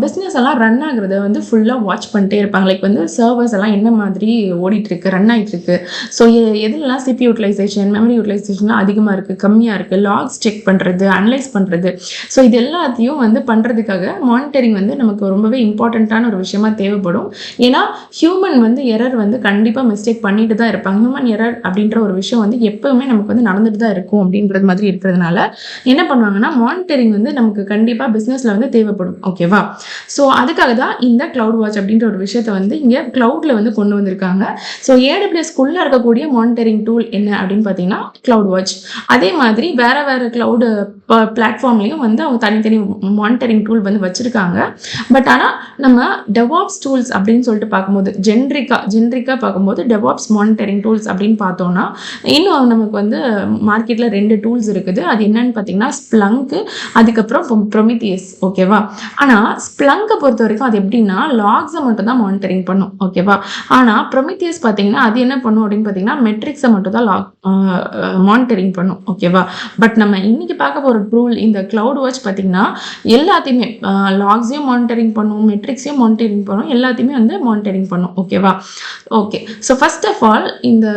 பிஸ்னஸ் எல்லாம் ரன் ஆகுறத வந்து ஃபுல்லாக வாட்ச் பண்ணிட்டே இருப்பாங்க. லைக் வந்து சர்வர்ஸ் எல்லாம் என்ன மாதிரி ஓடிட்டுருக்கு, ரன் ஆகிட்டுருக்கு, ஸோ எதுலாம் சிபி யூட்டிலைசேஷன், மெமரி யூட்டிலைசேஷன்லாம் அதிகமாக இருக்குது, கம்மியாக இருக்குது, லாக்ஸ் செக் பண்ணுறது, அனலைஸ் பண்ணுறது, ஸோ இது எல்லாத்தையும் வந்து பண்ணுறதுக்காக மானிட்டரிங் வந்து நமக்கு ரொம்பவே இம்பார்ட்டண்ட்டான ஒரு விஷயமா தேவைப்படும். ஏன்னா ஹியூமன் வந்து எரர் வந்து கண்டிப்பாக மிஸ்டேக் பண்ணிட்டு தான் இருப்பாங்க. ஹியூமன் எரர் அப்படின்ற ஒரு விஷயம் வந்து எப்பவுமே நமக்கு வந்து நடந்துட்டு தான் இருக்கும். அப்படின்றது மாதிரி இருக்கிறதுனால என்ன பண்ணுவாங்கன்னா மானிட்டரிங் வந்து நமக்கு கண்டிப்பாக பிஸ்னஸில் வந்து தேவைப்படும். ஓகேவா, ஸோ அதுக்காக தான் இந்த க்ளவுட் வாட்ச் அப்படின்ற ஒரு விஷயத்தை வந்து இங்கே க்ளவுடில் வந்து கொண்டு வந்திருக்காங்க. ஸோ AWSக்குள்ளே இருக்கக்கூடிய மானிட்டரிங் டூல் என்ன அப்படின்னு பார்த்தீங்கன்னா க்ளவுட் வாட்ச். அதே மாதிரி வேறு க்ளவுடு பிளாட்ஃபார்ம்லேயும் வந்து அவங்க தனித்தனி மானிட்டரிங் டூல் வந்து வச்சுருக்காங்க. பட் ஆனால் நம்ம டெவாப்ஸ் டூல்ஸ் அப்படின்னு சொல்லிட்டு பார்க்கும்போது ஜென்ரிக்கா பார்க்கும்போது டெவாப்ஸ் மானிட்டரிங் டூல்ஸ் அப்படின்னு பார்த்தோம்னா இன்னும் நமக்கு வந்து மார்க்கெட்டில் 2 டூல்ஸ் இருக்குது. அது என்னன்னு பார்த்தீங்கன்னா ஸ்ப்ளங்க்கு, அதுக்கப்புறம் ப்ரொமித்தியஸ். ஓகேவா, ஆனால் ஸ்ப்ளங்கை பொறுத்த வரைக்கும் அது எப்படின்னா லாக்ஸை மட்டும் தான் மானிட்டரிங் பண்ணும். ஓகேவா, ஆனால் ப்ரொமித்தியஸ் பார்த்தீங்கன்னா அது என்ன பண்ணும் அப்படின்னு பார்த்தீங்கன்னா மெட்ரிக்ஸை மட்டும் தான் மானிட்டரிங் பண்ணும். ஓகேவா, பட் நம்ம இன்னைக்கு பார்க்க போகிற டூல் இந்த க்ளவுட் வாட்ச் பார்த்தீங்கன்னா எல்லாத்தையுமே லாக்ஸையும் மானிட்டரிங் பண்ணும், மெட்ரிக்ஸையும் மானிட்டரிங் பண்ணும், எல்லாத்தையுமே வந்து மானிட்டரிங் பண்ணும். பார்க்கலாம். ஓகேவா? Okay. So first of all இந்த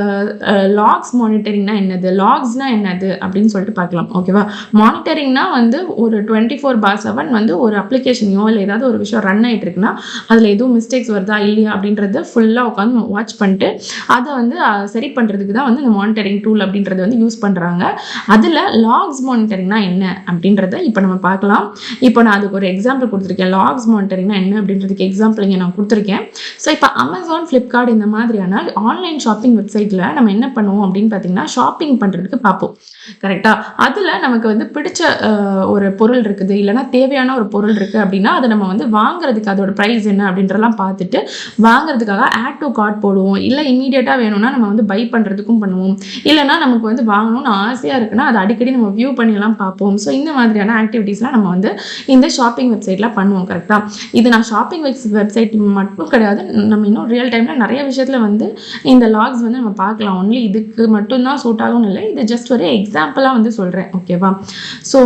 லாக்ஸ் மானிட்டரிங்னா என்னது, லாக்ஸ்னா என்னது அப்படின்னு சொல்லிட்டு பார்க்கலாம். ஓகேவா? மானிட்டரிங்னா வந்து ஒரு 24/7 வந்து ஒரு அப்ளிகேஷனையோ இல்லை ஏதாவது ஒரு விஷயம் ரன் ஆகிட்டு இருக்குன்னா அதில் எதுவும் மிஸ்டேக்ஸ் வருதா இல்லையா அப்படின்றத ஃபுல்லாக உட்காந்து வாட்ச் பண்ணிட்டு அதை வந்து சரி பண்ணுறதுக்கு தான் வந்து இந்த மானிட்டரிங் டூல் அப்படின்றது வந்து யூஸ் பண்ணுறாங்க. அதில் லாக்ஸ் மானிட்டரிங்னா என்ன அப்படின்றத இப்போ நம்ம பார்க்கலாம். இப்போ நான் அதுக்கு ஒரு எக்ஸாம்பிள் கொடுத்துருக்கேன். லாக்ஸ் மானிட்டரிங்னா என்ன அப்படின்றதுக்கு எக்ஸாம்பிள் இங்கே நான் கொடுத்துருக்கேன். ஸோ இப்போ அமேசான், ஃப்ளிப்கார்ட் இந்த மாதிரியான ஆன்லைன் ஷாப்பிங் வெப்சைட்டில் நம்ம என்ன பண்ணுவோம் அப்படின்னு பார்த்தீங்கன்னா ஷாப்பிங் பண்ணுறதுக்கு பார்ப்போம். கரெக்டாக? அதில் நமக்கு வந்து பிடிச்ச ஒரு பொருள் இருக்குது, இல்லைனா தேவையான ஒரு பொருள் இருக்குது அப்படின்னா அதை நம்ம வந்து வாங்குறதுக்கு அதோட ப்ரைஸ் என்ன அப்படின்றலாம் பார்த்துட்டு வாங்குறதுக்காக ஆட் டு கார்ட் போடுவோம். இல்லை இமீடியட்டாக வேணும்னா நம்ம வந்து பை பண்ணுறதுக்கும் பண்ணுவோம். இல்லைனா நமக்கு வந்து வாங்கணும்னு ஆசையாக இருக்குன்னா அதை அடிக்கடி நம்ம வியூ பண்ணியெல்லாம் பார்ப்போம். ஸோ இந்த மாதிரியான ஆக்டிவிட்டீஸ்லாம் நம்ம வந்து இந்த ஷாப்பிங் வெப்சைட்டில் பண்ணுவோம். கரெக்டாக? இது நான் ஷாப்பிங் வெப்சைட் மட்டும் கிடையாது, நம்ம இன்னும் ரியல் டைமில் நிறைய விஷயத்தில் வந்து இந்த லாக்ஸ் வந்து நம்ம பார்க்கலாம். ஒன்லி இதுக்கு மட்டும்தான் சூட் ஆகும்னு இல்லை, இது ஜஸ்ட் ஒரு எக்ஸாம்பிளாக வந்து சொல்கிறேன். ஓகேவா? ஸோ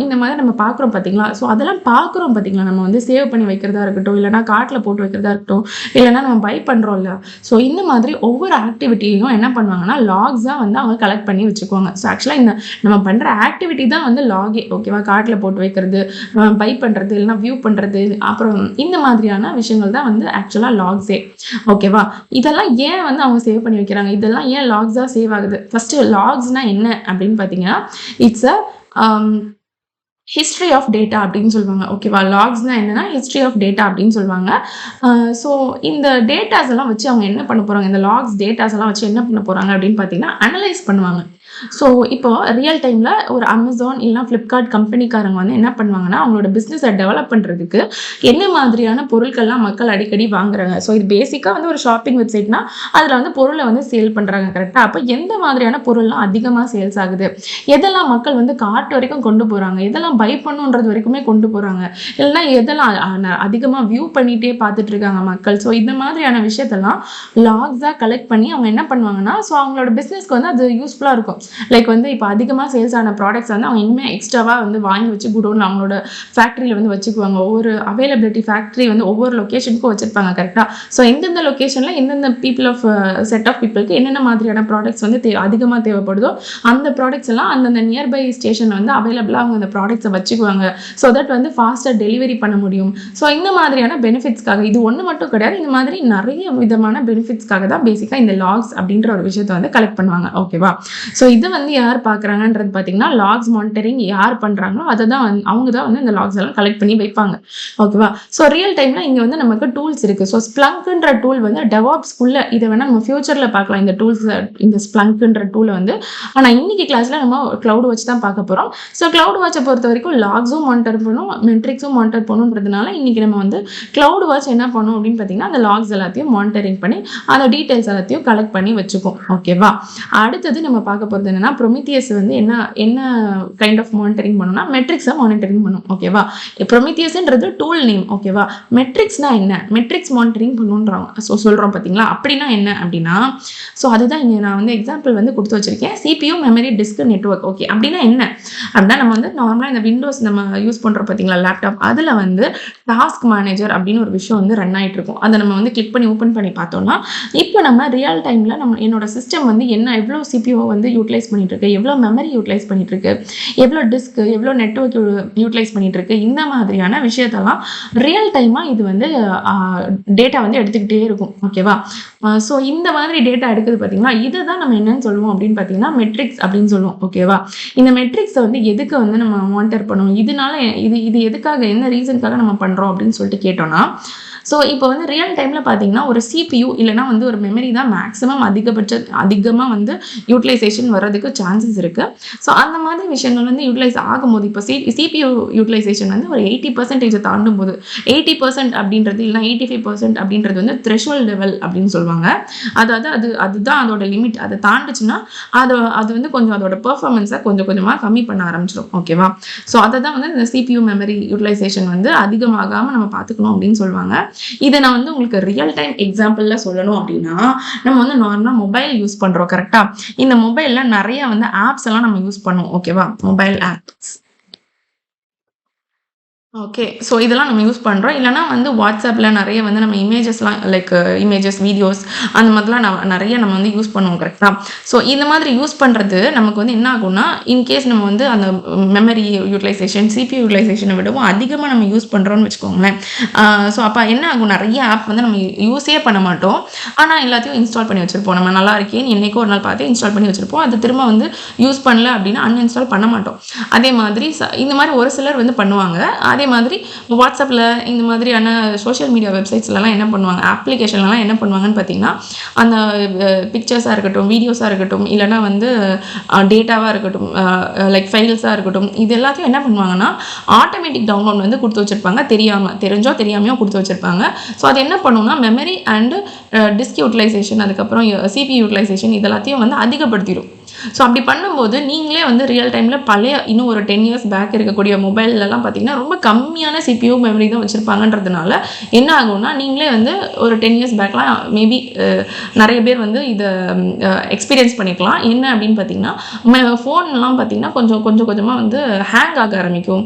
இந்த மாதிரி நம்ம பார்க்குறோம் பார்த்தீங்களா? ஸோ அதெல்லாம் பார்க்குறோம் பார்த்தீங்களா? நம்ம வந்து சேவ் பண்ணி வைக்கிறதா இருக்கட்டும், இல்லைனா கார்ட்டில் போட்டு வைக்கிறதா இருக்கட்டும், இல்லைனா நம்ம பை பண்ணுறோம்ல. ஸோ இந்த மாதிரி ஒவ்வொரு ஆக்டிவிட்டியும் என்ன பண்ணுவாங்கன்னா லாக்ஸாக வந்து அவங்க கலெக்ட் பண்ணி வச்சுக்குவாங்க. ஸோ ஆக்சுவலாக இந்த நம்ம பண்ணுற ஆக்டிவிட்டி தான் வந்து லாகே. ஓகேவா? கார்ட்டில் போட்டு வைக்கிறது, பை பண்ணுறது, இல்லைனா வியூ பண்ணுறது, அப்புறம் இந்த மாதிரியான விஷயங்கள் தான் வந்து ஆக்சுவலாக லாக்ஸே. ஓகேவா? இதெல்லாம் ஏன் வந்து அவங்க சேவ் பண்ணி வைக்கிறாங்க, இதெல்லாம் ஏன் லாக்ஸாக சேவ் ஆகுது? ஃபஸ்ட்டு லாக்ஸ்னால் என்ன அப்படின்னு பார்த்தீங்கன்னா it's a history of data அப்படின்னு சொல்லுவாங்க. ஓகேவா? லாக்ஸ்னால் என்னென்னா ஹிஸ்ட்ரி ஆஃப் டேட்டா அப்படின்னு சொல்லுவாங்க. ஸோ இந்த டேட்டாஸ் எல்லாம் வச்சு அவங்க என்ன பண்ண போகிறாங்க, இந்த லாக்ஸ் டேட்டாஸ் எல்லாம் வச்சு என்ன பண்ண போகிறாங்க அப்படின்னு பார்த்தீங்கன்னா அனலைஸ் பண்ணுவாங்க. ஸோ இப்போ ரியல் டைமில் ஒரு அமேசான் இல்லைனா ஃப்ளிப்கார்ட் கம்பெனிக்காரங்க வந்து என்ன பண்ணுவாங்கன்னா அவங்களோட பிஸ்னஸை டெவலப் பண்ணுறதுக்கு என்ன மாதிரியான பொருட்கள்லாம் மக்கள் அடிக்கடி வாங்குறாங்க. ஸோ இது பேசிக்காக வந்து ஒரு ஷாப்பிங் வெப்சைட்னா அதில் வந்து பொருளை வந்து சேல் பண்ணுறாங்க. கரெக்டாக? அப்போ எந்த மாதிரியான பொருள்லாம் அதிகமாக சேல்ஸ் ஆகுது, எதெல்லாம் மக்கள் வந்து கார்ட் வரைக்கும் கொண்டு போகிறாங்க, எதெல்லாம் பை பண்ணுன்றது வரைக்குமே கொண்டு போகிறாங்க, இல்லைனா எதெல்லாம் அதிகமாக வியூ பண்ணிகிட்டே பார்த்துட்டு இருக்காங்க மக்கள். ஸோ இந்த மாதிரியான விஷயத்தெல்லாம் லாக்ஸாக கலெக்ட் பண்ணி அவங்க என்ன பண்ணுவாங்கன்னா ஸோ அவங்களோட பிஸ்னஸ்க்கு வந்து அது யூஸ்ஃபுல்லாக இருக்கும். லைக் வந்து இப்போ அதிகமாக சேல்ஸ் ஆன ப்ராடக்ட்ஸ் வந்து அவங்க இனிமேல் எக்ஸ்ட்ராவாக வந்து வாங்கி வச்சு குடோனில் அவங்களோட ஃபேக்ட்ரியில் வந்து வச்சுக்குவாங்க. ஒவ்வொரு அவைலபிலிட்டி ஃபேக்ட்ரி வந்து ஒவ்வொரு லொக்கேஷனுக்கும் வச்சுருப்பாங்க. கரெக்டாக? ஸோ எந்தெந்த லொக்கேஷனில் எந்தெந்த பீப்புள் ஆஃப் செட் ஆஃப் பீப்புளுக்கு என்னென்ன மாதிரியான ப்ராடக்ட்ஸ் வந்து அதிகமாக தேவைப்படுதோ அந்த ப்ராடக்ட்ஸ் எல்லாம் அந்தந்த நியர்பை ஸ்டேஷன் வந்து அவைலபிளாக அவங்க அந்த ப்ராடக்ட்ஸை வச்சுக்குவாங்க. ஸோ தட் வந்து ஃபாஸ்ட்டாக டெலிவரி பண்ண முடியும். ஸோ இந்த மாதிரியான பெனிஃபிட்ஸ்க்காக, இது ஒன்று மட்டும் கிடையாது, இந்த மாதிரி நிறைய விதமான பெனிஃபிட்ஸ்க்காக தான் பேசிக்காக இந்த லாக்ஸ் அப்படின்ற ஒரு விஷயத்தை வந்து கலெக்ட் பண்ணுவாங்க. ஓகேவா? ஸோ இது வந்து யார் பார்க்குறாங்கன்றது பார்த்தீங்கன்னா லாக்ஸ் மானிட்டரிங் யார் பண்ணுறாங்களோ அதை தான் அவங்க தான் வந்து இந்த லாக்ஸ் எல்லாம் கலெக்ட் பண்ணி வைப்பாங்க. ஓகேவா? ஸோ ரியல் டைமில் இங்கே வந்து நமக்கு டூல்ஸ் இருக்குது. ஸோ ஸ்ப்ளங்க்ன்ற டூல் வந்து டெவாப்ஸ்குள்ளே இதை வேணால் நம்ம ஃபியூச்சரில் பார்க்கலாம் இந்த டூல்ஸ், இந்த ஸ்ப்ளங்க்ன்ற டூலை வந்து. ஆனால் இன்னைக்கு கிளாஸில் நம்ம க்ளவுட் வாட்ச் தான் பார்க்க போகிறோம். ஸோ க்ளவுட் வாட்சை பொறுத்த வரைக்கும் லாக்ஸும் மானிட்டர் பண்ணும், மெட்ரிக்ஸும் மானிட்டர் பண்ணுன்றதுனால இன்னைக்கு நம்ம வந்து க்ளவுட் வாட்ச் என்ன பண்ணும் அப்படின்னு பார்த்தீங்கன்னா அந்த லாக்ஸ் எல்லாத்தையும் மானிட்டரிங் பண்ணி அந்த டீட்டெயில்ஸ் எல்லாத்தையும் கலெக்ட் பண்ணி வச்சுக்கும். ஓகேவா? அடுத்தது நம்ம பார்க்க போகிறது என்னன்னா ப்ரொமித்தியஸ் வந்து என்ன கைண்ட் ஆஃப் மானிட்டரிங் பண்ணும்னா மெட்ரிக்ஸை மானிட்டரிங் பண்ணும். ஓகேவா? ப்ரொமித்தியஸ்ன்றது டூல் நேம். ஓகேவா? மெட்ரிக்ஸ்னா என்ன, மெட்ரிக்ஸ் மானிட்டரிங் பண்ணுன்றாங்க. ஸோ சொல்கிறோம் பார்த்தீங்களா? அப்படின்னா என்ன அப்படின்னா ஸோ அதுதான் இங்கே நான் வந்து எக்ஸாம்பிள் வந்து கொடுத்து வச்சிருக்கேன். CPU, memory, disk, network. Okay, அப்படின்னா என்ன அப்படின்னா நம்ம வந்து நார்மலாக இந்த விண்டோஸ் நம்ம யூஸ் பண்ணுறோம் பார்த்தீங்களா லேப்டாப், அதில் வந்து டாஸ்க் மேனேஜர் அப்படின்னு ஒரு விஷயம் வந்து ரன் ஆகிட்டு இருக்கும். அதை நம்ம வந்து கிளிக் பண்ணி ஓப்பன் பண்ணி பார்த்தோம்னா இப்போ நம்ம ரியல் டைமில் நம்ம என்னோட சிஸ்டம் வந்து எவ்வளோ CPU வந்து யூட்டிலைஸ் பண்ணிட்டு இருக்கு, எவ்வளோ மெமரி யூட்டிலைஸ் பண்ணிட்டு இருக்கு, எவ்வளோ டிஸ்க், எவ்வளோ நெட்வொர்க் யூட்டிலைஸ் பண்ணிட்டு இருக்கு, இந்த மாதிரியான விஷயத்தெல்லாம் ரியல் டைமாக இது வந்து டேட்டா வந்து எடுத்துக்கிட்டே இருக்கும். ஓகேவா? ஸோ இந்த மாதிரி டேட்டா எடுக்குது பார்த்தீங்களா, இதை தான் நம்ம என்னன்னு சொல்லுவோம் அப்படின்னு பார்த்தீங்கன்னா மெட்ரிக்ஸ் அப்படின்னு சொல்லுவோம். ஓகேவா? இந்த மெட்ரிக்ஸை வந்து எதுக்கு வந்து நம்ம மானிட்டர் பண்ணுவோம், இதனால இது எதுக்காக, என்ன ரீசனுக்காக நம்ம பண்ணுறோம் அப்படின்னு சொல்லிட்டு கேட்டோம்னா ஸோ இப்போ வந்து ரியல் டைமில் பார்த்தீங்கன்னா ஒரு CPU இல்லைனா வந்து ஒரு மெமரி தான் மேக்ஸிமம் அதிகமாக வந்து யூட்டிலைசேஷன் வர்றதுக்கு சான்சஸ் இருக்குது. ஸோ அந்த மாதிரி விஷயங்கள் வந்து யூட்டிலைஸ் ஆகும்போது இப்போ CPU யூட்டிலைசேஷன் வந்து ஒரு 80% தாண்டும் போது 80% அப்படின்றது இல்லைனா 85% அப்படின்றது வந்து த்ரெஷோல்ட் லெவல் அப்படின்னு சொல்லுவாங்க. அதாவது அதுதான் அதோட லிமிட். அதை தாண்டுச்சுன்னா அது வந்து கொஞ்சம் அதோட பெர்ஃபார்மன்ஸை கொஞ்சமாக கம்மி பண்ண ஆரம்பிச்சிடும். ஓகேவா? ஸோ அதை தான் வந்து இந்த CPU மெமரி யூட்டிலைசேஷன் வந்து அதிகமாகாமல் நம்ம பார்த்துக்கணும் அப்படின்னு சொல்லுவாங்க. இதை நான் வந்து உங்களுக்கு ரியல் டைம் எக்ஸாம்பிள்ல சொல்லணும் அப்படின்னா நம்ம வந்து நார்மலா மொபைல் யூஸ் பண்றோம். கரெக்டா? இந்த மொபைல்ல நிறைய வந்து ஆப்ஸ் எல்லாம் நம்ம யூஸ் பண்ணுவோம். ஓகேவா? Mobile apps okay. ஸோ இதெல்லாம் நம்ம யூஸ் பண்றோம். இல்லன்னா வந்து WhatsAppல நெறைய வந்து நம்ம இமேஜஸ்லாம் லைக் இமேஜஸ், வீடியோஸ் அந்த மாதிரிலாம் நெறைய நம்ம வந்து யூஸ் பண்ணுவோம் கரெக்ட்டா? ஸோ இந்த மாதிரி யூஸ் பண்றது நமக்கு வந்து என்ன ஆகும்னா, இன்கேஸ் நம்ம வந்து அந்த மெமரி யூட்டிலைசேஷன், CPU யூட்டிலைசேஷன விடவும் அதிகமா நம்ம யூஸ் பண்றோம்னு வச்சுக்கோங்களேன். ஸோ அப்ப என்ன ஆகும் நெறைய ஆப் வந்து நம்ம யூஸே பண்ண மாட்டோம். ஆனா எல்லாத்தையும் இன்ஸ்டால் பண்ணி வச்சிருப்போம். நம்ம நல்லா இருக்கேன்னு என்னைக்கோ ஒரு நாள் பார்த்து இன்ஸ்டால் பண்ணி வச்சிருப்போம். அது திரும்ப வந்து யூஸ் பண்ணல அப்டின்னா அன்இன்ஸ்டால் பண்ண மாட்டோம். அதே மாதிரி இந்த மாதிரி ஒரு சிலர் வந்து பண்ணுவாங்க. அதே மாதிரி வாட்ஸ்அப்பில் இந்த மாதிரியான சோஷியல் மீடியா வெப்சைட்ஸ்லலாம் என்ன பண்ணுவாங்க, அப்ளிகேஷன்லலாம் என்ன பண்ணுவாங்கன்னு பார்த்தீங்கன்னா, அந்த பிக்சர்ஸாக இருக்கட்டும், வீடியோஸாக இருக்கட்டும், இல்லைனா வந்து டேட்டாவாக இருக்கட்டும், லைக் ஃபைல்ஸாக இருக்கட்டும், இது எல்லாத்தையும் என்ன பண்ணுவாங்கன்னா ஆட்டோமேட்டிக் டவுன்லோட் வந்து கொடுத்து வச்சுருப்பாங்க. தெரிஞ்சோ தெரியாமையோ கொடுத்து வச்சுருப்பாங்க. ஸோ அது என்ன பண்ணுன்னா மெமரி அண்டு டிஸ்க் யூட்டிலைசேஷன், அதுக்கப்புறம் CPU யூட்டிலைசேஷன் இது எல்லாத்தையும் வந்து அதிகப்படுத்திடும். ஸோ அப்படி பண்ணும்போது நீங்களே வந்து ரியல் டைமில் பழைய இன்னும் ஒரு 10 இயர்ஸ் பேக் இருக்கக்கூடிய மொபைல்லலாம் பார்த்தீங்கன்னா ரொம்ப கம்மியான CPU மெமரி தான் வச்சுருப்பாங்கன்றதுனால என்ன ஆகும்னா நீங்களே வந்து ஒரு 10 இயர்ஸ் பேக்லாம் மேபி நிறைய பேர் வந்து இதை எக்ஸ்பீரியன்ஸ் பண்ணிக்கலாம். என்ன அப்படின்னு பார்த்தீங்கன்னா ஃபோன்லாம் பார்த்தீங்கன்னா கொஞ்சம் கொஞ்சமாக வந்து ஹேங் ஆக ஆரம்பிக்கும்,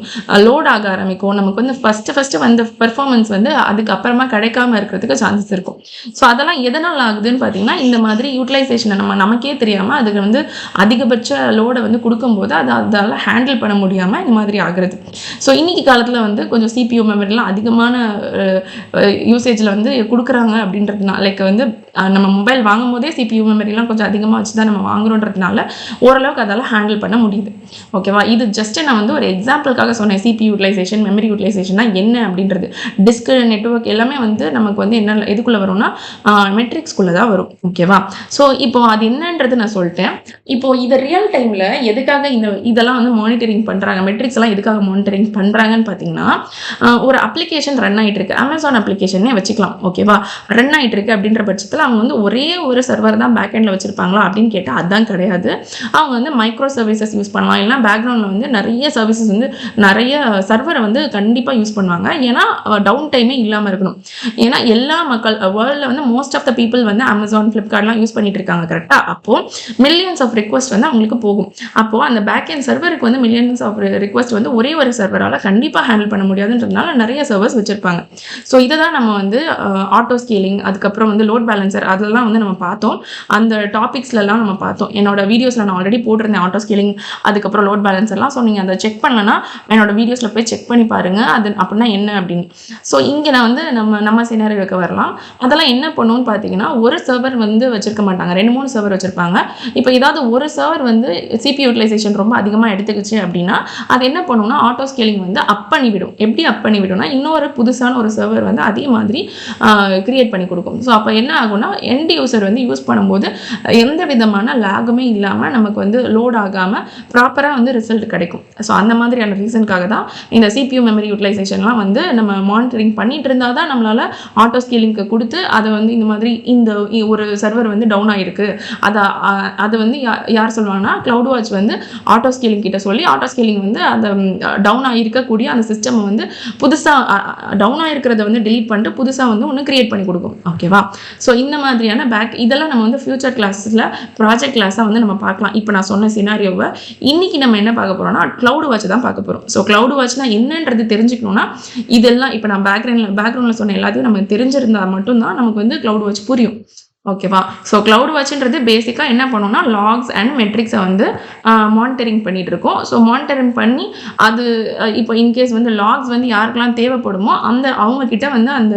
லோட் ஆக ஆரம்பிக்கும். நமக்கு வந்து ஃபஸ்ட்டு வந்த பெர்ஃபார்மன்ஸ் வந்து அதுக்கப்புறமா கிடைக்காம இருக்கிறதுக்கு சான்சஸ் இருக்கும். ஸோ அதெல்லாம் எதனால் ஆகுதுன்னு பார்த்தீங்கன்னா இந்த மாதிரி யூட்டிலைசேஷனை நமக்கே தெரியாமல் அதுக்கு வந்து அதிகபட்ச லோடை வந்து கொடுக்கும்போது அதால் ஹேண்டில் பண்ண முடியாமல் இந்த மாதிரி ஆகுறது. ஸோ இன்றைக்கி காலத்தில் வந்து கொஞ்சம் CPU மெமரிலாம் அதிகமான யூசேஜில் வந்து கொடுக்குறாங்க அப்படின்றதுனால லைக் வந்து நம்ம மொபைல் வாங்கும் போதே CPU மெமரிலாம் கொஞ்சம் அதிகமாக வச்சு தான் நம்ம வாங்குறோன்றதுனால ஓரளவுக்கு அதால் ஹேண்டில் பண்ண முடியுது. ஓகேவா? இது ஜஸ்ட்டு நான் வந்து ஒரு எக்ஸாம்பிளுக்காக சொன்னேன். CPU யூட்டிலைசேஷன், மெமரி யூட்டிலைசேஷன்னா என்ன அப்படின்றது. டிஸ்க் நெட்வொர்க் எல்லாமே வந்து நமக்கு வந்து என்ன எதுக்குள்ளே வரும்னா மெட்ரிக்ஸ்குள்ளே தான் வரும். ஓகேவா? ஸோ இப்போ அது என்னன்றது நான் சொல்லிட்டேன். இப்போ இதை ரியல் டைமில் எதுக்காக இதெல்லாம் வந்து மானிட்டரிங் பண்ணுறாங்க, மெட்ரிக்ஸ் எல்லாம் எதுக்காக மானிட்டரிங் பண்ணுறாங்கன்னு பார்த்தீங்கன்னா ஒரு அப்ளிகேஷன் ரன் ஆகிட்டு இருக்கு, அமேசான் அப்ளிகேஷனே வச்சுக்கலாம். ஓகேவா? ரன் ஆகிட்டு இருக்கு அப்படின்ற பட்சத்தில் அவங்க வந்து ஒரே ஒரு சர்வர் தான் பேக் எண்டில் வச்சிருப்பாங்களா அப்படின்னு கேட்டால் அதுதான் கிடையாது. அவங்க வந்து மைக்ரோ சர்வீசஸ் யூஸ் பண்ணலாம். இல்லைனா பேக்ரவுண்டில் வந்து நிறைய சர்வீசஸ் வந்து நிறைய சர்வரை வந்து கண்டிப்பாக யூஸ் பண்ணுவாங்க. ஏன்னா டவுன் டைமே இல்லாமல் இருக்கணும். ஏன்னா எல்லா மக்கள் வேர்ல்டில் வந்து மோஸ்ட் ஆஃப் த பீப்புள் வந்து அமேசான், ஃப்ளிப்கார்ட்லாம் யூஸ் பண்ணிட்டு இருக்காங்க கரெக்டாக. அப்போது மில்லியன்ஸ் ஆஃப் ரிக்வஸ்ட் வந்து அவங்களுக்கு போகும். அப்போது அந்த பேக் எண்ட் சர்வருக்கு வந்து மில்லியன்ஸ் ஆஃப் ரிக்வஸ்ட் வந்து ஒரே ஒரு சர்வரால் கண்டிப்பாக ஹேண்டில் பண்ண முடியாதுன்றதுனால நிறைய சர்வர்ஸ் வச்சுருப்பாங்க. ஸோ இதை தான் நம்ம வந்து ஆட்டோ ஸ்கேலிங், அதுக்கப்புறம் வந்து லோட் பேலன்சர் அதெல்லாம் வந்து நம்ம பார்த்தோம். அந்த டாபிக்ஸ்லாம் நம்ம பார்த்தோம். என்னோட வீடியோஸில் நான் ஆல்ரெடி போட்டிருந்தேன் ஆட்டோ ஸ்கேலிங், அதுக்கப்புறம் லோட் பேலன்சர்லாம். ஸோ நீங்கள் அதை செக் பண்ணலன்னா என்னோட வீடியோஸில் போய் செக் பண்ணி பாருங்கள் அது அப்படின்னா என்ன அப்படின்னு. ஸோ இங்கே நான் வந்து நம்ம சினாரியோக்கு வரலாம். அதெல்லாம் என்ன பண்ணுவோன்னு பார்த்தீங்கன்னா ஒரு சர்வர் வந்து வச்சிருக்க மாட்டாங்க, 2-3 சர்வர் வச்சுருப்பாங்க. இப்போ ஏதாவது ஒரு சர்வர் வந்து CPU யூட்டிலைசேஷன் ரொம்ப அதிகமாக எடுத்துக்கிச்சு அப்படின்னா அது என்ன பண்ணுன்னா ஆட்டோ ஸ்கேலிங் வந்து அப் பண்ணி விடும். எப்படி அப் பண்ணி விடும்னா இன்னொரு புதுசான ஒரு சர்வர் வந்து அதே மாதிரி கிரியேட் பண்ணி கொடுக்கும். ஸோ அப்போ என்ன ஆகும்னா எண்ட் யூசர் வந்து யூஸ் பண்ணும்போது எந்த விதமான லேகுமே இல்லாமல் நமக்கு வந்து லோட் ஆகாமல் ப்ராப்பராக வந்து ரிசல்ட் கிடைக்கும். ஸோ அந்த மாதிரியான ரீசனுக்காக தான் இந்த CPU மெமரி யூட்டிலைசேஷன்லாம் வந்து நம்ம மானிட்டரிங் பண்ணிட்டு இருந்தால் தான் நம்மளால் ஆட்டோ ஸ்கேலிங்க்கு கொடுத்து அதை வந்து இந்த மாதிரி இந்த ஒரு சர்வர் வந்து டவுன் ஆகிருக்கு அதை வந்து யார் சொல்லுவாங்கன்னா க்ளவுட் வாட்ச் வந்து ஆட்டோ ஸ்கேலிங் கிட்ட சொல்லி ஆட்டோ ஸ்கேலிங் வந்து அந்த டவுன் ஆகிருக்கக்கூடிய அந்த சிஸ்டம் வந்து புதுசாக டவுன் ஆகிருக்கிறத வந்து டிலீட் பண்ணிட்டு புதுசாக வந்து ஒன்று கிரியேட் பண்ணி கொடுக்கும். ஓகேவா? ஸோ இந்த மாதிரியான இதெல்லாம் நம்ம வந்து ஃபியூச்சர் கிளாஸில் ப்ராஜெக்ட் கிளாஸாக வந்து நம்ம பார்க்கலாம். இப்போ நான் சொன்ன சினாரியோவை இன்னைக்கு நம்ம என்ன பார்க்க போகிறோம்னா க்ளவுட் வாட்ச் தான் பார்க்க போகிறோம். ஸோ க்ளவுட் வாட்ச்னா என்னன்றது தெரிஞ்சுக்கணும்னா இதெல்லாம் இப்போ நான் பேக்ரவுண்டில் சொன்ன எல்லாத்தையும் நம்ம தெரிஞ்சிருந்தால் மட்டும்தான் நமக்கு வந்து க்ளவுட் வாட்ச் புரியும். ஓகேவா? ஸோ க்ளவுட் வாட்ச்ன்றது பேசிக்காக என்ன பண்ணுன்னா லாக்ஸ் அண்ட் மெட்ரிக்ஸை வந்து மானிட்டரிங் பண்ணிகிட்டு இருக்கோம். ஸோ மானிட்டரிங் பண்ணி அது இப்போ இன்கேஸ் வந்து லாக்ஸ் வந்து யாருக்கெல்லாம் தேவைப்படுமோ அவங்கக்கிட்ட வந்து அந்த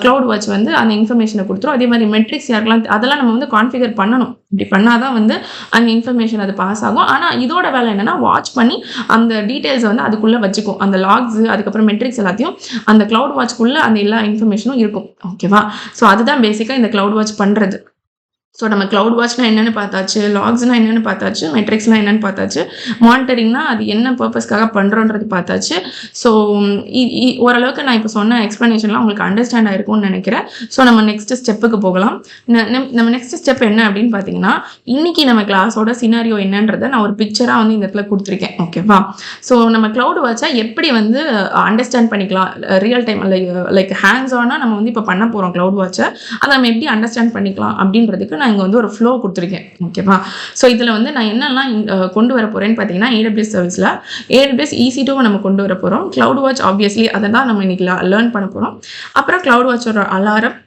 க்ளவுட் வாட்ச் வந்து அந்த இன்ஃபர்மேஷனை கொடுத்துரும். அதே மாதிரி மெட்ரிக்ஸ் யாருக்கெல்லாம் அதெல்லாம் நம்ம வந்து கான்ஃபிகர் பண்ணணும். இப்படி பண்ணால் தான் வந்து அந்த இன்ஃபர்மேஷன் அது பாஸ் ஆகும். ஆனால் இதோட வேலை என்னென்னா வாட்ச் பண்ணி அந்த டீட்டெயில்ஸை வந்து அதுக்குள்ளே வச்சுக்கும். அந்த லாக்ஸ் அதுக்கப்புறம் மெட்ரிக்ஸ் எல்லாத்தையும் அந்த க்ளவுட் வாட்ச்க்குள்ளே அந்த எல்லா இன்ஃபர்மேஷனும் இருக்கும். ஓகேவா? ஸோ அதுதான் பேசிக்காக இந்த க்ளவுட் வாட்ச் பண்ணுறது. ஸோ நம்ம க்ளவுட் வாட்ச்னா என்னென்னு பார்த்தாச்சு, லாக்ஸ்னால் என்னென்னு பார்த்தாச்சு, மெட்ரிக்ஸ்னால் என்னென்னு பார்த்தாச்சு, மானிட்டரிங்னா அது என்ன பர்பஸ்க்காக பண்ணுறோன்றது பார்த்தாச்சு. ஸோ ஓரளவுக்கு நான் இப்போ சொன்ன எக்ஸ்ப்ளனேஷன்லாம் உங்களுக்கு அண்டர்ஸ்டாண்ட் ஆகிருக்கும்னு நினைக்கிறேன். ஸோ நம்ம நெக்ஸ்ட் ஸ்டெப்புக்கு போகலாம். நம்ம நெக்ஸ்ட் ஸ்டெப் என்ன அப்படின்னு பார்த்தீங்கன்னா இன்றைக்கி நம்ம கிளாஸோட சினாரியோ என்னன்றதை நான் ஒரு பிக்சராக வந்து இந்த இடத்துல கொடுத்துருக்கேன். ஓகேவா? ஸோ நம்ம க்ளவுட் வாட்சை எப்படி வந்து அண்டர்ஸ்டாண்ட் பண்ணிக்கலாம் ரியல் டைம் லைக் ஹேண்ட்ஸ் ஆனாக நம்ம வந்து இப்போ பண்ண போகிறோம் க்ளவுட் வாட்சை அதை நம்ம எப்படி அண்டர்ஸ்டாண்ட் பண்ணிக்கலாம் அப்படின்றதுக்கு நான் இங்கே வந்து ஒரு ஃப்ளோ கொடுத்துருக்கேன். ஓகேவா? ஸோ இதில் வந்து நான் என்னெல்லாம் கொண்டு வர போகிறேன்னு பார்த்தீங்கன்னா, ஏடபிள்யூஎஸ் சர்வீஸில் ஏடபிள்யூஎஸ் EC2 நம்ம கொண்டு வர போகிறோம். கிளவுட் வாட்ச் ஆப்வியஸ்லி அதை தான் நம்ம இன்னைக்கு லேர்ன் பண்ண போகிறோம். அப்புறம் கிளவுட் வாட்சோட அலாரம்,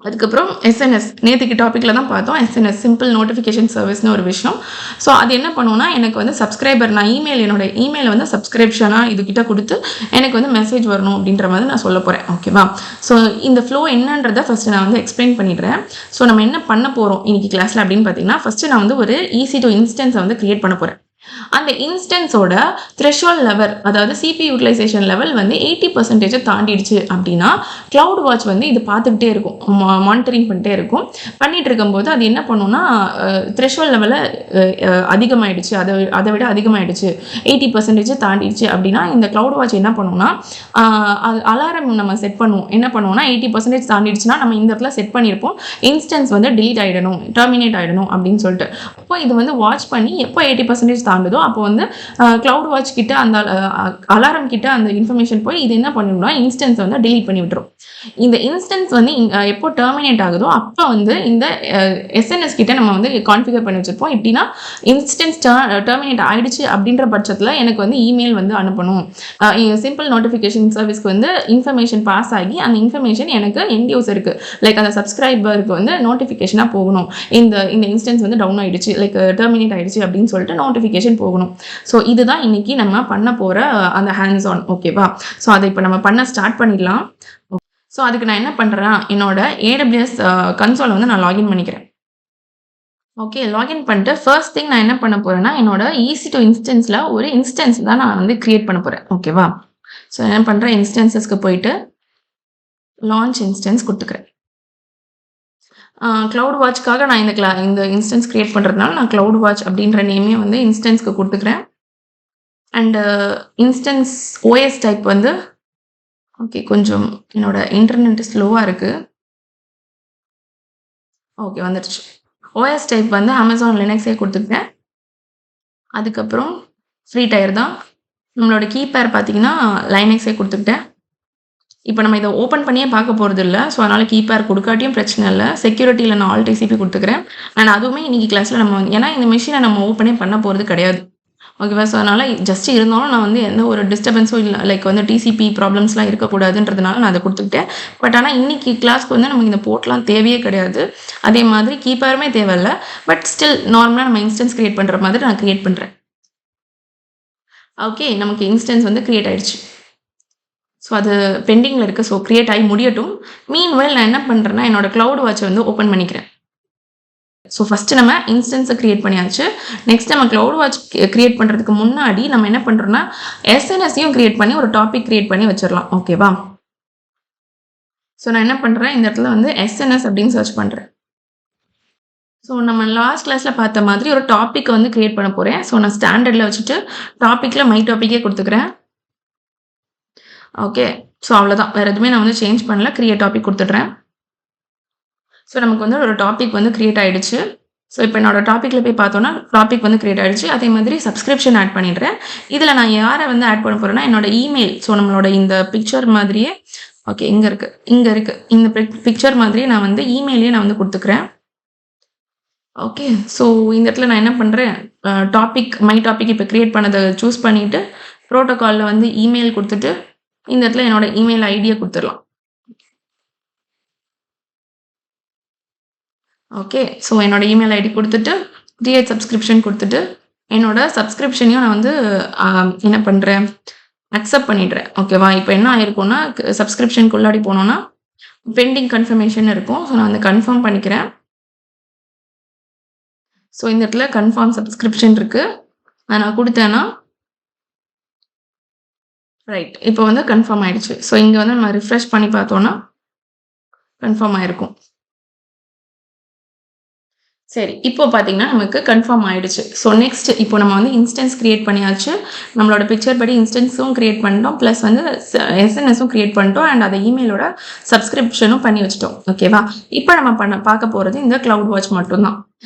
அதுக்கப்புறம் எஸ்என்எஸ் நேற்றுக்கு டாப்பிக்கில் தான் பார்த்தோம். எஸ்என்எஸ் சிம்பிள் நோட்டிஃபிகேஷன் சர்வீஸ்னு ஒரு விஷயம். ஸோ அது என்ன பண்ணுவோன்னா, எனக்கு வந்து சப்ஸ்கிரைபர் நான் என்னோட இமெயிலை வந்து சப்ஸ்கிரிப்ஷனாக இதுக்கிட்ட கொடுத்து எனக்கு வந்து மெசேஜ் வரணும் அப்படின்ற மாதிரி நான் சொல்ல போகிறேன். ஓகேவா? ஸோ இந்த ஃப்ளோ என்னன்றதை ஃபஸ்ட்டு நான் வந்து எக்ஸ்பிளைன் பண்ணிடுறேன். ஸோ நம்ம என்ன பண்ண போகிறோம் இன்னைக்கு கிளாஸில் அப்படின்னு பார்த்தீங்கன்னா, ஃபஸ்ட்டு நான் வந்து ஒரு EC2 இன்ஸ்டன்ஸை வந்து கிரியேட் பண்ண போகிறேன். அந்த இன்ஸ்டன்ஸோட த்ரெஷோல்ட் லெவல், அதாவது CPU யூட்டிலைசேஷன் லெவல் வந்து 80% தாண்டிடுச்சு அப்படின்னா கிளவுட் வாட்ச் வந்து இது பார்த்துக்கிட்டே இருக்கும், மானிட்டரிங் பண்ணிட்டே இருக்கும். பண்ணிட்டு இருக்கும்போது அது என்ன பண்ணுன்னா, த்ரெஷோல்ட் லெவலை அதிகமாகிடுச்சு, அதை விட அதிகமாகிடுச்சு, 80% தாண்டிடுச்சு அப்படின்னா இந்த கிளவுட் வாட்ச் என்ன பண்ணுன்னா, அலாரம் நம்ம செட் பண்ணுவோம். என்ன பண்ணுவோம்னா 80% தாண்டிடுச்சுன்னா நம்ம இந்த இடத்துல செட் பண்ணியிருப்போம், இன்ஸ்டன்ஸ் வந்து டிலீட் ஆகிடணும், டெர்மினேட் ஆகிடணும் அப்படின்னு சொல்லிட்டு. அப்போ இது வந்து வாட்ச் பண்ணி எப்போ 80% தாண்டுதோ அப்போ வந்து கிளவுட் வாட்ச் கிட்ட அந்த அலாரம் கிட்ட அந்த இன்ஃபர்மேஷன் போய் இது என்ன பண்ணிடும்னா இன்ஸ்டன்ஸ் வந்து டிலீட் பண்ணி விட்டுரும். இந்த இன்ஸ்டன்ஸ் வந்து எப்போ டெர்மினேட் ஆகுதோ அப்போ வந்து இந்த எஸ்என்எஸ் கிட்ட நம்ம வந்து கான்ஃபிகர் பண்ணி வச்சிருப்போம். எப்படின்னா இன்ஸ்டன்ஸ் டெர்மினேட் ஆயிடுச்சு அப்படின்ற பட்சத்தில் எனக்கு வந்து இமெயில் வந்து அனுப்பணும். சிம்பிள் நோட்டிஃபிகேஷன் சர்வீஸ்க்கு வந்து இன்ஃபர்மேஷன் பாஸ் ஆகி அந்த இன்ஃபர்மேஷன் எனக்கு எண்ட் யூசருக்கு லைக் அந்த சப்ஸ்கிரைபருக்கு வந்து நோட்டிஃபிகேஷனாக போகணும். இந்த இன்ஸ்டன்ஸ் வந்து டவுன் ஆயிடுச்சு, லைக் டெர்மினேட் ஆயிடுச்சு அப்படின்னு சொல்லிட்டு நோட்டிஃபிகேஷன் போகணும். ஸோ இதுதான் இன்னைக்கு நம்ம பண்ண போகிற அந்த ஹேண்ட்ஸ் ஆன். ஓகேவா? ஸோ அதை இப்போ நம்ம பண்ண ஸ்டார்ட் பண்ணிடலாம். ஸோ அதுக்கு நான் என்ன பண்ணுறேன், என்னோட AWS கன்சோலை வந்து நான் லாகின் பண்ணிக்கிறேன். ஓகே, லாகின் பண்ணிட்டு ஃபர்ஸ்ட் திங் நான் என்ன பண்ண போகிறேன்னா, என்னோட EC2 இன்ஸ்டன்ஸில் ஒரு இன்ஸ்டன்ஸ் தான் நான் வந்து கிரியேட் பண்ண போகிறேன். ஓகேவா? ஸோ என்ன பண்ணுறேன், இன்ஸ்டன்ஸஸ்க்கு போயிட்டு லான்ச் இன்ஸ்டன்ஸ் கொடுத்துக்கிறேன். கிளவுட் வாட்ச்க்காக நான் இந்த இன்ஸ்டன்ஸ் கிரியேட் பண்ணுறதுனால நான் கிளவுட் வாட்ச் அப்படின்ற நேமே வந்து இன்ஸ்டன்ஸ்க்கு கொடுத்துக்கிறேன். அண்டு இன்ஸ்டன்ஸ் OS டைப் வந்து ஓகே, கொஞ்சம் என்னோட இன்டர்நெட் ஸ்லோவாக இருக்குது. ஓகே, வந்துடுச்சு. OS டைப் வந்து அமேசான் லினக்ஸே கொடுத்துருக்கேன். அதுக்கப்புறம் ஃப்ரீ டயர் தான். நம்மளோட கீபேர் பார்த்தீங்கன்னா லைனக்ஸே கொடுத்துக்கிட்டேன். இப்போ நம்ம இதை ஓப்பன் பண்ணியே பார்க்க போகிறது இல்லை. ஸோ அதனால் கீபேர் கொடுக்காட்டியும் பிரச்சனை இல்லை. செக்யூரிட்டியில் நான் ஆல் TCP கொடுத்துக்கிறேன். அண்ட் அதுவுமே இன்னைக்கு கிளாஸில் நம்ம ஏன்னா இந்த மிஷினை நம்ம ஓப்பனே பண்ண போகிறது கிடையாது. ஓகேவா? ஸோ அதனால் ஜஸ்ட் இருந்தாலும் நான் வந்து எந்த ஒரு டிஸ்டர்பன்ஸும் இல்லை, லைக் வந்து TCP ப்ராப்ளம்ஸ்லாம் இருக்கக்கூடாதுன்றதுனால நான் அதை கொடுத்துக்கிட்டேன். பட் ஆனால் இன்னைக்கு கிளாஸ்க்கு வந்து நமக்கு இந்த போர்ட்லாம் தேவையே கிடையாது. அதே மாதிரி கீப்பருமே தேவையில்லை. பட் ஸ்டில் நார்மலாக நம்ம இன்ஸ்டன்ஸ் கிரியேட் பண்ணுற மாதிரி நான் கிரியேட் பண்ணுறேன். ஓகே, நமக்கு இன்ஸ்டன்ஸ் வந்து கிரியேட் ஆயிடுச்சு. ஸோ அது பெண்டிங்கில் இருக்குது. ஸோ கிரியேட் ஆகி முடியட்டும். மீன்வைல் நான் என்ன பண்ணுறேன்னா, என்னோட கிளவுட் வாட்சை வந்து ஓப்பன் பண்ணிக்கிறேன். ஸோ ஃபஸ்ட்டு நம்ம இன்ஸ்டன்ஸை கிரியேட் பண்ணியாச்சு. நெக்ஸ்ட் நம்ம கிளவுட் வாட்ச் கிரியேட் பண்ணுறதுக்கு முன்னாடி நம்ம என்ன பண்ணுறோன்னா, எஸ்என்எஸ்ஸையும் கிரியேட் பண்ணி ஒரு டாபிக் கிரியேட் பண்ணி வச்சிடலாம். ஓகேவா? ஸோ நான் என்ன பண்ணுறேன், இந்த இடத்துல வந்து எஸ்என்எஸ் அப்படின்னு சர்ச் பண்ணுறேன். ஸோ நம்ம லாஸ்ட் கிளாஸில் பார்த்த மாதிரி ஒரு டாப்பிக்கை வந்து கிரியேட் பண்ண போகிறேன். ஸோ நான் ஸ்டாண்டர்டில் வச்சுட்டு டாப்பிக்கில் மை டாப்பிக்கே கொடுத்துக்கிறேன். ஓகே, ஸோ அவ்வளோதான். வேறு எதுவுமே நான் வந்து சேஞ்ச் பண்ணல. கிரியேட் டாபிக் கொடுத்துட்றேன். ஸோ நமக்கு வந்து ஒரு டாபிக் வந்து கிரியேட் ஆகிடுச்சு. ஸோ இப்போ என்னோட டாப்பிக்கில் போய் பார்த்தோன்னா டாபிக் வந்து கிரியேட் ஆகிடுச்சு. அதே மாதிரி சப்ஸ்கிரிப்ஷன் ஆட் பண்ணிடுறேன். இதில் நான் யாரை வந்து ஆட் பண்ண போகிறேன்னா, என்னோட இமெயில். ஸோ நம்மளோட இந்த பிக்சர் மாதிரியே ஓகே இங்கே இருக்குது இந்த பிக்சர் மாதிரியே நான் வந்து இமெயிலே நான் வந்து கொடுத்துக்கிறேன். ஓகே, ஸோ இந்த இடத்துல நான் என்ன பண்ணுறேன், மை டாபிக் இப்போ கிரியேட் பண்ணதை சூஸ் பண்ணிவிட்டு ப்ரோட்டோகாலில் வந்து இமெயில் கொடுத்துட்டு இந்த இடத்துல என்னோட இமெயில் ஐடியை கொடுத்துடலாம். ஓகே, ஸோ என்னோட இமெயில் ஐடி கொடுத்துட்டு கிரியேட் சப்ஸ்கிரிப்ஷன் கொடுத்துட்டு என்னோட சப்ஸ்கிரிப்ஷனையும் நான் வந்து என்ன பண்ணுறேன், அக்செப்ட் பண்ணிடுறேன். ஓகேவா? இப்போ என்ன ஆயிருக்கும்னா, சப்ஸ்கிரிப்ஷனுக்குள்ளாடி போனோன்னா பெண்டிங் கன்ஃபர்மேஷன் இருக்கும். ஸோ நான் வந்து கன்ஃபார்ம் பண்ணிக்கிறேன். ஸோ இந்த இடத்துல கன்ஃபார்ம் சப்ஸ்கிரிப்ஷன் இருக்குது. நான் கொடுத்தேன்னா ரைட், இப்போ வந்து கன்ஃபார்ம் ஆயிடுச்சு. ஸோ இங்கே வந்து நம்ம ரிஃப்ரெஷ் பண்ணி பார்த்தோன்னா கன்ஃபார்ம் ஆயிருக்கும். சரி, இப்போ பார்த்தீங்கன்னா நமக்கு கன்ஃபார்ம் ஆயிடுச்சு. ஸோ நெக்ஸ்ட் இப்போ நம்ம வந்து இன்ஸ்டன்ஸ் கிரியேட் பண்ணியாச்சு. நம்மளோட பிக்சர் படி இன்ஸ்டன்ஸும் கிரியேட் பண்ணிட்டோம், ப்ளஸ் வந்து எஸ்என்எஸும் கிரியேட் பண்ணிட்டோம், அண்ட் அதை இமெயிலோட சப்ஸ்கிரிப்ஷனும் பண்ணி வச்சிட்டோம். ஓகேவா? இப்போ நம்ம பார்க்க போகிறது இந்த கிளவுட் வாட்ச் மட்டும்தான்.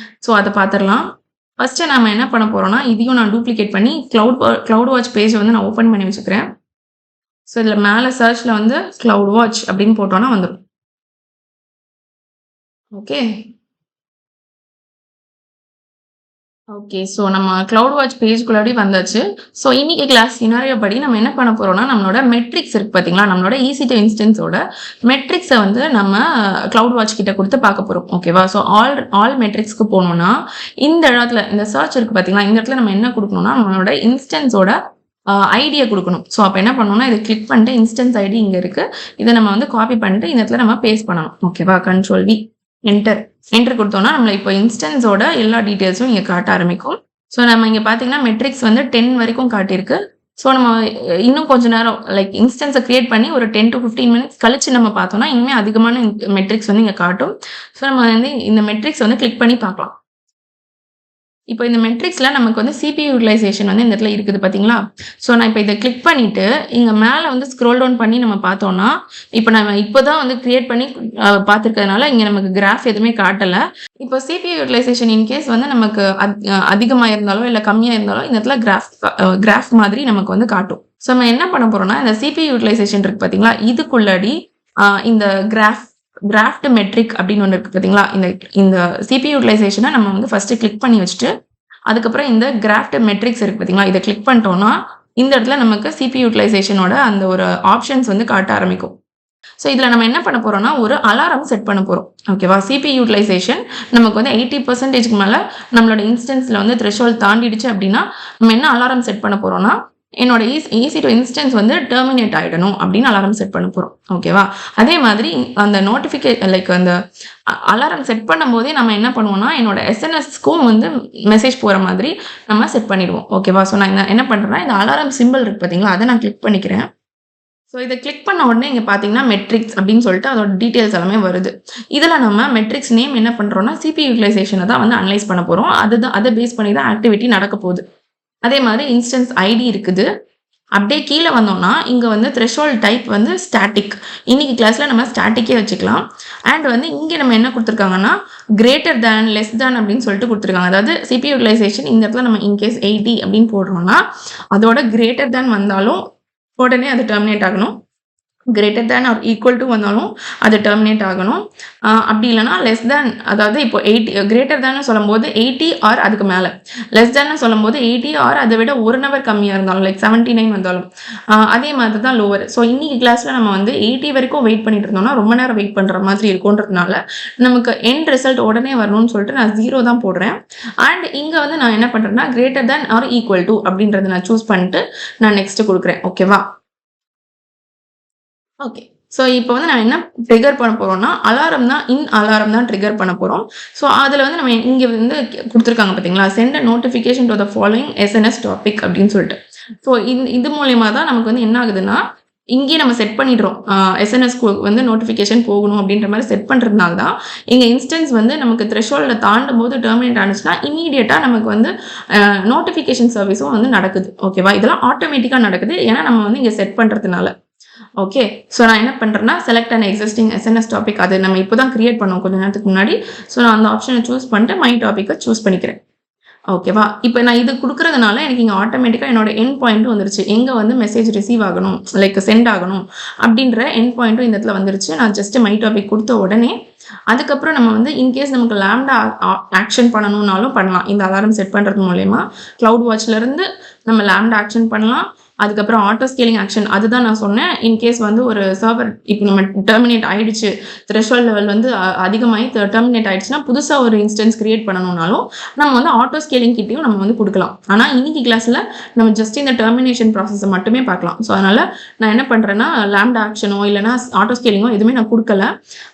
ஸோ அதை பார்த்துடலாம். ஃபஸ்ட்டு நம்ம என்ன பண்ண போகிறோம்னா, இதையும் நான் டூப்ளிகேட் பண்ணி கிளவுட் வாட்ச் பேஜை வந்து நான் ஓப்பன் பண்ணி வச்சுக்கிறேன். ஸோ இதில் மேலே சர்ச்சில் வந்து கிளவுட் வாட்ச் அப்படின்னு போட்டோன்னா வந்துடும். Okay, okay. ஸோ நம்ம கிளவுட் வாட்ச் பேஜ்க்குள்ளாடி வந்தாச்சு. ஸோ இன்னைக்கு கிளாஸ் சினாரியோ படி நம்ம என்ன பண்ண போறோம்னா, நம்மளோட மெட்ரிக்ஸ் இருக்கு பார்த்தீங்களா? நம்மளோட EC2 இன்ஸ்டன்ஸோட மெட்ரிக்ஸ வந்து நம்ம கிளவுட் வாட்ச் கிட்ட குடுத்து பார்க்க போறோம். ஓகேவா? ஸோ ஆல் மெட்ரிக்ஸ்க்கு போணும்னா, இந்த இடத்துல இந்த சர்ச் இருக்கு பார்த்தீங்களா? இந்த இடத்துல நம்ம என்ன குடுக்கணும்னா, நம்மளோட இன்ஸ்டன்ஸோட ஐடிய குடுக்கணும். ஸோ அப்ப என்ன பண்ணணும்னா, இத கிளிக் பண்ணிட்டு இன்ஸ்டன்ஸ் ஐடி இங்க இருக்கு. இத நம்ம வந்து காப்பி பண்ணிட்டு இந்த இடத்துல நம்ம பேஸ்ட் பண்ணணும். ஓகேவா? Control V enter. என்டர் குடுத்தோம்னா, நம்மள இப்போ இன்ஸ்டன்ஸோட எல்லா டீட்டெயில்ஸும் இங்க காட்ட ஆரம்பிக்கும். ஸோ நம்ம இங்க பார்த்தீங்கன்னா, மெட்ரிக்ஸ் வந்து 10 வரைக்கும் காட்டியிருக்கு. ஸோ நம்ம இன்னும் கொஞ்ச நேரம் லைக் இன்ஸ்டன்ஸ கிரியேட் பண்ணி ஒரு 10 to 15 மினிட்ஸ் கழிச்சு நம்ம பார்த்தோம்னா, இன்னுமே அதிகமான மெட்ரிக்ஸ் வந்து இங்க காட்டும். ஸோ நம்ம வந்து இந்த மெட்ரிக்ஸ் வந்து கிளிக் பண்ணி பார்க்கலாம். இப்போ இந்த மெட்ரிக்ஸ்ல நமக்கு வந்து CPU யூட்டிலைசேஷன் வந்து இந்த இடத்துல இருக்குது பார்த்தீங்களா? ஸோ நான் இப்போ இத கிளிக் பண்ணிட்டு, இங்க மேல வந்து ஸ்க்ரோல் டவுன் பண்ணி நம்ம பார்த்தோம்னா, இப்போ நம்ம இப்போ தான் வந்து கிரியேட் பண்ணி பார்த்துருக்கிறதுனால இங்க நமக்கு கிராஃப் எதுவுமே காட்டல. இப்போ CPU யூட்டிலைசேஷன் இன்கேஸ் வந்து நமக்கு அதிகமா இருந்தாலோ, இல்ல கம்மியா இருந்தாலோ இந்த இடத்துல கிராஃப் மாதிரி நமக்கு வந்து காட்டும். ஸோ நம்ம என்ன பண்ண போறோம்னா, இந்த CPU யூட்டிலைசேஷன் இருக்கு பார்த்தீங்களா? இதுக்குள்ளாடி இந்த கிராஃப்ட் மெட்ரிக் அப்படின்னு ஒண்ணு இருக்கு பார்த்தீங்களா? இந்த CPU யூட்டிலைசேஷன நம்ம வந்து ஃபர்ஸ்ட் கிளிக் பண்ணி வச்சுட்டு, அதுக்கப்புறம் இந்த கிராஃப்ட் மெட்ரிக்ஸ் இருக்கு பார்த்தீங்களா? இத கிளிக் பண்ணிட்டோம்னா, இந்த இடத்துல நமக்கு CPU யூட்டிலைசேஷனோட அந்த ஒரு ஆப்ஷன்ஸ் வந்து காட்ட ஆரம்பிக்கும். ஸோ இதுல நம்ம என்ன பண்ண போறோம்னா, ஒரு அலாரம் செட் பண்ண போறோம். ஓகேவா? CPU யூட்டிலைசேஷன் நமக்கு வந்து 80%க்கு மேல நம்மளோட இன்ஸ்டன்ஸ்ல வந்து த்ரெஷோல்ட் தாண்டிடுச்சு அப்படின்னா, நம்ம என்ன அலாரம் செட் பண்ண போறோம்னா, என்னோட EC2 இன்ஸ்டன்ஸ் வந்து டெர்மினேட் ஆயிடணும் அப்படின்னு அலாரம் செட் பண்ண போறோம். ஓகேவா? அதே மாதிரி அந்த லைக் அந்த அலாரம் செட் பண்ணும்போதே நம்ம என்ன பண்ணுவோம்னா, என்னோட SNSக்கும் வந்து மெசேஜ் போற மாதிரி நம்ம செட் பண்ணிடுவோம். ஓகேவா? ஸோ நான் என்ன பண்றேன்னா, இந்த அலாரம் சிம்பல் இருக்கு பார்த்தீங்களா? அத நான் கிளிக் பண்ணிக்கிறேன். ஸோ இத கிளிக் பண்ண உடனே இங்க பார்த்தீங்கன்னா, மெட்ரிக்ஸ் அப்படின்னு சொல்லிட்டு அதோட டீட்டெயில்ஸ் எல்லாமே வருது. இதுல நம்ம மெட்ரிக்ஸ் நேம் என்ன பண்றோம்னா, CPU யூட்டிலைசேஷன தான் வந்து அனலைஸ் பண்ண போறோம். அத பேஸ் பண்ணி தான் ஆக்டிவிட்டி நடக்க போகுது. அதே மாதிரி இன்ஸ்டன்ஸ் ஐடி இருக்குது. அப்படியே கீழ வந்தோம்னா, இங்க வந்து த்ரெஷோல்ட் டைப் வந்து ஸ்டாட்டிக். இன்னைக்கு கிளாஸ்ல நம்ம ஸ்டாட்டிக்கே வச்சுக்கலாம். அண்ட் வந்து இங்க நம்ம என்ன குடுத்துருக்காங்கன்னா, கிரேட்டர் தேன், லெஸ் தேன் அப்படின்னு சொல்லிட்டு குடுத்துருக்காங்க. அதாவது CPU யூட்டிலைசேஷன் இந்த இடத்துல நம்ம இன்கேஸ் 80 அப்படின்னு போடுறோம்னா, அதோட கிரேட்டர் தேன் வந்தாலும் உடனே அது டெர்மினேட் ஆகணும். Greater than or equal to வந்தாலும் அது டெர்மினேட் ஆகணும். அப்படி இல்லைனா லெஸ் தேன், அதாவது இப்போ 80 கிரேட்டர் தேன் சொல்லும்போது 80 ஆர் அதுக்கு மேல, லெஸ் தேன் சொல்லும்போது 80 ஆர் அதை விட 1 ஹவர் கம்மியா இருந்தாலும் லைக் 79 வந்தாலும் அதே மாதிரி தான் லோவர். ஸோ இன்னைக்கு கிளாஸ்ல நம்ம வந்து 80 வரைக்கும் வெயிட் பண்ணிட்டு இருந்தோம்னா ரொம்ப நேரம் வெயிட் பண்ற மாதிரி இருக்கும்ன்றதுனால நமக்கு எண்ட் ரிசல்ட் உடனே வரணும்னு சொல்லிட்டு நான் 0 தான் போடுறேன். அண்ட் இங்க வந்து நான் என்ன பண்றேன்னா, greater than or equal to அப்படின்றத நான் சூஸ் பண்ணிட்டு நான் நெக்ஸ்ட் கொடுக்குறேன். ஓகேவா? ஓகே. ஸோ இப்போ வந்து நான் என்ன ட்ரிகர் பண்ண போறோம்னா, அலாரம் தான் ட்ரிகர் பண்ண போறோம். ஸோ அதுல வந்து நம்ம இங்க வந்து குடுத்துருக்காங்க பார்த்தீங்களா? Send a notification to the following SNS topic அப்படின்னு சொல்லிட்டு. ஸோ இது மூலியமா தான் நமக்கு வந்து என்ன ஆகுதுன்னா, இங்கேயே நம்ம செட் பண்ணிடுறோம். SNSக்கு வந்து நோட்டிஃபிகேஷன் போகணும் அப்படின்ற மாதிரி செட் பண்றதுனால தான் இங்க இன்ஸ்டன்ஸ் வந்து நமக்கு த்ரெஷோல்ட தாண்டும் போது டெர்மினேட் ஆனிச்சுன்னா இமீடியட்டா நமக்கு வந்து நோட்டிஃபிகேஷன் சர்வீஸும் வந்து நடக்குது. ஓகேவா? இதெல்லாம் ஆட்டோமேட்டிக்கா நடக்குது. ஏன்னா நம்ம வந்து இங்க செட் பண்றதுனால. ஓகே. ஸோ நான் என்ன பண்றேன்னா, select an existing SNS topic. அது நம்ம இப்போ தான் கிரியேட் பண்ணோம் கொஞ்ச நேரத்துக்கு முன்னாடி. ஸோ நான் அந்த ஆப்ஷனை சூஸ் பண்ணிட்டு மை டாபிக்கை சூஸ் பண்ணிக்கிறேன். ஓகேவா? இப்போ நான் இது குடுக்குறதுனால எனக்கு இங்க ஆட்டோமேட்டிக்கா என்னோட எண்ட் பாயிண்ட்டும் வந்துருச்சு. எங்க வந்து மெசேஜ் ரிசீவ் ஆகணும், லைக் சென்ட் ஆகணும் அப்படின்ற எண்ட் பாயிண்ட்டும் இந்த இடத்துல வந்துருச்சு. நான் ஜஸ்ட் மை டாபிக் கொடுத்த உடனே அதுக்கப்புறம் நம்ம வந்து இன்கேஸ் நமக்கு லாம்டா ஆக்ஷன் பண்ணணும்னாலும் பண்ணலாம். இந்த அலாரம் செட் பண்றது மூலயமா கிளவுட் வாட்ச்ல இருந்து நம்ம லாம்டா ஆக்ஷன் பண்ணலாம். அதுக்கப்புறம் ஆட்டோ ஸ்கேலிங் ஆக்ஷன், அதுதான் நான் சொன்னேன். இன்கேஸ் வந்து ஒரு சர்வர் இப்போ நம்ம டெர்மினேட் ஆயிடுச்சு, த்ரெஷோல்ட் லெவல் வந்து அதிகமாகி டெர்மினேட் ஆயிடுச்சுன்னா புதுசா ஒரு இன்ஸ்டன்ஸ் கிரியேட் பண்ணணும்னாலும் நம்ம வந்து ஆட்டோ ஸ்கேலிங் கிட்டையும் நம்ம வந்து கொடுக்கலாம். ஆனா இன்னைக்கு கிளாஸ்ல நம்ம ஜஸ்ட் இந்த டெர்மினேஷன் ப்ராசஸை மட்டுமே பார்க்கலாம். ஸோ அதனால நான் என்ன பண்றேன்னா, லாம்டா ஆக்ஷனோ இல்லைனா ஆட்டோ ஸ்கேலிங்கோ எதுவுமே நான் கொடுக்கல.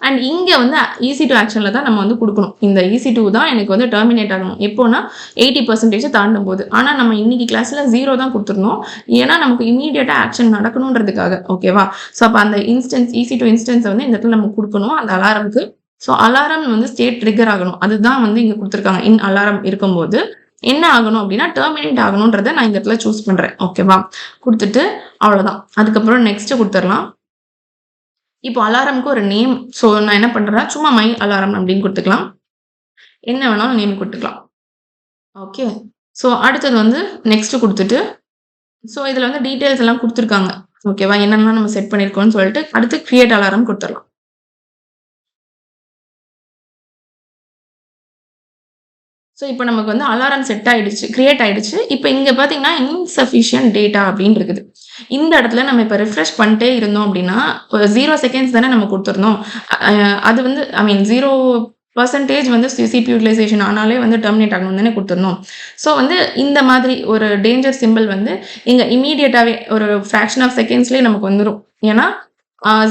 அண்ட் இங்க வந்து EC2 ஆக்ஷன்ல தான் நம்ம வந்து கொடுக்கணும். இந்த EC2 தான் எனக்கு வந்து டெர்மினேட் ஆகணும் எப்போனா 80% தாண்டும் போது. ஆனா நம்ம இன்னைக்கு கிளாஸ்ல 0 தான் கொடுத்துருந்தோம். ஏன்னா நமக்கு இமீடியட்டா ஆக்ஷன் நடக்கணும்ன்றதுக்காக. ஓகேவா? ஸோ அப்போ அந்த EC2 இன்ஸ்டன்ஸை வந்து இந்த இடத்துல நம்ம கொடுக்கணும் அந்த அலாரம்க்கு. ஸோ அலாரம் வந்து ஸ்டேட் ட்ரிகர் ஆகணும். அதுதான் வந்து இங்க கொடுத்துருக்காங்க. அலாரம் இருக்கும்போது என்ன ஆகணும் அப்படின்னா, டெர்மினேட் ஆகணும்ன்றதை நான் இந்த இடத்துல சூஸ் பண்றேன். ஓகேவா? கொடுத்துட்டு அவ்வளவுதான். அதுக்கப்புறம் நெக்ஸ்ட் கொடுத்துடலாம். இப்போ அலாரம்க்கு ஒரு நேம். ஸோ நான் என்ன பண்றேன்னா, சும்மா மை அலாரம் அப்படின்னு கொடுத்துக்கலாம். என்ன வேணாலும் நேம் கொடுத்துக்கலாம். ஓகே. ஸோ அடுத்தது வந்து நெக்ஸ்ட் கொடுத்துட்டு, ஸோ இதுல வந்து டீடைல்ஸ் எல்லாம் கொடுத்துருக்காங்க. ஓகேவா? என்னென்னலாம் நம்ம செட் பண்ணிருக்கோம்னு சொல்லிட்டு அடுத்து கிரியேட் அலாரம் கொடுத்துடலாம். ஸோ இப்போ நமக்கு வந்து அலாரம் செட் ஆயிடுச்சு, கிரியேட் ஆயிடுச்சு. இப்போ இங்க பார்த்தீங்கன்னா, இன்சஃபிஷியன்ட் டேட்டா அப்படின்னு இருக்குது. இந்த இடத்துல நம்ம இப்போ ரிஃப்ரெஷ் பண்ணிட்டே இருந்தோம் அப்படின்னா, 0 செகண்ட்ஸ் தானே நம்ம குடுத்துருந்தோம். அது வந்து ஐ மீன் 0% வந்து சிபி யூட்டிலைசேஷன் ஆனாலே வந்து டெர்மினேட் ஆகணும்னு தானே குடுத்துருந்தோம். ஸோ வந்து இந்த மாதிரி ஒரு டேஞ்சர் சிம்பல் வந்து இங்க இம்மீடியட்டாவே ஒரு ஃபிராக்ஷன் ஆஃப் செகண்ட்ஸ்லயே நமக்கு வந்துரும். ஏன்னா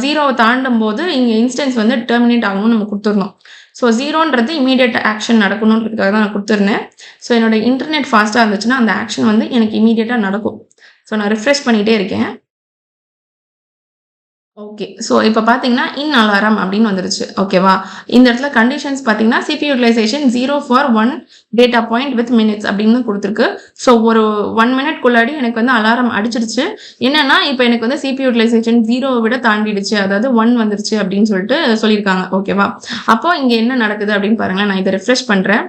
0 தாண்டும்போது இங்க இன்ஸ்டன்ஸ் வந்து டெர்மினேட் ஆகணும்னு நம்ம குடுத்துருந்தோம். ஸோ 0ன்றது இம்மீடியட் ஆக்ஷன் நடக்கணுன்றதுக்காக தான் நான் குடுத்துருந்தேன். ஸோ என்னோட இன்டர்நெட் ஃபாஸ்ட்டா இருந்துச்சுன்னா, அந்த ஆக்ஷன் வந்து எனக்கு இம்மீடியட்டா நடக்கும். ஸோ நான் ரிஃப்ரெஷ் பண்ணிட்டே இருக்கேன். ஓகே. ஸோ இப்ப பார்த்தீங்கன்னா, இன் அலாரம் அப்படின்னு வந்துருச்சு. ஓகேவா? இந்த இடத்துல கண்டிஷன்ஸ் பார்த்தீங்கன்னா, CPU utilization 0 for 1 data point with minutes அப்படின்னு குடுத்துருக்கு. ஸோ ஒரு 1 மினிட்குள்ளாடி எனக்கு வந்து அலாரம் அடிச்சிருச்சு. என்னன்னா, இப்ப எனக்கு வந்து சிபி யூட்டிலைசேஷன் 0 விட தாண்டிடுச்சு. அதாவது 1 வந்துருச்சு அப்படின்னு சொல்லிட்டு சொல்லியிருக்காங்க. ஓகேவா? அப்போ இங்க என்ன நடக்குது அப்படின்னு பாருங்களேன். நான் இத ரிஃப்ரெஷ் பண்றேன்.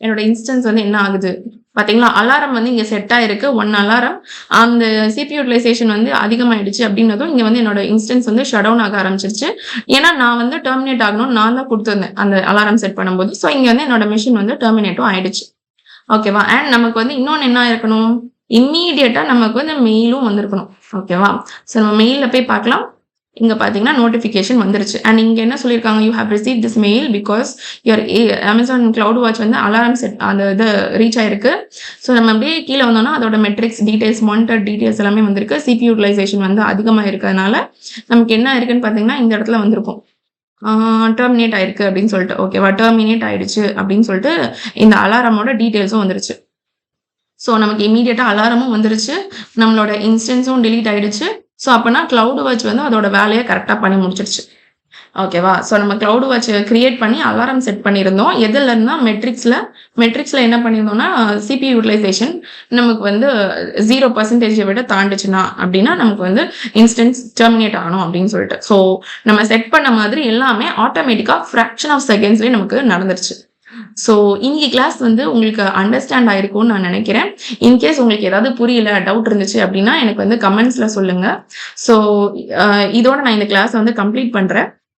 என்னோட இன்ஸ்டன்ஸ் வந்து என்ன ஆகுது பாத்தீங்களா? அலாரம் வந்து இங்க செட் ஆயிருக்கு. 1 அலாரம். அந்த சிபி யூட்டிலைசேஷன் வந்து அதிகமாயிடுச்சு அப்படின்னதும் இங்க வந்து என்னோட இன்ஸ்டன்ஸ் வந்து ஷட் டவுன் ஆக ஆரம்பிச்சிருச்சு. ஏன்னா நான் வந்து டெர்மினேட் ஆகணும்னு நான் தான் குடுத்திருந்தேன் அந்த அலாரம் செட் பண்ணும்போது. ஸோ இங்க வந்து என்னோட மெஷின் வந்து டெர்மினேட்டும் ஆயிடுச்சு. ஓகேவா? அண்ட் நமக்கு வந்து இன்னொன்னு என்ன இருக்கணும்? இம்மீடியட்டா நமக்கு வந்து மெயிலும் வந்திருக்கணும். ஓகேவா? ஸோ நம்ம மெயில்ல போய் பார்க்கலாம். இங்க பார்த்தீங்கன்னா நோட்டிஃபிகேஷன் வந்துருச்சு. அண்ட் இங்க என்ன சொல்லியிருக்காங்க? You have received this mail because your Amazon cloud watch வந்து அலாரம் செட் அந்த இது ரீச் ஆயிருக்கு. ஸோ நம்ம அப்படியே கீழே வந்தோம்னா அதோட மெட்ரிக்ஸ் டீடைல்ஸ், மானிட்டர் டீடைல்ஸ் எல்லாமே வந்திருக்கு. சிபி யூட்டிலைசேஷன் வந்து அதிகமாக இருக்கிறதுனால நமக்கு என்ன இருக்குன்னு பார்த்தீங்கன்னா இந்த இடத்துல வந்திருக்கும். டெர்மினேட் ஆயிருக்கு அப்படின்னு சொல்லிட்டு. ஓகேவா? டெர்மினேட் ஆயிடுச்சு அப்படின்னு சொல்லிட்டு இந்த அலாரமோட டீடைல்ஸும் வந்துருச்சு. ஸோ நமக்கு இம்மீடியட்டா அலாரமும் வந்துருச்சு. நம்மளோட இன்ஸ்டன்ஸும் டெலீட் ஆயிடுச்சு. ஸோ அப்பனா கிளவுட் வாட்ச் வந்து அதோட வேலையை கரெக்டா பண்ணி முடிச்சிருச்சு. ஓகேவா? ஸோ நம்ம கிளவுட் வாட்ச் கிரியேட் பண்ணி அலாரம் செட் பண்ணியிருந்தோம். எதுல இருந்தா மெட்ரிக்ஸ்ல என்ன பண்ணியிருந்தோம்னா, சிபி யூட்டிலைசேஷன் நமக்கு வந்து 0% விட தாண்டுச்சுன்னா அப்படின்னா நமக்கு வந்து இன்ஸ்டன்ஸ் டெர்மினேட் ஆகணும் அப்படின்னு சொல்லிட்டு. ஸோ நம்ம செட் பண்ண மாதிரி எல்லாமே ஆட்டோமேட்டிக்கா ஃபிராக்ஷன் ஆஃப் செகண்ட்ஸ்லேயே நமக்கு நடந்துருச்சு. ஸோ இன்னைக்கு கிளாஸ் வந்து உங்களுக்கு அண்டர்ஸ்டாண்ட் ஆயிருக்கும்னு நான் நினைக்கிறேன். இன்கேஸ் உங்களுக்கு ஏதாவது புரியல, டவுட் இருந்துச்சு அப்படின்னா எனக்கு வந்து கமெண்ட்ஸ்ல சொல்லுங்க. ஸோ இதோட நான் இந்த கிளாஸ் வந்து கம்ப்ளீட் பண்றேன்.